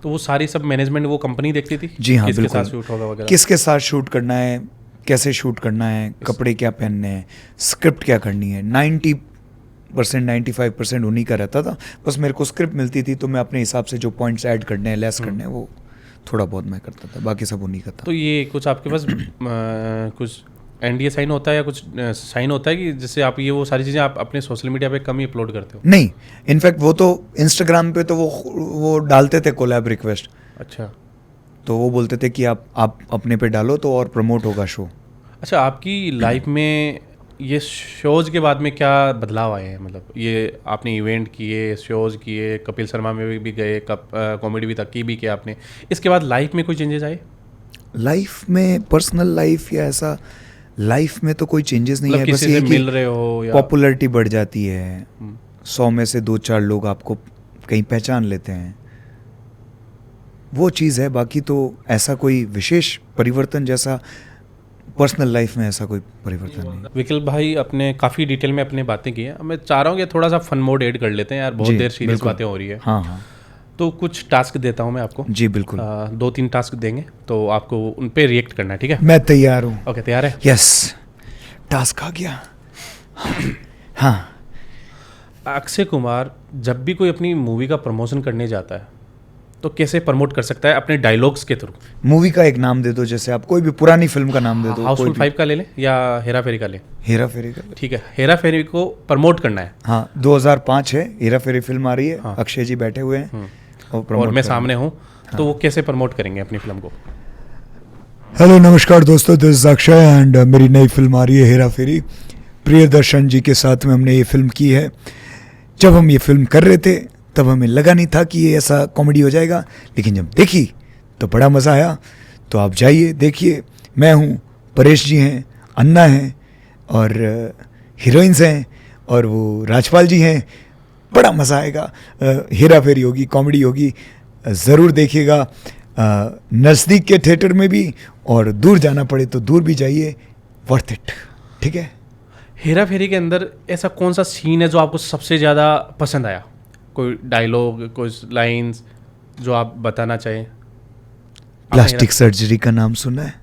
तो वो सारी सब मैनेजमेंट वो कंपनी देखती थी? जी हाँ, किसके बिल्कुल। साथ शूट होगा वगैरह? किसके साथ शूट करना है, कैसे शूट करना है, कपड़े क्या पहनने हैं, स्क्रिप्ट क्या करनी है, 90% 95% उन्हीं का रहता था। बस मेरे को स्क्रिप्ट मिलती थी तो मैं अपने हिसाब से जो पॉइंट्स ऐड करने हैं, लेस करने हैं, वो थोड़ा बहुत मैं करता था, बाकी सब उन्हीं का था। तो ये कुछ आपके पास कुछ NDA साइन होता है या कुछ साइन होता है कि जिससे आप ये वो सारी चीज़ें आप अपने सोशल मीडिया पे कम ही अपलोड करते हो? नहीं, इनफैक्ट वो तो इंस्टाग्राम पे तो वो डालते थे कोलैब रिक्वेस्ट। अच्छा, तो वो बोलते थे कि आप अपने पे डालो तो और प्रमोट होगा शो। अच्छा, आपकी लाइफ में ये शोज़ के बाद में क्या बदलाव आए हैं? मतलब ये आपने इवेंट किए, शोज़ किए, कपिल शर्मा में भी गए, कॉमेडी भी तक की भी किया आपने, इसके बाद लाइफ में कोई चेंजेस आए? लाइफ में, पर्सनल लाइफ या ऐसा लाइफ में तो कोई चेंजेस नहीं मतलब है। बस किसी ये से कि मिल रहे हो या पॉपुलैरिटी बढ़ जाती है, 100 में से 2-4 लोग आपको कहीं पहचान लेते हैं, वो चीज़ है। बाकी तो ऐसा कोई विशेष परिवर्तन जैसा पर्सनल लाइफ में ऐसा कोई परिवर्तन नहीं। विकल भाई अपने काफ़ी डिटेल में अपने बातें की हैं। मैं चाह रहा हूँ कि थोड़ा सा फन मोड ऐड कर लेते हैं यार, बहुत जी, देर सीरियस बिल्कुल। बातें हो रही है। हाँ हाँ तो कुछ टास्क देता हूँ मैं आपको। जी बिल्कुल। 2-3 टास्क देंगे तो आपको उन पे रिएक्ट करना है, ठीक है? मैं तैयार हूँ। ओके, तैयार है? यस, टास्क आ गया। हाँ, अक्षय कुमार जब भी कोई अपनी मूवी का प्रमोशन करने जाता है तो कैसे प्रमोट कर सकता है? अपने डायलॉग्स के थ्रू। मूवी का एक नाम दे दो, जैसे आप कोई भी पुरानी फिल्म का नाम दे दो। हाउसफुल 5 का ले लें या हेरा फेरी का लें? हेरा फेरी का। ठीक है, हेरा फेरी को प्रमोट करना है। हाँ, 2005 है, हेरा फेरी फिल्म आ रही है। हाँ। अक्षय जी बैठे हुए हैं और और promote मैं कर रहे सामने हूँ, तो वो कैसे प्रमोट करेंगे अपनी फिल्म को? हेलो नमस्कार दोस्तों, दिस इज अक्षय एंड मेरी नई फिल्म आ रही है हेरा फेरी। प्रियदर्शन जी के साथ में हमने ये फिल्म की है। जब हम ये फिल्म कर रहे थे तब हमें लगा नहीं था कि ये ऐसा कॉमेडी हो जाएगा, लेकिन जब देखी तो बड़ा मज़ा आया। तो आप जाइए देखिए, मैं हूँ, परेश जी हैं, अन्ना हैं और हीरोइंस हैं और वो राजपाल जी हैं। बड़ा मज़ा आएगा। हेरा फेरी होगी, कॉमेडी होगी, ज़रूर देखिएगा। नज़दीक के थिएटर में भी और दूर जाना पड़े तो दूर भी जाइए, वर्थ इट। ठीक है। हेरा फेरी के अंदर ऐसा कौन सा सीन है जो आपको सबसे ज़्यादा पसंद आया? कोई डायलॉग, कोई लाइंस जो आप बताना चाहें? प्लास्टिक सर्जरी का नाम सुना है?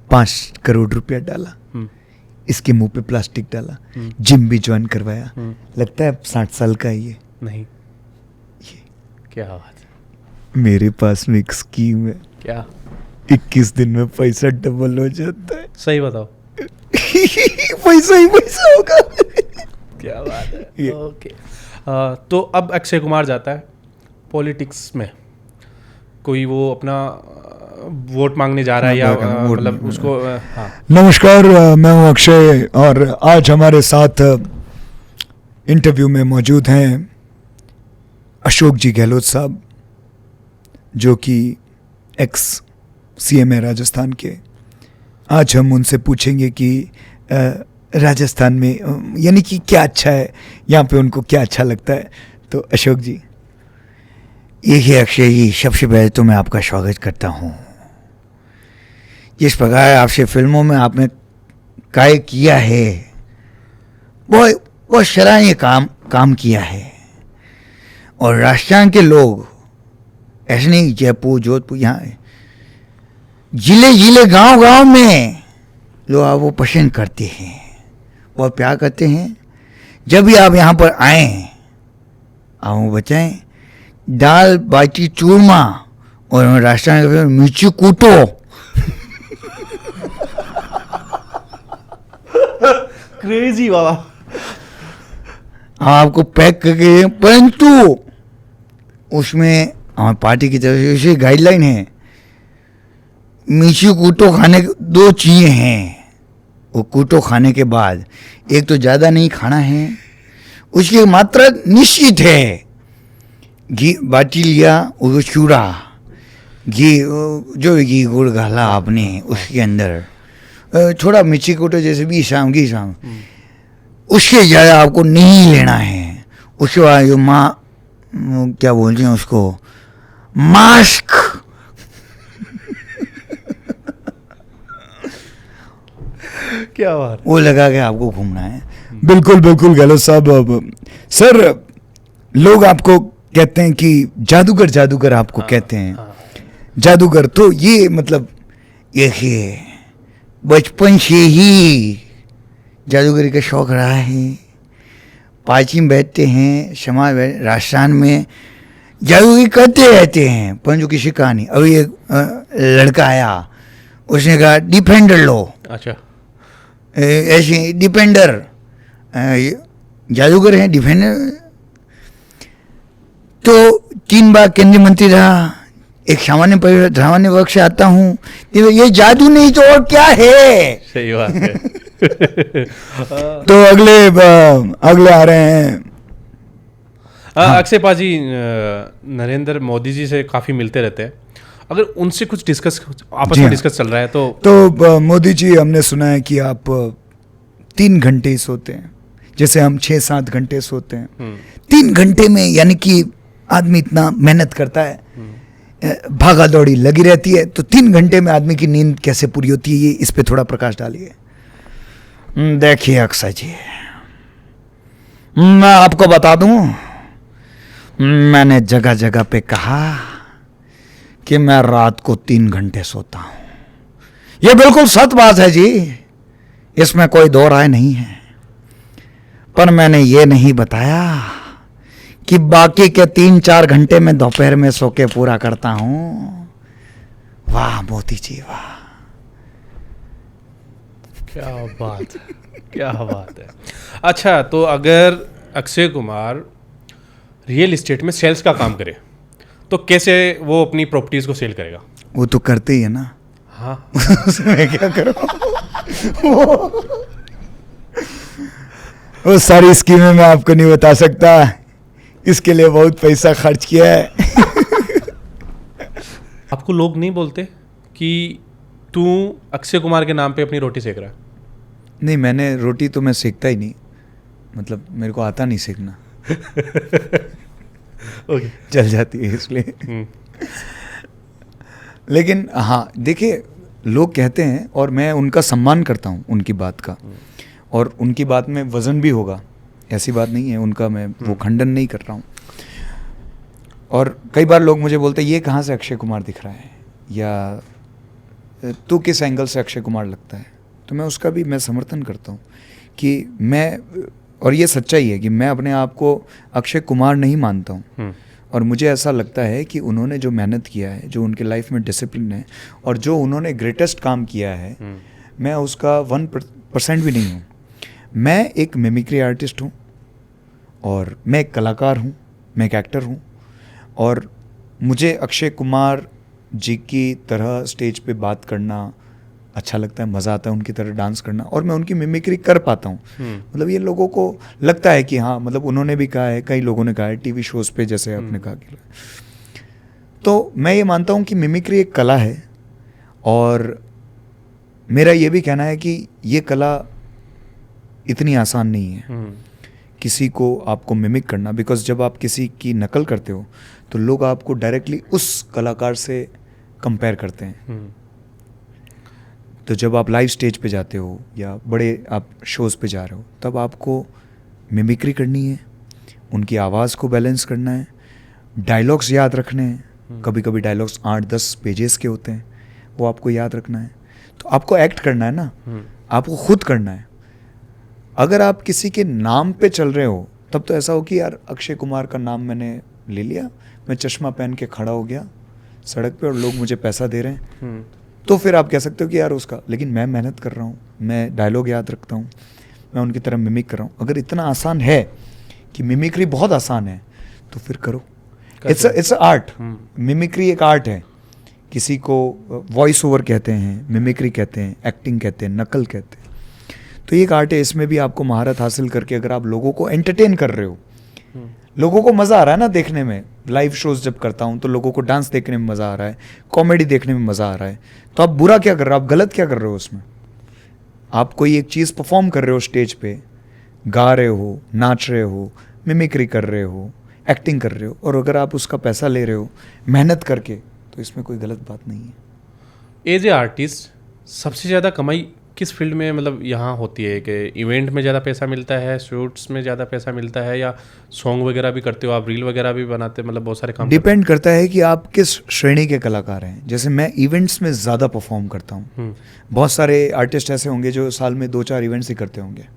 5 करोड़ रुपया डाला, इसके मुंह पे प्लास्टिक डाला, जिम भी ज्वाइन करवाया, लगता है 60 साल का है ये। नहीं, ये क्या बात है, मेरे पास में एक स्कीम है, क्या? 21 दिन में पैसा डबल हो जाता है। सही बताओ। पैसा ही पैसा होगा। क्या बात है। ये। ओके। तो अब अक्षय कुमार जाता है पॉलिटिक्स में, कोई वो अपना वोट मांगने जा रहा है या मतलब उसको हाँ। नमस्कार, मैं हूं अक्षय और आज हमारे साथ इंटरव्यू में मौजूद हैं अशोक जी गहलोत साहब, जो कि एक्स CM है राजस्थान के। आज हम उनसे पूछेंगे कि राजस्थान में यानी कि क्या अच्छा है, यहाँ पे उनको क्या अच्छा लगता है। तो अशोक जी। ये है अक्षय जी, सबसे पहले तो मैं आपका स्वागत करता हूँ। जिस प्रकार आपसे फिल्मों में आपने कार्य किया है वो सराहनीय काम किया है। और राजस्थान के लोग ऐसे नहीं, जयपुर, जोधपुर, यहाँ जिले गांव में लोग आप वो पसंद करते हैं, बहुत प्यार करते हैं। जब भी आप यहाँ पर आए, आप बताएं, दाल बाटी चूरमा और राजस्थान के मिर्ची कूटो। क्रेजी बाबा। आपको पैक करके, परंतु उसमें हमारी पार्टी की तरफ से गाइडलाइन है, मिर्ची कूटो खाने के 2 चीज़ें हैं। वो कूटो खाने के बाद एक तो ज़्यादा नहीं खाना है, उसकी मात्रा निश्चित है। घी बाटी लिया, वो चूड़ा, घी जो भी घी गुड़ डाला आपने उसके अंदर, थोड़ा मिर्ची कूटो जैसे भी शाम घी शाम, उसके ज़्यादा आपको नहीं लेना है। उसके बाद जो क्या बोलते हैं उसको, मास्क, क्या बात। वो लगा के आपको घूमना है। बिल्कुल बिल्कुल गहलोत साहब। अब सर, लोग आपको कहते हैं कि जादूगर, जादूगर आपको कहते हैं, जादूगर। तो ये मतलब देखिए, बचपन से ही जादूगरी का शौक रहा है। पाचिम बैठते हैं, समाज राजस्थान में जादूगरी करते रहते हैं, परंतु किसी का नहीं। अभी एक लड़का आया, उसने कहा डिफेंडर लो। अच्छा, ऐसे डिफेंडर जादूगर हैं, डिफेंडर। तो 3 बार केंद्रीय मंत्री रहा। एक सामान्य वर्ग से आता हूँ, ये जादू नहीं तो और क्या है। सही बात है। तो अगले आ रहे हैं। अक्षय पाजी नरेंद्र मोदी जी से काफ़ी मिलते रहते हैं, अगर उनसे कुछ आपस में डिस्कस चल रहा है तो मोदी जी, हमने सुना है कि आप 3 घंटे ही सोते हैं, जैसे हम 6-7 घंटे सोते हैं। 3 घंटे में, यानी कि आदमी इतना मेहनत करता है, भागा दौड़ी लगी रहती है, तो 3 घंटे में आदमी की नींद कैसे पूरी होती है, ये इस पे थोड़ा प्रकाश डालिए। देखिए अक्षय जी, मैं आपको बता दूं, मैंने जगह जगह पे कहा कि मैं रात को 3 घंटे सोता हूं। यह बिल्कुल सच बात है जी, इसमें कोई दो राय नहीं है। पर मैंने ये नहीं बताया कि बाकी के 3-4 घंटे में दोपहर में सो के पूरा करता हूं। वाह मोदी जी वाह, क्या बात है, क्या बात है। अच्छा, तो अगर अक्षय कुमार रियल एस्टेट में सेल्स का काम करे तो कैसे वो अपनी प्रॉपर्टीज को सेल करेगा? वो तो करते ही है ना। हाँ। उसमें क्या करो, वो सारी स्कीमें मैं आपको नहीं बता सकता, इसके लिए बहुत पैसा खर्च किया है। आपको लोग नहीं बोलते कि तू अक्षय कुमार के नाम पे अपनी रोटी सेक रहा है? नहीं, मैंने रोटी तो मैं सेकता ही नहीं, मतलब मेरे को आता नहीं सेकना। ओके, जल जाती है इसलिए। लेकिन हाँ, देखिए, लोग कहते हैं और मैं उनका सम्मान करता हूँ, उनकी बात का, और उनकी बात में वजन भी होगा, ऐसी बात नहीं है, उनका मैं वो खंडन नहीं कर रहा हूँ। और कई बार लोग मुझे बोलते हैं ये कहाँ से अक्षय कुमार दिख रहा है, या तू किस एंगल से अक्षय कुमार लगता है, तो मैं उसका भी मैं समर्थन करता हूँ कि मैं, और ये सच्चाई है कि मैं अपने आप को अक्षय कुमार नहीं मानता हूँ। और मुझे ऐसा लगता है कि उन्होंने जो मेहनत किया है, जो उनके लाइफ में डिसिप्लिन है, और जो उन्होंने ग्रेटेस्ट काम किया है, मैं उसका 1% भी नहीं हूँ। मैं एक मिमिक्री आर्टिस्ट हूँ, और मैं एक कलाकार हूँ, मैं एक एक्टर हूँ, और मुझे अक्षय कुमार जी की तरह स्टेज पे बात करना अच्छा लगता है, मज़ा आता है उनकी तरह डांस करना, और मैं उनकी मिमिक्री कर पाता हूँ। मतलब ये लोगों को लगता है कि हाँ, मतलब उन्होंने भी कहा है, कई लोगों ने कहा है टीवी शोज़ पे, जैसे आपने कहा कि, तो मैं ये मानता हूँ कि मिमिक्री एक कला है, और मेरा ये भी कहना है कि ये कला इतनी आसान नहीं है किसी को आपको मिमिक करना, बिकॉज जब आप किसी की नकल करते हो तो लोग आपको डायरेक्टली उस कलाकार से कंपेयर करते हैं। तो जब आप लाइव स्टेज पे जाते हो या बड़े आप शोज़ पे जा रहे हो, तब आपको मिमिक्री करनी है, उनकी आवाज़ को बैलेंस करना है, डायलॉग्स याद रखने हैं। कभी कभी डायलॉग्स 8-10 पेजेस के होते हैं, वो आपको याद रखना है। तो आपको एक्ट करना है ना, आपको खुद करना है। अगर आप किसी के नाम पे चल रहे हो, तब तो ऐसा हो कि यार अक्षय कुमार का नाम मैंने ले लिया, मैं चश्मा पहन के खड़ा हो गया सड़क पे और लोग मुझे पैसा दे रहे हैं, तो फिर आप कह सकते हो कि यार उसका, लेकिन मैं मेहनत कर रहा हूँ, मैं डायलॉग याद रखता हूँ, मैं उनकी तरह मिमिक कर रहा हूँ। अगर इतना आसान है कि मिमिक्री बहुत आसान है, तो फिर करो। It's art. मिमिक्री एक आर्ट है किसी को वॉइस ओवर कहते हैं, मिमिक्री कहते हैं, एक्टिंग कहते हैं, नकल कहते हैं। तो ये एक आर्ट है, इसमें भी आपको महारत हासिल करके अगर आप लोगों को एंटरटेन कर रहे हो, लोगों को मज़ा आ रहा है ना देखने में। लाइव शोज जब करता हूँ तो लोगों को डांस देखने में मज़ा आ रहा है, कॉमेडी देखने में मज़ा आ रहा है, तो आप बुरा क्या कर रहे हो, आप गलत क्या कर रहे हो उसमें? आप कोई एक चीज़ परफॉर्म कर रहे हो स्टेज पे, गा रहे हो, नाच रहे हो, मिमिक्री कर रहे हो, एक्टिंग कर रहे हो, और अगर आप उसका पैसा ले रहे हो मेहनत करके, तो इसमें कोई गलत बात नहीं है। एज ए आर्टिस्ट सबसे ज़्यादा कमाई किस फील्ड में मतलब यहाँ होती है? कि इवेंट में ज़्यादा पैसा मिलता है, शूट्स में ज़्यादा पैसा मिलता है, या सॉन्ग वगैरह भी करते हो आप, रील वगैरह भी बनाते, मतलब बहुत सारे काम डिपेंड करता है कि आप किस श्रेणी के कलाकार हैं। जैसे मैं इवेंट्स में ज़्यादा परफॉर्म करता हूँ। बहुत सारे आर्टिस्ट ऐसे होंगे जो साल में 2-4 इवेंट्स ही करते होंगे,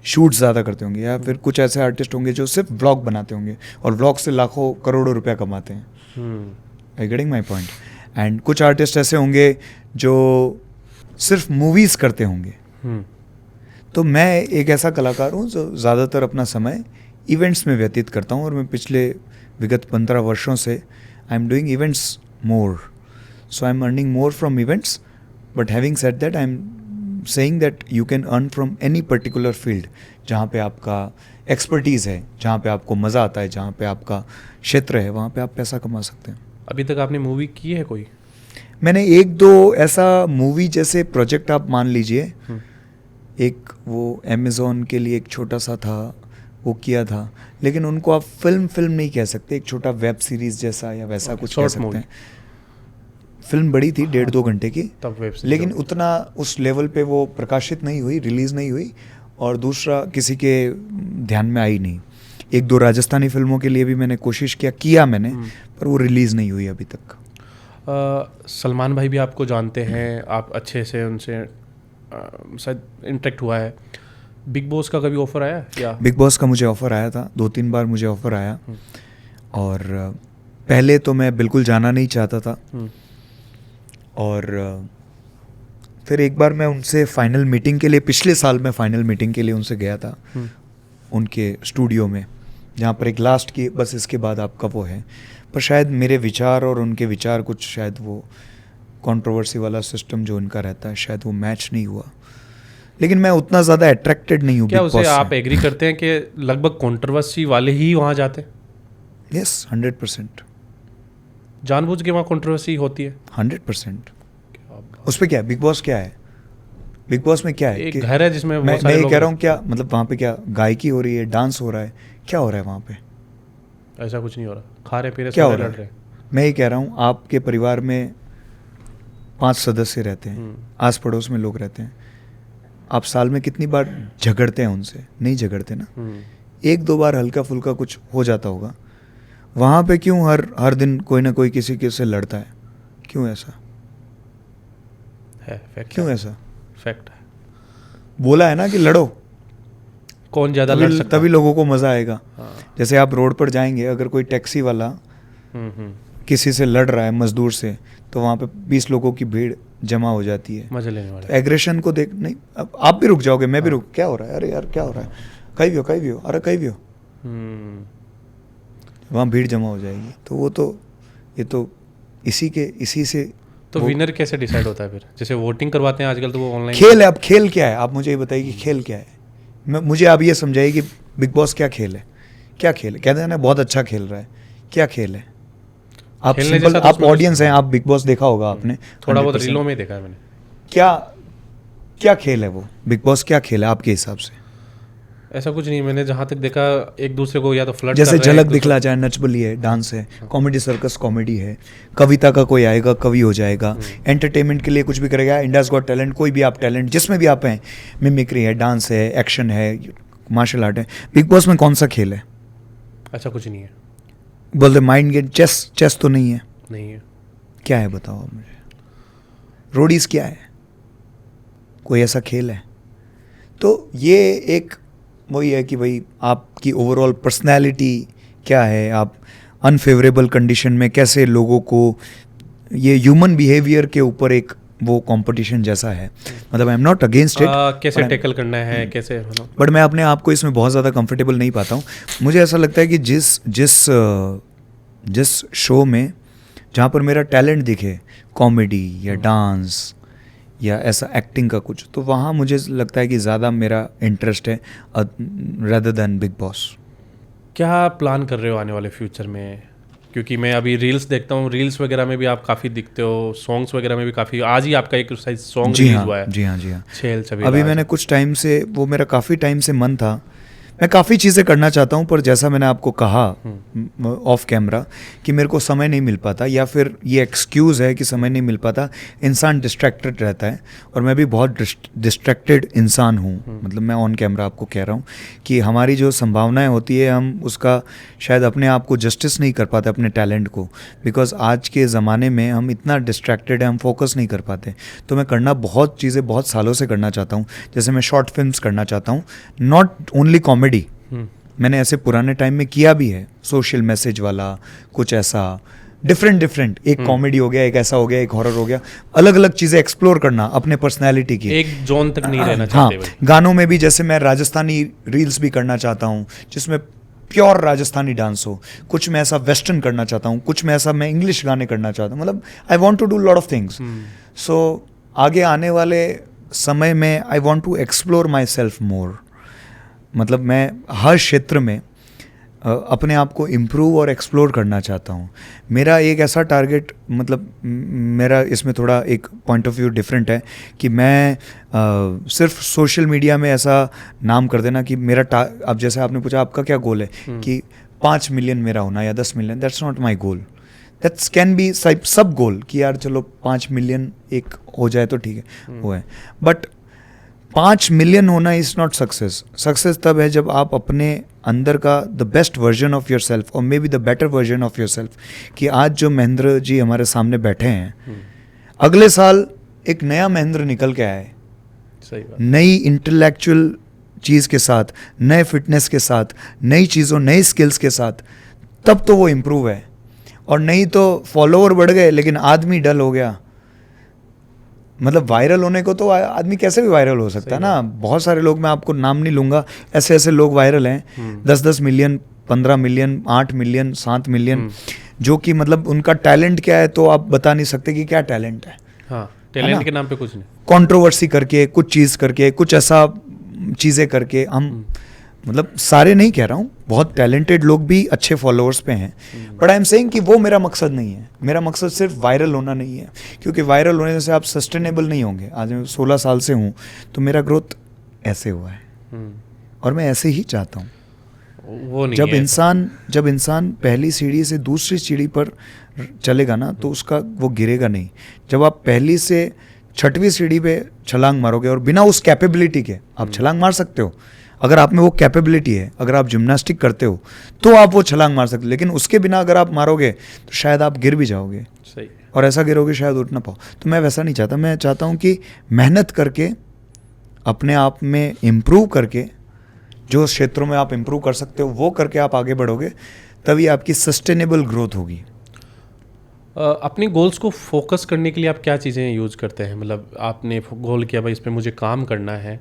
शूट्स ज़्यादा करते होंगे, या फिर कुछ ऐसे आर्टिस्ट होंगे जो सिर्फ व्लॉग बनाते होंगे और व्लॉग से लाखों करोड़ों रुपया कमाते हैं। I getting my point? And कुछ आर्टिस्ट ऐसे होंगे जो सिर्फ मूवीज़ करते होंगे। तो मैं एक ऐसा कलाकार हूँ जो ज़्यादातर अपना समय इवेंट्स में व्यतीत करता हूँ, और मैं पिछले विगत 15 वर्षों से I am doing events more, so I am earning more from events. But having said that, I am saying that you can earn from any particular field जहाँ पे आपका एक्सपर्टीज़ है, जहाँ पे आपको मज़ा आता है, जहाँ पे आपका क्षेत्र है, वहाँ पे आप पैसा कमा सकते हैं। अभी तक आपने मूवी की है कोई? मैंने 1-2 ऐसा मूवी जैसे प्रोजेक्ट आप मान लीजिए, एक वो अमेज़ॉन के लिए एक छोटा सा था, वो किया था, लेकिन उनको आप फिल्म नहीं कह सकते, एक छोटा वेब सीरीज़ जैसा या वैसा कुछ कह सकते हैं। फिल्म बड़ी थी, 1.5-2 घंटे की, तब वेब सीरीज, लेकिन उतना उस लेवल पे वो प्रकाशित नहीं हुई, रिलीज़ नहीं हुई, और दूसरा किसी के ध्यान में आई नहीं। 1-2 राजस्थानी फिल्मों के लिए भी मैंने कोशिश किया मैंने, पर वो रिलीज़ नहीं हुई अभी तक। सलमान भाई भी आपको जानते हैं, आप अच्छे से उनसे शायद इंटरेक्ट हुआ है। बिग बॉस का कभी ऑफर आया या? बिग बॉस का मुझे ऑफ़र आया था, 2-3 बार मुझे ऑफ़र आया, और पहले तो मैं बिल्कुल जाना नहीं चाहता था, और फिर एक बार मैं उनसे फाइनल मीटिंग के लिए, पिछले साल मैं फाइनल मीटिंग के लिए उनसे गया था उनके स्टूडियो में, जहाँ पर एक लास्ट की बस इसके बाद आपका वो है, पर शायद मेरे विचार और उनके विचार कुछ, शायद वो कंट्रोवर्सी वाला सिस्टम जो उनका रहता है, शायद वो मैच नहीं हुआ। लेकिन मैं उतना ज़्यादा अट्रैक्टेड नहीं हूँ। क्या उसे आप एग्री करते हैं कि लगभग कंट्रोवर्सी वाले ही वहाँ जाते हैं? यस, 100%। जानबूझ के वहाँ कंट्रोवर्सी होती है? 100%। उस पर क्या है? बिग बॉस क्या है? बिग बॉस में क्या है? एक घर है जिसमें मैं ये कह रहा हूँ, क्या मतलब वहाँ पे क्या गायकी हो रही है, डांस हो रहा है, क्या हो रहा है वहाँ पे? ऐसा कुछ नहीं हो रहा, खा रहे पी रहे, क्या हो रहा है? मैं ये कह रहा हूँ, आपके परिवार में 5 सदस्य रहते हैं, आस पड़ोस में लोग रहते हैं, आप साल में कितनी बार झगड़ते हैं उनसे? नहीं झगड़ते ना। 1-2 बार हल्का फुल्का कुछ हो जाता होगा। वहाँ पे क्यों हर दिन कोई ना कोई किसी के से लड़ता है? क्यों ऐसा है? फैक्ट क्यों है। ऐसा? फैक्ट है। बोला है ना कि लड़ो, कौन ज़्यादा लड़ सकता है? तभी लोगों को मज़ा आएगा। जैसे आप रोड पर जाएंगे, अगर कोई टैक्सी वाला किसी से लड़ रहा है, मजदूर से, तो वहाँ पे 20 लोगों की भीड़ जमा हो जाती है, मजे लेने वाले। तो एग्रेशन को देख नहीं, अब आप भी रुक जाओगे, मैं भी रुक, क्या हो रहा है, अरे यार क्या हो रहा है, कहीं भी हो, अरे कहीं भी हो, वहाँ भीड़ जमा हो जाएगी। तो वो तो ये तो इसी से तो विनर कैसे डिसाइड होता है फिर? जैसे वोटिंग करवाते हैं आजकल, तो वो ऑनलाइन खेल है। अब खेल क्या है, आप मुझे ये बताइए कि खेल क्या है? मुझे आप ये समझाइए कि बिग बॉस क्या खेल है? क्या खेल है? कहते हैं ना बहुत अच्छा खेल रहा है, क्या खेल है? आप सिंपल, आप ऑडियंस हैं, आप बिग बॉस देखा होगा आपने, थोड़ा बहुत रीलों में देखा है मैंने। क्या खेल है वो? बिग बॉस क्या खेल है आपके हिसाब से? ऐसा कुछ नहीं, मैंने जहाँ तक देखा एक दूसरे को या तो फ्लर्ट जैसे झलक दिखला जाए, नच बली है, डांस है, कॉमेडी सर्कस कॉमेडी है, कविता का कोई आएगा कवि हो जाएगा, एंटरटेनमेंट के लिए कुछ भी करेगा, इंडियाज गॉट टैलेंट, कोई भी आप टैलेंट जिसमें भी आप हैं, मिमिक्री है, डांस है, एक्शन है, मार्शल आर्ट है। बिग बॉस में कौन सा खेल है? ऐसा कुछ नहीं है। बोलते माइंड गेम, चेस तो नहीं है। नहीं है। क्या है बताओ आप मुझे? रोडीज क्या है? कोई ऐसा खेल है? तो ये एक वही है कि भाई आपकी ओवरऑल पर्सनैलिटी क्या है, आप अनफेवरेबल कंडीशन में कैसे लोगों को, ये ह्यूमन बिहेवियर के ऊपर एक वो कंपटीशन जैसा है। मतलब I am not against it, कैसे टैकल करना है, कैसे, बट मैं अपने आप को इसमें बहुत ज़्यादा कंफर्टेबल नहीं पाता हूँ। मुझे ऐसा लगता है कि जिस शो में जहाँ पर मेरा टैलेंट दिखे, कॉमेडी या डांस या ऐसा एक्टिंग का कुछ, तो वहाँ मुझे लगता है कि ज़्यादा मेरा इंटरेस्ट है रादर देन बिग बॉस। क्या प्लान कर रहे हो आने वाले फ्यूचर में? क्योंकि मैं अभी रील्स देखता हूँ, रील्स वगैरह में भी आप काफ़ी दिखते हो, सॉन्ग्स वगैरह में भी काफ़ी, आज ही आपका एक सॉन्ग रिलीज हुआ है। जी हाँ। छेल छबीला। अभी मैंने कुछ टाइम से, वो मेरा काफ़ी टाइम से मन था, मैं काफ़ी चीज़ें करना चाहता हूँ, पर जैसा मैंने आपको कहा ऑफ कैमरा कि मेरे को समय नहीं मिल पाता, या फिर ये एक्सक्यूज़ है कि समय नहीं मिल पाता, इंसान डिस्ट्रैक्टेड रहता है, और मैं भी बहुत डिस्ट्रैक्टेड इंसान हूँ। मतलब मैं ऑन कैमरा आपको कह रहा हूँ कि हमारी जो संभावनाएं होती है, हम उसका शायद अपने आप को जस्टिस नहीं कर पाते, अपने टैलेंट को, बिकॉज आज के ज़माने में हम इतना डिस्ट्रैक्टेड है, हम फोकस नहीं कर पाते। तो मैं करना बहुत चीज़ें बहुत सालों से करना चाहता हूँ, जैसे मैं शॉर्ट फिल्म्स करना चाहता हूँ, नॉट ओनली कॉमेडी, मैंने ऐसे पुराने टाइम में किया भी है, सोशल मैसेज वाला कुछ ऐसा डिफरेंट, एक कॉमेडी हो गया, एक ऐसा हो गया, एक हॉरर हो गया, अलग अलग चीज़ें एक्सप्लोर करना अपने पर्सनैलिटी की, एक जोन तक नहीं रहना हाँ, चाहते भाई। गानों में भी जैसे मैं राजस्थानी रील्स भी करना चाहता हूँ जिसमें प्योर राजस्थानी डांस हो, कुछ मैं ऐसा वेस्टर्न करना चाहता हूँ, कुछ मैं ऐसा मैं इंग्लिश गाने करना चाहता हूँ, मतलब I want to do lot of things. So आगे आने वाले समय में I want to explore myself more, मतलब मैं हर क्षेत्र में अपने आप को इम्प्रूव और एक्सप्लोर करना चाहता हूँ। मेरा एक ऐसा टारगेट, मतलब मेरा इसमें थोड़ा एक पॉइंट ऑफ व्यू डिफरेंट है कि मैं सिर्फ सोशल मीडिया में ऐसा नाम कर देना कि मेरा अब जैसे आपने पूछा आपका क्या गोल है कि 5 मिलियन मेरा होना या 10 million, that's not my goal, that's can be सब गोल कि यार चलो 5 मिलियन एक हो जाए तो ठीक है, वो है, बट 5 मिलियन होना इज़ नॉट सक्सेस। सक्सेस तब है जब आप अपने अंदर का the best version of yourself, और maybe the better version of yourself, कि आज जो महेंद्र जी हमारे सामने बैठे हैं, अगले साल एक नया महेंद्र निकल के आए, सही बात। नई इंटेलेक्चुअल चीज़ के साथ, नए फिटनेस के साथ, नई चीज़ों, नई स्किल्स के साथ, तब तो वो इम्प्रूव है। और नहीं तो फॉलोवर बढ़ गए लेकिन आदमी डल हो गया। मतलब वायरल होने को तो आदमी कैसे भी वायरल हो सकता है ना, बहुत सारे लोग, मैं आपको नाम नहीं लूँगा, ऐसे ऐसे लोग वायरल हैं, 10-10 मिलियन, 15 मिलियन, 8 मिलियन, 7 मिलियन, जो कि मतलब उनका टैलेंट क्या है तो आप बता नहीं सकते कि क्या टैलेंट है। हाँ, टैलेंट के नाम पे कुछ नहीं, कंट्रोवर्सी करके, कुछ चीज़ करके, कुछ ऐसा चीज़ें करके हम, मतलब सारे नहीं कह रहा हूँ, बहुत टैलेंटेड लोग भी अच्छे फॉलोअर्स पे हैं, बट आई एम सेइंग कि वो मेरा मकसद नहीं है। मेरा मकसद सिर्फ वायरल होना नहीं है, क्योंकि वायरल होने से आप सस्टेनेबल नहीं होंगे। आज मैं 16 साल से हूँ, तो मेरा ग्रोथ ऐसे हुआ है, और मैं ऐसे ही चाहता हूँ। वो नहीं जब इंसान पहली सीढ़ी से दूसरी सीढ़ी पर चलेगा ना, तो उसका वो गिरेगा नहीं। जब आप पहली से 6वीं सीढ़ी पे छलांग मारोगे, और बिना उस कैपेबिलिटी के आप छलांग मार सकते हो, अगर आप में वो कैपेबिलिटी है, अगर आप जिम्नास्टिक करते हो तो आप वो छलांग मार सकते हो, लेकिन उसके बिना अगर आप मारोगे तो शायद आप गिर भी जाओगे। सही। और ऐसा गिरोगे शायद उठ ना पाओ। तो मैं वैसा नहीं चाहता, मैं चाहता हूँ कि मेहनत करके, अपने आप में इम्प्रूव करके, जो क्षेत्रों में आप इम्प्रूव कर सकते हो वो करके आप आगे बढ़ोगे, तभी आपकी सस्टेनेबल ग्रोथ होगी। अपनी गोल्स को फोकस करने के लिए आप क्या चीज़ें यूज़ करते हैं? मतलब आपने गोल किया भाई इस पर मुझे काम करना है,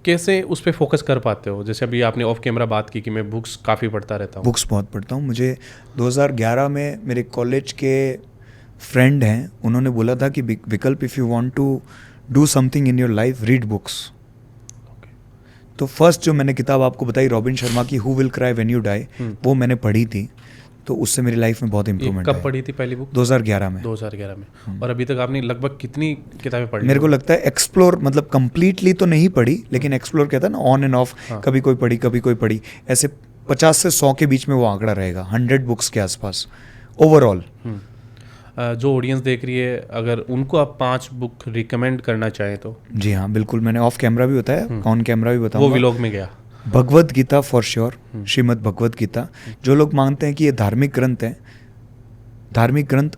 कैसे उस पर फोकस कर पाते हो? जैसे अभी आपने ऑफ कैमरा बात की कि मैं बुक्स काफ़ी पढ़ता रहता हूँ। बुक्स बहुत पढ़ता हूँ। मुझे 2011 में मेरे कॉलेज के फ्रेंड हैं, उन्होंने बोला था कि Vikalp, if you want to do something in your life, read books. तो फर्स्ट जो मैंने किताब आपको बताई रॉबिन शर्मा की, who will cry when you die, वो मैंने पढ़ी थी, तो उससे मेरी लाइफ में बहुत इंप्रूवमेंट है। कब पढ़ी थी पहली बुक? 2011 में। 2011 में। और अभी तक आपने लगभग कितनी किताबें पढ़ी? मेरे को लगता है एक्सप्लोर, मतलब कंप्लीटली तो नहीं पढ़ी, लेकिन एक्सप्लोर कहता है ना, ऑन एंड ऑफ, कभी कोई पढ़ी कभी कोई पढ़ी, ऐसे 50 से 100 के बीच में वो आंकड़ा रहेगा, 100 बुक्स के आसपास ओवरऑल। जो ऑडियंस देख रही है, अगर उनको आप 5 बुक रिकमेंड करना चाहें तो? जी हाँ, बिल्कुल। मैंने ऑफ कैमरा भी बताया, ऑन कैमरा भी बताऊंगा। वो व्लॉग में गया। Bhagavad Gita for sure, Shrimad Bhagavad Gita. जो लोग मानते हैं कि ये धार्मिक ग्रंथ है, धार्मिक ग्रंथ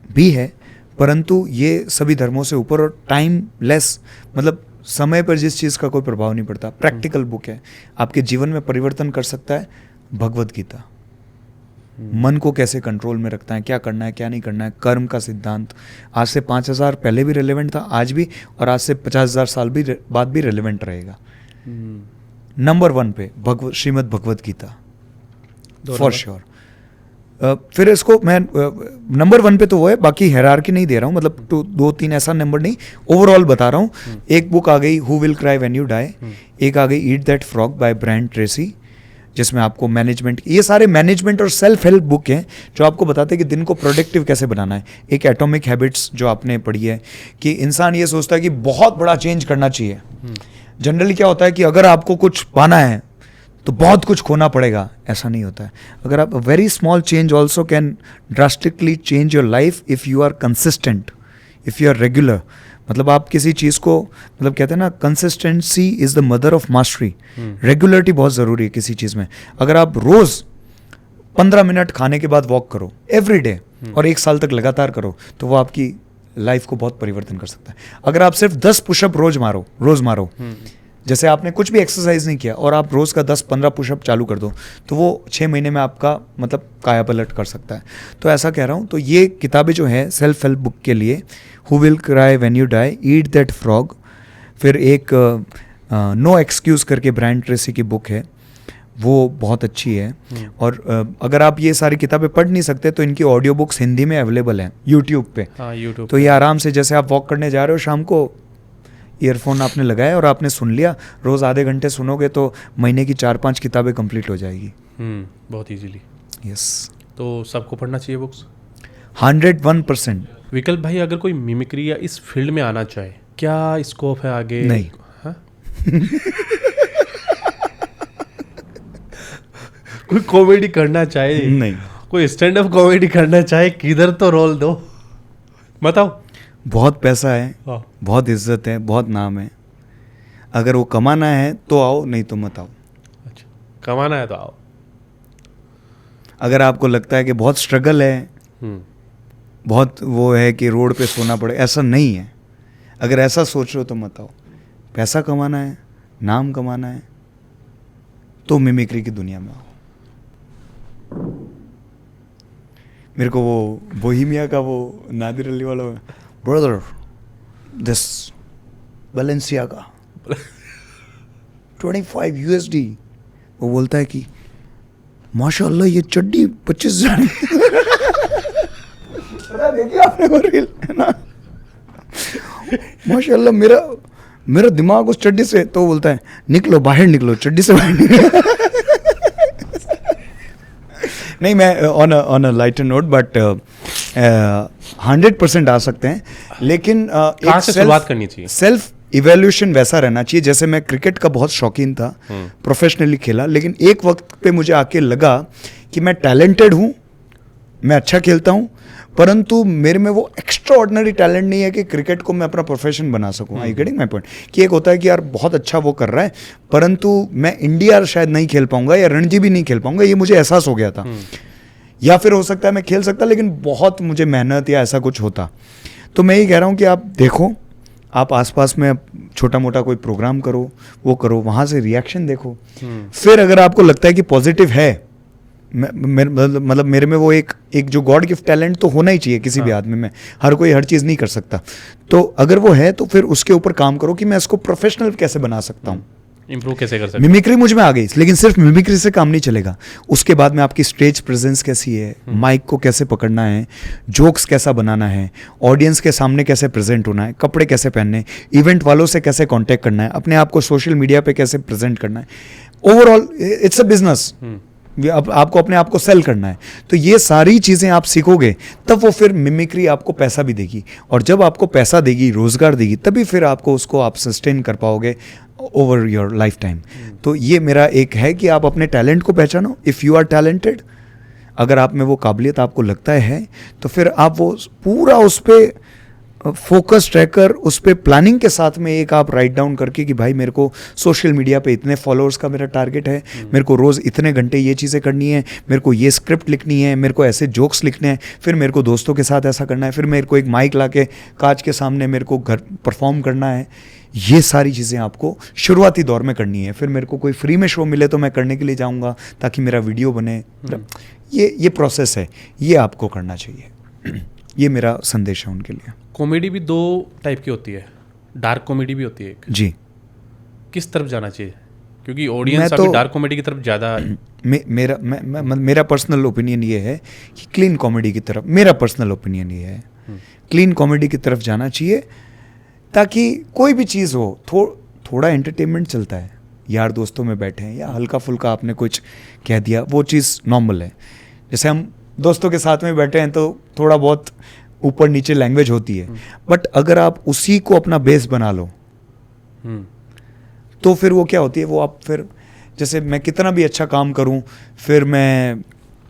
भी है, परंतु ये सभी धर्मों से ऊपर और टाइम लेस, मतलब समय पर जिस चीज़ का कोई प्रभाव नहीं पड़ता, प्रैक्टिकल बुक है, आपके जीवन में परिवर्तन कर सकता है। भगवद गीता मन को कैसे कंट्रोल में रखता है, क्या करना है क्या नहीं करना है, कर्म का सिद्धांत, आज से 5000 पहले भी रेलेवेंट था, आज भी, और आज से 50,000 साल भी बाद भी रेलेवेंट रहेगा। नंबर 1 पे श्रीमद् भगवद गीता फॉर श्योर। फिर इसको मैं नंबर 1 पे तो वो है, बाकी हायरार्की नहीं दे रहा हूँ, मतलब तो 2-3 ऐसा नंबर नहीं, ओवरऑल बता रहा हूँ। एक बुक आ गई who will cry when you die, एक आ गई eat that frog by Brian Tracy, जिसमें आपको मैनेजमेंट, ये सारे मैनेजमेंट और सेल्फ हेल्प बुक हैं जो आपको बताते हैं कि दिन को प्रोडक्टिव कैसे बनाना है। एक एटॉमिक हैबिट्स जो आपने पढ़ी है कि इंसान ये सोचता है कि बहुत बड़ा चेंज करना चाहिए। जनरली क्या होता है कि अगर आपको कुछ पाना है तो बहुत कुछ खोना पड़ेगा, ऐसा नहीं होता है। अगर आप very small change also can drastically change your life if you are consistent, if you are regular. मतलब आप किसी चीज़ को, मतलब कहते हैं ना, consistency is the mother of mastery. Regularity बहुत ज़रूरी है किसी चीज़ में। अगर आप रोज़ 15 मिनट खाने के बाद वॉक करो एवरी डे और 1 साल तक लगातार करो तो वो आपकी लाइफ को बहुत परिवर्तन कर सकता है। अगर आप सिर्फ 10 पुशअप रोज़ मारो, जैसे आपने कुछ भी एक्सरसाइज नहीं किया और आप रोज़ का 10-15 पुशअप चालू कर दो तो वो 6 महीने में आपका मतलब काया पलट कर सकता है। तो ऐसा कह रहा हूँ। तो ये किताबें जो है सेल्फ हेल्प बुक के लिए, who will cry when you die, eat that frog, फिर एक नो एक्सक्यूज़ करके ब्रायन ट्रेसी की बुक है, वो बहुत अच्छी है। और अगर आप ये सारी किताबें पढ़ नहीं सकते तो इनकी ऑडियो बुक्स हिंदी में अवेलेबल हैं यूट्यूब पे। यूट्यूब तो ये आराम से, जैसे आप वॉक करने जा रहे हो शाम को, ईयरफोन आपने लगाया और आपने सुन लिया, रोज़ आधे घंटे सुनोगे तो महीने की 4-5 किताबें कंप्लीट हो जाएगी। बहुत इजीली। यस, तो सबको पढ़ना चाहिए बुक्स 101%। विकल्प भाई, अगर कोई मिमिक्री या इस फील्ड में आना चाहे, क्या स्कोप है आगे? नहीं। हाँ? कोई कॉमेडी करना चाहे, नहीं, कोई स्टैंड अप कॉमेडी करना चाहे, किधर तो रोल दो, बताओ। बहुत पैसा है, हाँ। बहुत इज्जत है, बहुत नाम है। अगर वो कमाना है तो आओ, नहीं तो मत आओ। अच्छा, कमाना है तो आओ। अगर आपको लगता है कि बहुत स्ट्रगल है, बहुत वो है कि रोड पे सोना पड़े, ऐसा नहीं है। अगर ऐसा सोच रहे हो तो मत आओ। पैसा कमाना है, नाम कमाना है तो मिमिक्री की दुनिया में आओ। मेरे को वो बोहेमिया का वो नादिर अली वाला, ब्रदर दिस बैलेंसियागा 25 USD, वो बोलता है कि माशाल्लाह ये चड्डी 25,000। देखिए आपने वो रील है ना, माशाल्लाह मेरा दिमाग उस चड्डी से, तो बोलता है निकलो बाहर, निकलो चड्डी से बाहर निकलो। नहीं, मैं on a lighter note, but 100% आ सकते हैं, लेकिन कहाँ से शुरुआत करनी चाहिए? सेल्फ इवैल्यूएशन वैसा रहना चाहिए। जैसे मैं क्रिकेट का बहुत शौकीन था, प्रोफेशनली खेला, लेकिन एक वक्त पे मुझे आके लगा कि मैं टैलेंटेड हूँ, मैं अच्छा खेलता हूँ, परंतु मेरे में वो एक्स्ट्रा ऑर्डिनरी टैलेंट नहीं है कि क्रिकेट को मैं अपना प्रोफेशन बना सकूँ। I getting my point? कि एक होता है कि यार बहुत अच्छा वो कर रहा है, परंतु मैं इंडिया शायद नहीं खेल पाऊंगा या रणजी भी नहीं खेल पाऊंगा, ये मुझे एहसास हो गया था। या फिर हो सकता है मैं खेल सकता, लेकिन बहुत मुझे मेहनत या ऐसा कुछ होता। तो मैं ये कह रहा हूँ कि आप देखो, आप आसपास में छोटा मोटा कोई प्रोग्राम करो, वो करो, वहाँ से रिएक्शन देखो। फिर अगर आपको लगता है कि पॉजिटिव है, मतलब मेरे में वो एक जो गॉड गिफ्ट टैलेंट तो होना ही चाहिए किसी भी आदमी में, हर कोई हर चीज़ नहीं कर सकता। तो अगर वो है तो फिर उसके ऊपर काम करो कि मैं इसको प्रोफेशनल कैसे बना सकता हूँ, इम्प्रूव कैसे कर सकते। मिमिक्री मुझ में आ गई, लेकिन सिर्फ मिमिक्री से काम नहीं चलेगा। उसके बाद में आपकी स्टेज प्रेजेंस कैसी है, माइक को कैसे पकड़ना है, जोक्स कैसा बनाना है, ऑडियंस के सामने कैसे प्रेजेंट होना है, कपड़े कैसे पहनने, इवेंट वालों से कैसे कांटेक्ट करना है, अपने आप को सोशल मीडिया पे कैसे प्रेजेंट करना है। ओवरऑल इट्स अ बिजनेस, आपको अपने आप को सेल करना है। तो ये सारी चीज़ें आप सीखोगे तब वो फिर मिमिक्री आपको पैसा भी देगी, और जब आपको पैसा देगी, रोज़गार देगी, तभी फिर आपको उसको आप सस्टेन कर पाओगे ओवर योर लाइफ टाइम। तो ये मेरा एक है कि आप अपने टैलेंट को पहचानो। इफ़ यू आर टैलेंटेड, अगर आप में वो काबिलियत आपको लगता है, तो फिर आप वो पूरा उस पर फोकस रहकर, उस पर प्लानिंग के साथ में एक आप राइट डाउन करके कि भाई मेरे को सोशल मीडिया पे इतने फॉलोअर्स का मेरा टारगेट है, मेरे को रोज़ इतने घंटे ये चीज़ें करनी है, मेरे को ये स्क्रिप्ट लिखनी है, मेरे को ऐसे जोक्स लिखने हैं, फिर मेरे को दोस्तों के साथ ऐसा करना है, फिर मेरे को एक माइक ला के कांच के सामने मेरे को घर परफॉर्म करना है। ये सारी चीज़ें आपको शुरुआती दौर में करनी है। फिर मेरे को कोई फ्री में शो मिले तो मैं करने के लिए जाऊँगा ताकि मेरा वीडियो बने। ये प्रोसेस है, ये आपको करना चाहिए। ये मेरा संदेश है उनके लिए। कॉमेडी भी 2 टाइप की होती है, डार्क कॉमेडी भी होती है एक। जी। किस तरफ जाना चाहिए? क्योंकि ऑडियंस मैं अभी तो- डार्क कॉमेडी की तरफ ज़्यादा मेरा पर्सनल ओपिनियन ये है कि क्लीन कॉमेडी की तरफ, मेरा पर्सनल ओपिनियन ये है क्लीन कॉमेडी की तरफ जाना चाहिए, ताकि कोई भी चीज़ हो थोड़ा एंटरटेनमेंट चलता है, यार दोस्तों में बैठे हैं या हल्का फुल्का आपने कुछ कह दिया, वो चीज़ नॉर्मल है। जैसे हम दोस्तों के साथ में बैठे हैं तो थोड़ा बहुत ऊपर नीचे लैंग्वेज होती है, बट अगर आप उसी को अपना बेस बना लो तो फिर वो क्या होती है, वो आप फिर जैसे मैं कितना भी अच्छा काम करूं, फिर मैं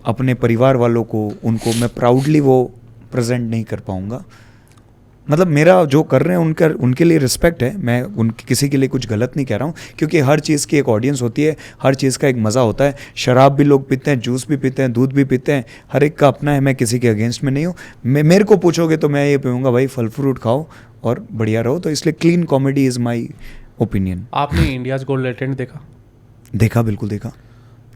अपने परिवार वालों को, उनको मैं प्राउडली वो प्रेजेंट नहीं कर पाऊंगा। मतलब मेरा जो कर रहे हैं उनके लिए रिस्पेक्ट है, मैं उनके किसी के लिए कुछ गलत नहीं कह रहा हूँ, क्योंकि हर चीज़ की एक ऑडियंस होती है, हर चीज़ का एक मज़ा होता है। शराब भी लोग पीते हैं, जूस भी पीते हैं, दूध भी पीते हैं, हर एक का अपना है, मैं किसी के अगेंस्ट में नहीं हूँ। मेरे को पूछोगे तो मैं ये पीऊँगा भाई, फल फ्रूट खाओ और बढ़िया रहो। तो इसलिए clean comedy is my opinion. आपने इंडियाज़ गोल्ड लेटेंट देखा? देखा, बिल्कुल देखा।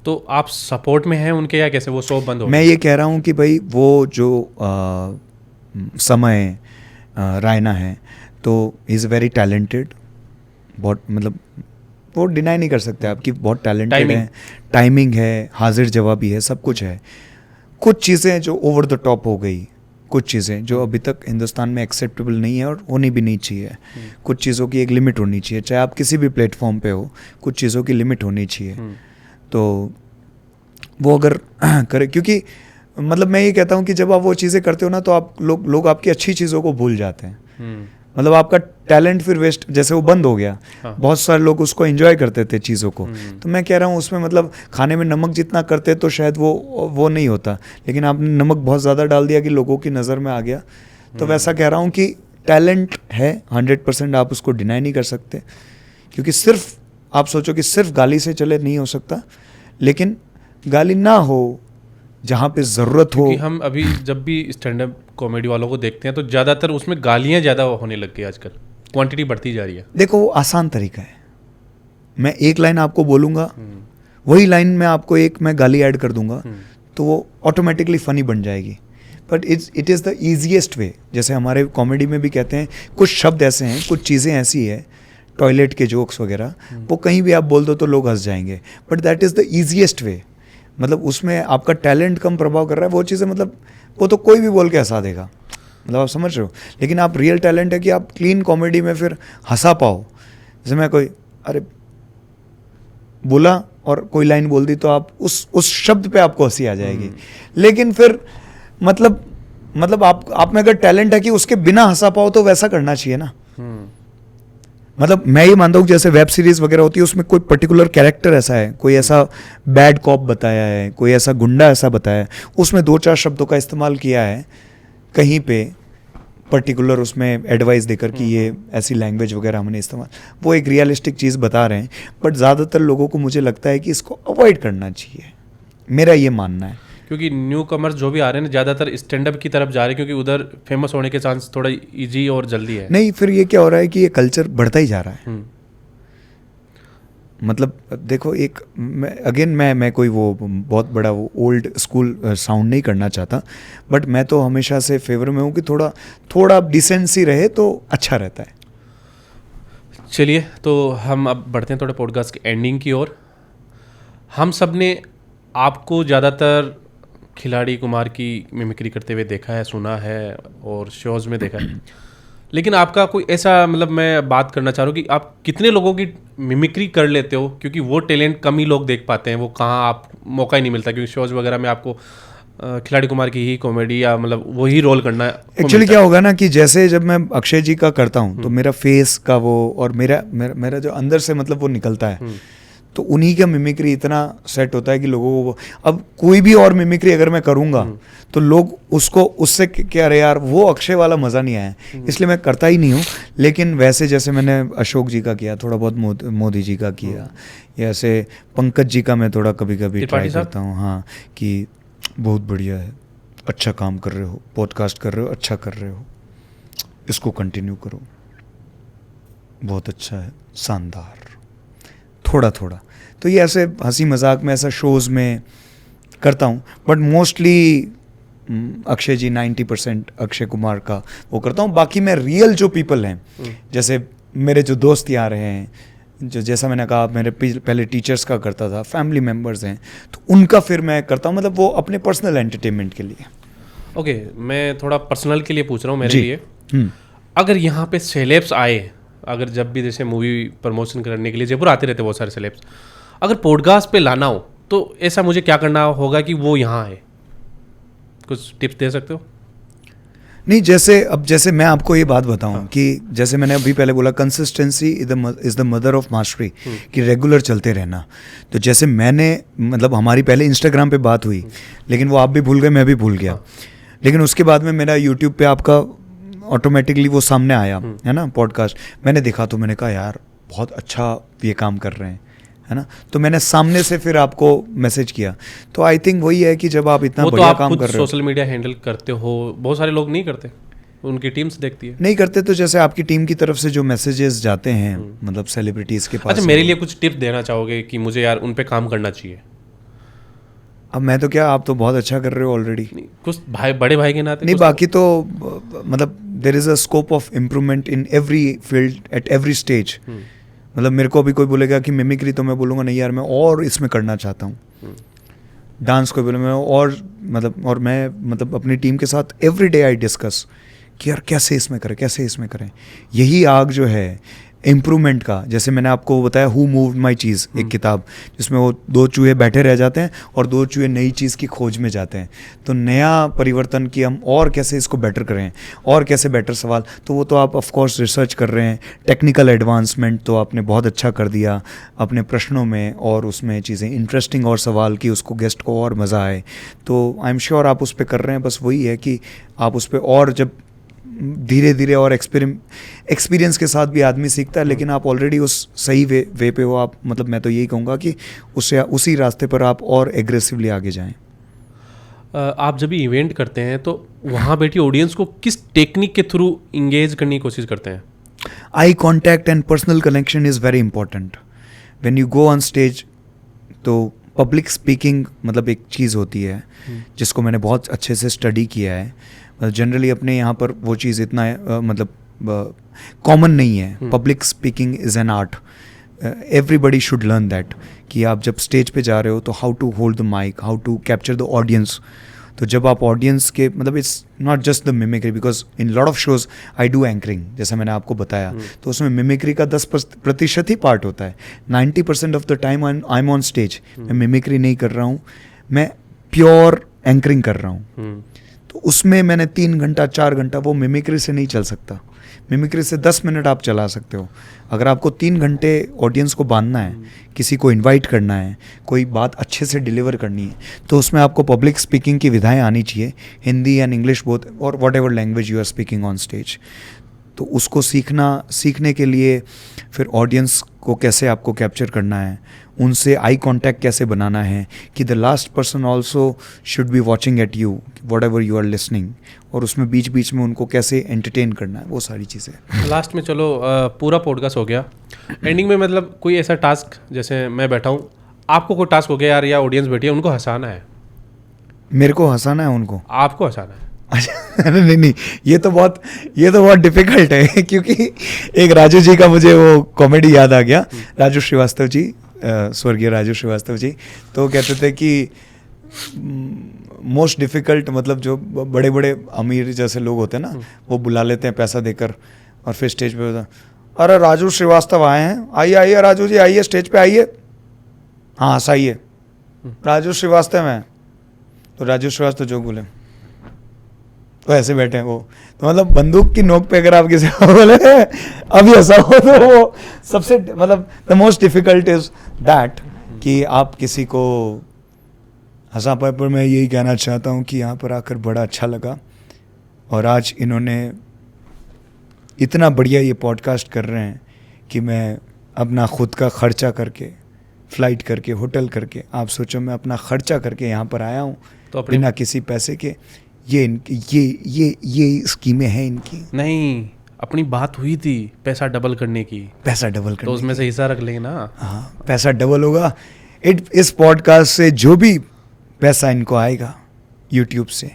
तो आप सपोर्ट में हैं उनके या कैसे? वो शो बंद हो मैं ये कह रहा हूँ कि भाई वो जो समय रायना है तो इज़ वेरी टैलेंटेड, बहुत मतलब वो डिनाई नहीं कर सकते आपकी, बहुत टैलेंटेड है, टाइमिंग है, हाजिर जवाबी है, सब कुछ है। कुछ चीज़ें जो ओवर द टॉप हो गई, कुछ चीज़ें जो अभी तक हिंदुस्तान में एक्सेप्टेबल नहीं है और होनी भी नहीं चाहिए। कुछ चीज़ों की एक लिमिट होनी चाहिए, चाहे आप किसी भी प्लेटफॉर्म पे हो, कुछ चीज़ों की लिमिट होनी चाहिए। तो वो अगर करे, क्योंकि मतलब मैं ये कहता हूँ कि जब आप वो चीज़ें करते हो ना तो आप लोग आपकी अच्छी चीज़ों को भूल जाते हैं। मतलब आपका टैलेंट फिर वेस्ट, जैसे वो बंद हो गया, बहुत सारे लोग उसको एंजॉय करते थे चीज़ों को। तो मैं कह रहा हूँ उसमें मतलब खाने में नमक जितना करते तो शायद वो नहीं होता, लेकिन आपने नमक बहुत ज़्यादा डाल दिया कि लोगों की नज़र में आ गया। तो वैसा कह रहा हूँ कि टैलेंट है 100%, आप उसको डिनाई नहीं कर सकते, क्योंकि सिर्फ आप सोचो कि सिर्फ गाली से चले नहीं हो सकता, लेकिन गाली ना हो जहाँ पे ज़रूरत हो। क्योंकि हम अभी जब भी स्टैंड अप कॉमेडी वालों को देखते हैं तो ज़्यादातर उसमें गालियाँ ज़्यादा होने लग गई आजकल, क्वांटिटी बढ़ती जा रही है। देखो वो आसान तरीका है, मैं एक लाइन आपको बोलूँगा, वही लाइन में आपको मैं गाली ऐड कर दूंगा, तो वो ऑटोमेटिकली फ़नी बन जाएगी। But it is the easiest way. जैसे हमारे कॉमेडी में भी कहते हैं, कुछ शब्द ऐसे हैं, कुछ चीज़ें ऐसी है, टॉयलेट के जोक्स वगैरह, वो कहीं भी आप बोल दो तो लोग हंस जाएंगे, but that is the easiest way. मतलब उसमें आपका टैलेंट कम प्रभाव कर रहा है, वो चीज़ें मतलब वो तो कोई भी बोल के हंसा देगा, मतलब आप समझ रहे हो। लेकिन आप रियल टैलेंट है कि आप क्लीन कॉमेडी में फिर हंसा पाओ। जैसे मैं कोई अरे बोला और कोई लाइन बोल दी तो आप उस शब्द पे आपको हंसी आ जाएगी, लेकिन फिर मतलब आप में अगर टैलेंट है कि उसके बिना हंसा पाओ तो वैसा करना चाहिए ना। मतलब मैं ये मानता हूँ जैसे वेब सीरीज वगैरह होती है, उसमें कोई पर्टिकुलर कैरेक्टर ऐसा है, कोई ऐसा बैड कॉप बताया है, कोई ऐसा गुंडा ऐसा बताया है, उसमें 2-4 शब्दों का इस्तेमाल किया है कहीं पे पर्टिकुलर, उसमें एडवाइस देकर कि ये ऐसी लैंग्वेज वगैरह हमने इस्तेमाल, वो एक रियलिस्टिक चीज़ बता रहे हैं। बट ज़्यादातर लोगों को मुझे लगता है कि इसको अवॉइड करना चाहिए, मेरा ये मानना है। क्योंकि न्यू कमर्स जो भी आ रहे हैं ज़्यादातर स्टैंड अप की तरफ जा रहे हैं, क्योंकि उधर फेमस होने के चांस थोड़ा इजी और जल्दी है। नहीं, फिर ये क्या हो रहा है कि ये कल्चर बढ़ता ही जा रहा है। मतलब देखो मैं कोई वो बहुत बड़ा वो ओल्ड स्कूल साउंड नहीं करना चाहता, बट मैं तो हमेशा से फेवर में हूँ कि थोड़ा डिसेंसी रहे तो अच्छा रहता है। चलिए, तो हम अब बढ़ते हैं थोड़े पॉडकास्ट की एंडिंग की ओर। हम सब ने आपको ज़्यादातर खिलाड़ी कुमार की मिमिक्री करते हुए देखा है, सुना है और शोज़ में देखा है, लेकिन आपका कोई ऐसा, मतलब मैं बात करना चाह रहा हूँ कि आप कितने लोगों की मिमिक्री कर लेते हो, क्योंकि वो टैलेंट कम ही लोग देख पाते हैं, वो कहाँ आप मौका ही नहीं मिलता, क्योंकि शोज़ वगैरह में आपको खिलाड़ी कुमार की ही कॉमेडी या मतलब वही रोल करना है। एक्चुअली क्या होगा ना कि जैसे जब मैं अक्षय जी का करता हूँ तो मेरा फेस का वो और मेरा जो अंदर से मतलब वो निकलता है, तो उन्हीं का मिमिक्री इतना सेट होता है कि लोगों को अब कोई भी और मिमिक्री अगर मैं करूँगा तो लोग उससे क्या, अरे यार वो अक्षय वाला मज़ा नहीं आया, इसलिए मैं करता ही नहीं हूँ। लेकिन वैसे जैसे मैंने अशोक जी का किया, थोड़ा बहुत मोदी जी का किया, या ऐसे पंकज जी का मैं थोड़ा कभी कभी ट्राई करता हूँ। हाँ, कि बहुत बढ़िया है, अच्छा काम कर रहे हो, पॉडकास्ट कर रहे हो, अच्छा कर रहे हो, इसको कंटिन्यू करो, बहुत अच्छा है, शानदार, थोड़ा तो ये ऐसे हंसी मजाक में ऐसा शोज़ में करता हूँ। बट मोस्टली अक्षय जी 90% अक्षय कुमार का वो करता हूँ। बाकी मैं रियल जो पीपल हैं, जैसे मेरे जो दोस्त यहाँ रहे हैं, जो जैसा मैंने कहा मेरे पहले टीचर्स का करता था, फैमिली मेम्बर्स हैं तो उनका फिर मैं करता हूँ, मतलब वो अपने पर्सनल एंटरटेनमेंट के लिए। ओके, मैं थोड़ा पर्सनल के लिए पूछ रहा हूँ मेरे जी। लिए। अगर यहाँ पे सेलेब्स आए, अगर जब भी जैसे मूवी प्रमोशन करने के लिए जयपुर आते रहते बहुत सारे सेलेब्स, अगर पॉडकास्ट पे लाना हो तो ऐसा मुझे क्या करना होगा कि वो यहाँ आए? कुछ टिप्स दे सकते हो? नहीं, जैसे मैं आपको ये बात बताऊं कि जैसे मैंने अभी पहले बोला, consistency is the mother of mastery, कि रेगुलर चलते रहना। तो जैसे मैंने मतलब हमारी पहले इंस्टाग्राम पे बात हुई, लेकिन वो आप भी भूल गए, मैं भी भूल गया। लेकिन उसके बाद में मेरा यूट्यूब पे आपका ऑटोमेटिकली वो सामने आया, है ना, पॉडकास्ट। मैंने देखा तो मैंने कहा यार बहुत अच्छा ये काम कर रहे हैं, है ना। तो मैंने सामने से फिर आपको मैसेज किया। तो आई थिंक वही है कि जब आप इतना बढ़िया काम कर रहे हो, सोशल मीडिया हैंडल करते हो, बहुत सारे लोग नहीं करते, उनकी टीम्स देखती है। नहीं करते, तो जैसे आपकी टीम की तरफ से जो मैसेजेस जाते हैं मतलब सेलिब्रिटीज़ के पास। अच्छा, मेरे लिए कुछ टिप देना चाहोगे कि मुझे यार उन पे काम करना चाहिए? अब मैं तो क्या, आप तो बहुत अच्छा कर रहे हो ऑलरेडी। कुछ भाई, बड़े भाई के नाते नहीं, कुछ बाकी तो मतलब there is a scope of improvement in every field at every stage. मतलब मेरे को अभी कोई बोलेगा कि मिमिक्री, तो मैं बोलूँगा नहीं यार मैं और इसमें करना चाहता हूँ। डांस कोई बोले मैं और मैं मतलब अपनी टीम के साथ एवरी डे आई डिस्कस कि यार कैसे इसमें करें। यही आग जो है इम्प्रूवमेंट का, जैसे मैंने आपको बताया हु मूव्ड माई चीज़, एक किताब जिसमें वो 2 चूहे बैठे रह जाते हैं और 2 चूहे नई चीज़ की खोज में जाते हैं। तो नया परिवर्तन कि हम और कैसे इसको बेटर करें, और कैसे बेटर सवाल, तो वो तो आप ऑफ कोर्स रिसर्च कर रहे हैं। टेक्निकल एडवांसमेंट तो आपने बहुत अच्छा कर दिया अपने प्रश्नों में, और उसमें चीज़ें इंटरेस्टिंग और सवाल की उसको गेस्ट को और मज़ा आए। तो आई एम श्योर आप उस पर कर रहे हैं। बस वही है कि आप उस पर और जब धीरे धीरे और एक्सपीरियंस के साथ भी आदमी सीखता है, लेकिन आप ऑलरेडी उस सही वे पे हो आप। मतलब मैं तो यही कहूँगा कि उसी रास्ते पर आप और एग्रेसिवली आगे जाएं। आप जब भी इवेंट करते हैं तो वहाँ बैठी ऑडियंस को किस टेक्निक के थ्रू इंगेज करने की कोशिश करते हैं? Eye contact and personal connection is very important when you go on stage. तो पब्लिक स्पीकिंग मतलब एक चीज़ होती है जिसको मैंने बहुत अच्छे से स्टडी किया है। जनरली अपने यहाँ पर वो चीज़ इतना कॉमन नहीं है। Public speaking is an art, everybody should learn that, कि आप जब स्टेज पे जा रहे हो तो how to hold the mic, how to capture the audience. तो जब आप ऑडियंस के मतलब it's not just the mimicry, because in lot of shows I do anchoring, जैसा मैंने आपको बताया। तो उसमें मिमिक्री का 10% ही पार्ट होता है। 90% of the time I am on stage. मैं मिमिक्री नहीं कर रहा हूँ, मैं प्योर एंकरिंग कर रहा हूँ। तो उसमें मैंने 3 घंटा 4 घंटा, वो मिमिक्री से नहीं चल सकता। मिमिक्री से 10 मिनट आप चला सकते हो। अगर आपको 3 घंटे ऑडियंस को बांधना है, किसी को इनवाइट करना है, कोई बात अच्छे से डिलीवर करनी है, तो उसमें आपको पब्लिक स्पीकिंग की विधाएं आनी चाहिए, हिंदी एंड इंग्लिश बोथ, और whatever language you are speaking on stage. तो उसको सीखने के लिए फिर ऑडियंस को कैसे आपको कैप्चर करना है, उनसे आई कांटेक्ट कैसे बनाना है, कि the last person also should be watching at you whatever you are listening, और उसमें बीच बीच में उनको कैसे एंटरटेन करना है, वो सारी चीज़ें। लास्ट में चलो पूरा पॉडकास्ट हो गया, एंडिंग में मतलब कोई ऐसा टास्क, जैसे मैं बैठा हूँ, आपको कोई टास्क हो गया यार, या ऑडियंस बैठी है, उनको हंसाना है। मेरे को हंसाना है, उनको आपको हंसाना है। नहीं, ये तो बहुत डिफिकल्ट है, क्योंकि एक राजू जी का मुझे वो कॉमेडी याद आ गया। राजू श्रीवास्तव जी, स्वर्गीय राजू श्रीवास्तव जी, तो कहते थे कि मोस्ट डिफ़िकल्ट, मतलब जो बड़े बड़े अमीर जैसे लोग होते हैं ना, वो बुला लेते हैं पैसा देकर, और फिर स्टेज पे होता, अरे राजू श्रीवास्तव आए हैं, आइए राजू जी आइए, स्टेज पे आइए, हाँ हंसाइए, राजू श्रीवास्तव हैं। तो राजू श्रीवास्तव जो बोले, तो ऐसे बैठे हैं वो। तो मतलब बंदूक की नोक पे अगर आप किसी को बोले अभी ऐसा हो, तो वो सबसे मतलब the most difficult is that, कि आप किसी को हंसा पाए। पर मैं यही कहना चाहता हूँ कि यहाँ पर आकर बड़ा अच्छा लगा, और आज इन्होंने इतना बढ़िया ये पॉडकास्ट कर रहे हैं कि मैं अपना खुद का खर्चा करके, फ़्लाइट करके, होटल करके, आप सोचो मैं अपना खर्चा करके यहाँ पर आया हूँ, तो बिना किसी पैसे के। ये स्कीमें हैं इनकी। नहीं, अपनी बात हुई थी पैसा डबल करने की, तो उसमें से हिस्सा रख लेंगे ना। हाँ, पैसा डबल होगा। इस पॉडकास्ट से जो भी पैसा इनको आएगा यूट्यूब से,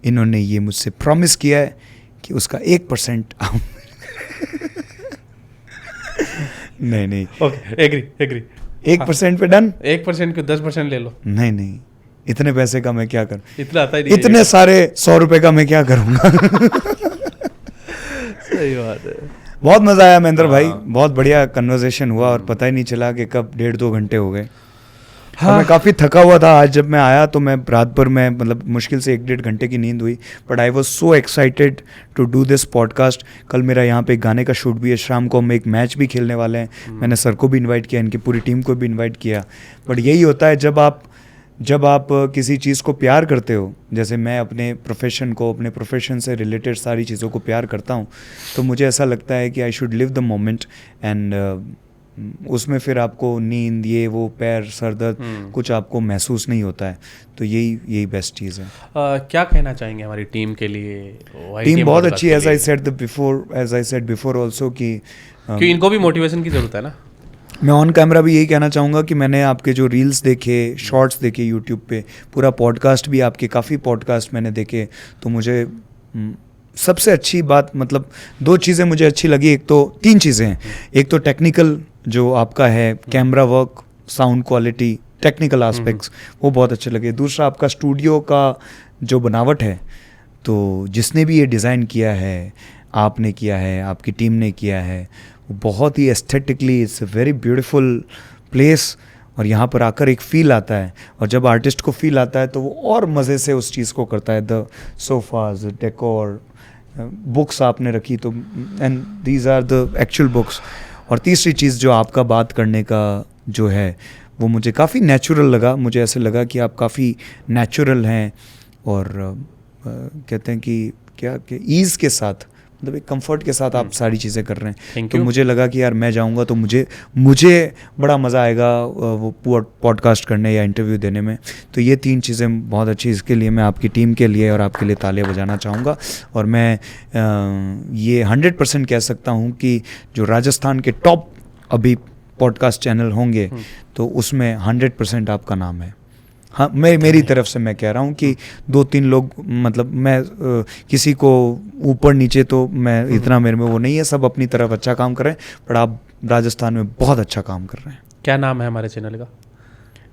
इन्होंने ये मुझसे प्रॉमिस किया है कि उसका 1% नहीं नहीं, ओके, एग्री 1% पे डन। 1% क्यों, 10% ले लो। नहीं नहीं, इतने पैसे का मैं क्या करूं, इतना आता ही नहीं है। इतने सारे 100 रुपए का मैं क्या करूंगा। सही बात है। बहुत मजा आया महेंद्र भाई, बहुत बढ़िया कन्वर्सेशन हुआ और पता ही नहीं चला कि कब 1.5-2 घंटे हो गए। हाँ। मैं काफ़ी थका हुआ था आज, जब मैं आया तो मैं रात भर में मतलब मुश्किल से 1-1.5 घंटे की नींद हुई, but I was so excited to do this podcast. कल मेरा यहाँ पे एक गाने का शूट भी है, शाम को हम एक मैच भी खेलने वाले हैं। मैंने सर को भी इनवाइट किया, इनकी पूरी टीम को भी इनवाइट किया। बट यही होता है जब आप किसी चीज़ को प्यार करते हो, जैसे मैं अपने प्रोफेशन को, अपने प्रोफेशन से रिलेटेड सारी चीज़ों को प्यार करता हूँ, तो मुझे ऐसा लगता है कि I should live the moment and उसमें फिर आपको नींद, ये वो, पैर, सर दर्द कुछ आपको महसूस नहीं होता है। तो यही बेस्ट चीज़ है। क्या कहना चाहेंगे हमारी टीम के लिए? टीम बहुत अच्छी है, as I said before also कि इनको भी मोटिवेशन की ज़रूरत है ना। मैं ऑन कैमरा भी यही कहना चाहूँगा कि मैंने आपके जो रील्स देखे, शॉर्ट्स देखे यूट्यूब पे, पूरा पॉडकास्ट भी आपके, काफ़ी पॉडकास्ट मैंने देखे, तो मुझे सबसे अच्छी बात, मतलब 2 चीज़ें मुझे अच्छी लगी। एक तो 3 चीज़ें हैं। एक तो टेक्निकल जो आपका है, camera work, sound quality, technical aspects, वो बहुत अच्छे लगे। दूसरा आपका स्टूडियो का जो बनावट है, तो जिसने भी ये डिज़ाइन किया है, आपने किया है, आपकी टीम ने किया है, वो बहुत ही aesthetically it's a very beautiful place. और यहाँ पर आकर एक फ़ील आता है, और जब आर्टिस्ट को फील आता है तो वो और मज़े से उस चीज़ को करता है। द सोफाज, डेकोर, बुक्स आपने रखी, तो and these are the actual books. और तीसरी चीज़ जो आपका बात करने का जो है, वो मुझे काफ़ी नेचुरल लगा। मुझे ऐसे लगा कि आप काफ़ी नेचुरल हैं और कहते हैं कि क्या कि ईज़ के साथ, मतलब एक कंफर्ट के साथ आप सारी चीज़ें कर रहे हैं। तो मुझे लगा कि यार मैं जाऊंगा तो मुझे बड़ा मज़ा आएगा वो पॉडकास्ट करने या इंटरव्यू देने में। तो ये 3 चीज़ें बहुत अच्छी, इसके लिए मैं आपकी टीम के लिए और आपके लिए तालियां बजाना चाहूँगा। और मैं ये 100% कह सकता हूँ कि जो राजस्थान के टॉप अभी पॉडकास्ट चैनल होंगे, तो उसमें 100% आपका नाम है। हाँ, मेरी तरफ से मैं कह रहा हूँ कि 2-3 लोग, मतलब मैं किसी को ऊपर नीचे तो मैं इतना मेरे में वो नहीं है, सब अपनी तरफ अच्छा काम कर रहे हैं, पर आप राजस्थान में बहुत अच्छा काम कर रहे हैं। क्या नाम है हमारे चैनल का?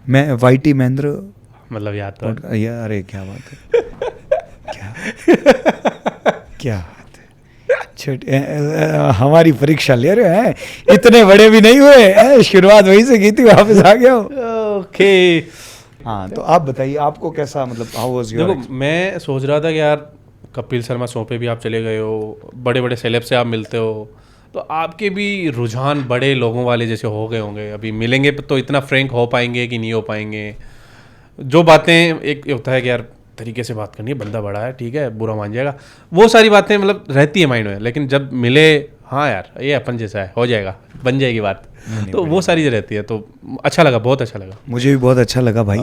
मैं YT महेंद्र, मतलब याद तो यार, अरे क्या बात है, क्या बात है, छोटे हमारी परीक्षा ले रहे हैं, इतने बड़े भी नहीं हुए, शुरुआत वहीं से की थी, वापस आ गया। ओके, हाँ, तो आप बताइए, आपको कैसा, मतलब हाउ वाज योर? देखो, मैं सोच रहा था कि यार कपिल शर्मा शो पे भी आप चले गए हो, बड़े बड़े सेलेब से आप मिलते हो, तो आपके भी रुझान बड़े लोगों वाले जैसे हो गए होंगे। अभी मिलेंगे तो इतना फ्रैंक हो पाएंगे कि नहीं हो पाएंगे? जो बातें, एक होता है कि यार तरीके से बात करनी है, बंदा बड़ा है, ठीक है, बुरा मान जाएगा, वो सारी बातें मतलब रहती है माइंड में। लेकिन जब मिले, हाँ यार ये अपन जैसा है, हो जाएगा, बन जाएगी बात, तो वो सारी जो रहती है, तो अच्छा लगा, बहुत अच्छा लगा। मुझे भी बहुत अच्छा लगा भाई।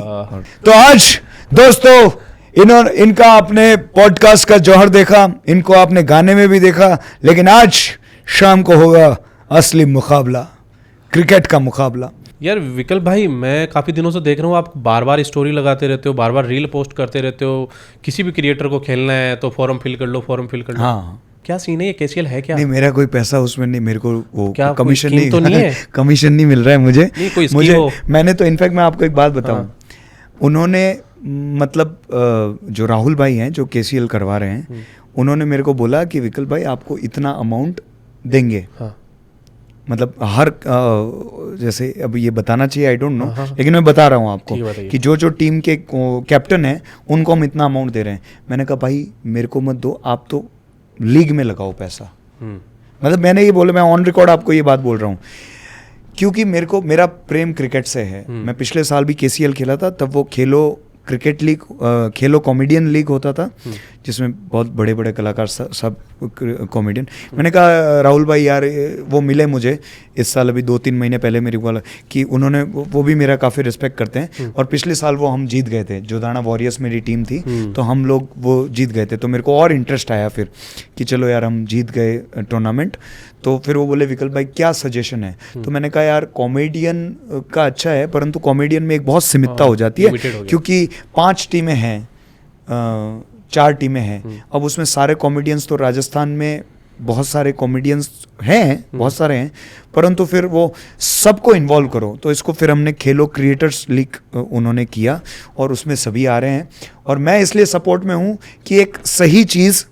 तो आज दोस्तों, इनका आपने पॉडकास्ट का जौहर देखा, इनको आपने गाने में भी देखा, लेकिन आज शाम को होगा असली मुकाबला, क्रिकेट का मुकाबला। यार विकल्प भाई, मैं काफ़ी दिनों से देख रहा हूँ आप बार बार स्टोरी लगाते रहते हो, बार बार रील पोस्ट करते रहते हो, किसी भी क्रिएटर को खेलना है तो फॉर्म फिल कर लो, फॉर्म फिल कर लो। हाँ, क्या सीन है ये, KCL है क्या? नहीं, मेरा कोई पैसा उसमें नहीं, मेरे को वो क्या कमीशन नहीं, तो नहीं है? कमीशन नहीं मिल रहा है मुझे। नहीं, कोई स्कीम हो? मैंने तो इनफैक्ट मैं आपको एक बात बताऊं, उन्होंने मतलब जो राहुल भाई हैं जो KCL करवा रहे हैं, उन्होंने मेरे को बोला कि विकल्प भाई आपको इतना अमाउंट देंगे। हाँ। मतलब हर जैसे अब ये बताना चाहिए, आई डोंट नो, लेकिन मैं बता रहा हूँ आपको कि जो टीम के कैप्टन हैं उनको हम इतना अमाउंट दे रहे हैं। मैंने कहा भाई मेरे को मत दो, आप तो लीग में लगाओ पैसा। मतलब मैंने ये बोला, मैं ऑन रिकॉर्ड आपको ये बात बोल रहा हूँ, क्योंकि मेरा प्रेम क्रिकेट से है। मैं पिछले साल भी KCL खेला था, तब वो खेलो क्रिकेट लीग, खेलो कॉमेडियन लीग होता था, जिसमें बहुत बड़े बड़े कलाकार सब कॉमेडियन। मैंने कहा राहुल भाई यार, वो मिले मुझे इस साल, अभी 2-3 महीने पहले मेरे को कि उन्होंने, वो भी मेरा काफ़ी रिस्पेक्ट करते हैं, और पिछले साल वो हम जीत गए थे, जोधाना वॉरियर्स मेरी टीम थी, तो हम लोग वो जीत गए थे, तो मेरे को और इंटरेस्ट आया फिर कि चलो यार हम जीत गए टूर्नामेंट। तो फिर वो बोले विकल्प भाई क्या सजेशन है? तो मैंने कहा यार कॉमेडियन का अच्छा है, परंतु कॉमेडियन में एक बहुत सीमितता हो जाती है, क्योंकि 5 टीमें हैं, 4 टीमें हैं। अब उसमें सारे कॉमेडियंस तो राजस्थान में बहुत सारे कॉमेडियंस हैं, बहुत सारे हैं, परंतु फिर वो सबको इन्वॉल्व करो, तो इसको फिर हमने खेलो क्रिएटर्स लीग उन्होंने किया और उसमें सभी आ रहे हैं। और मैं इसलिए सपोर्ट में हूँ कि एक सही चीज़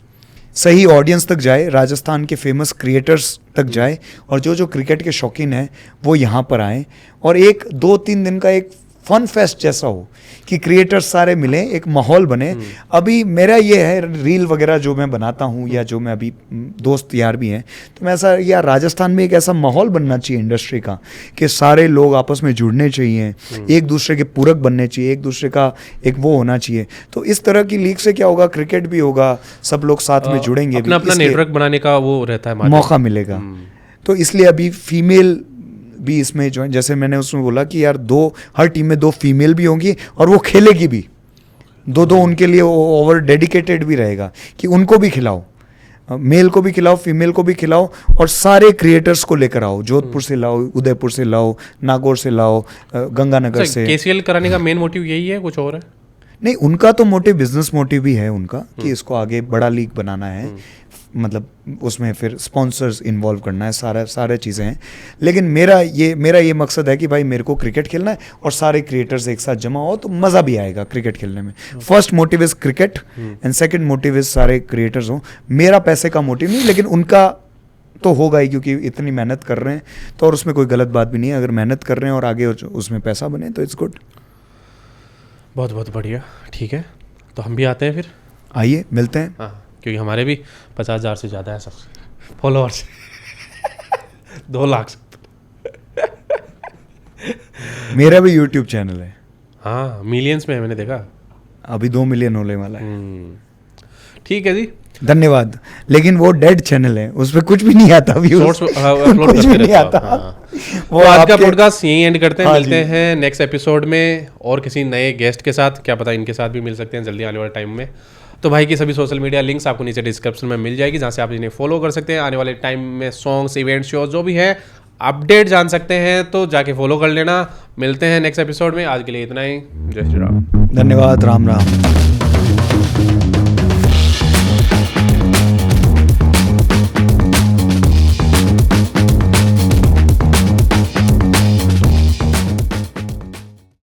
सही ऑडियंस तक जाए, राजस्थान के फेमस क्रिएटर्स तक जाए, और जो जो क्रिकेट के शौकीन हैं वो यहाँ पर आएँ, और एक 2-3 दिन का एक फन फेस्ट जैसा हो कि क्रिएटर्स सारे मिलें, एक माहौल बने। अभी मेरा ये है रील वगैरह जो मैं बनाता हूँ या जो मैं अभी दोस्त यार भी हैं, तो मैं ऐसा यार राजस्थान में एक ऐसा माहौल बनना चाहिए इंडस्ट्री का कि सारे लोग आपस में जुड़ने चाहिए, एक दूसरे के पूरक बनने चाहिए, एक दूसरे का एक वो होना चाहिए। तो इस तरह की लीग से क्या होगा, क्रिकेट भी होगा, सब लोग साथ में जुड़ेंगे, अपना अपना नेटवर्क बनाने का वो रहता है, मौका मिलेगा। तो इसलिए अभी फीमेल भी इसमें जो है, जैसे मैंने उसमें बोला कि यार हर टीम में 2 फीमेल भी होंगी और वो खेलेगी भी, 2 उनके लिए ओवर डेडिकेटेड भी रहेगा कि उनको भी खिलाओ, मेल को भी खिलाओ, फीमेल को भी खिलाओ, और सारे क्रिएटर्स को लेकर आओ, जोधपुर से लाओ, उदयपुर से लाओ, नागौर से लाओ, गंगानगर से। केसीएल कराने का मेन मोटिव यही है, कुछ और है? नहीं, उनका तो मोटिव बिजनेस मोटिव भी है उनका कि इसको आगे बड़ा लीग बनाना है, मतलब उसमें फिर स्पॉन्सर्स इन्वॉल्व करना है, सारे चीज़ें हैं। लेकिन मेरा ये मकसद है कि भाई मेरे को क्रिकेट खेलना है और सारे क्रिएटर्स एक साथ जमा हो तो मज़ा भी आएगा क्रिकेट खेलने में। First motive is cricket and second motive is सारे क्रिएटर्स हो। मेरा पैसे का मोटिव नहीं, लेकिन उनका तो होगा ही, क्योंकि इतनी मेहनत कर रहे हैं तो, और उसमें कोई गलत बात भी नहीं है। अगर मेहनत कर रहे हैं और आगे उसमें पैसा बने तो इट्स गुड। बहुत बहुत बढ़िया, ठीक है, तो हम भी आते हैं फिर। आइए, मिलते हैं। हाँ, क्योंकि हमारे भी 50,000 से ज़्यादा है सब फॉलोअर्स 2 लाख से। मेरा भी यूट्यूब चैनल है। हाँ, मिलियंस में है, मैंने देखा। अभी 2 मिलियन होने वाला है। ठीक है जी, धन्यवाद। लेकिन वो डेड चैनल है, उस पर कुछ भी नहीं आता, व्यूज़ अपलोड कुछ भी नहीं आता। वो आज का पॉडकास्ट यहीं एंड करते हैं। मिलते हैं नेक्स्ट एपिसोड में और किसी नए गेस्ट के साथ, क्या पता इनके साथ भी मिल सकते हैं जल्दी आने वाले टाइम में। तो भाई की सभी सोशल मीडिया लिंक्स आपको नीचे डिस्क्रिप्शन में मिल जाएगी, जहाँ से आप इन्हें फॉलो कर सकते हैं। आने वाले टाइम में सॉन्ग्स, इवेंट, शो जो भी है अपडेट जान सकते हैं, तो जाके फॉलो कर लेना। मिलते हैं नेक्स्ट एपिसोड में, आज के लिए इतना ही। जय श्री राम। धन्यवाद। राम राम।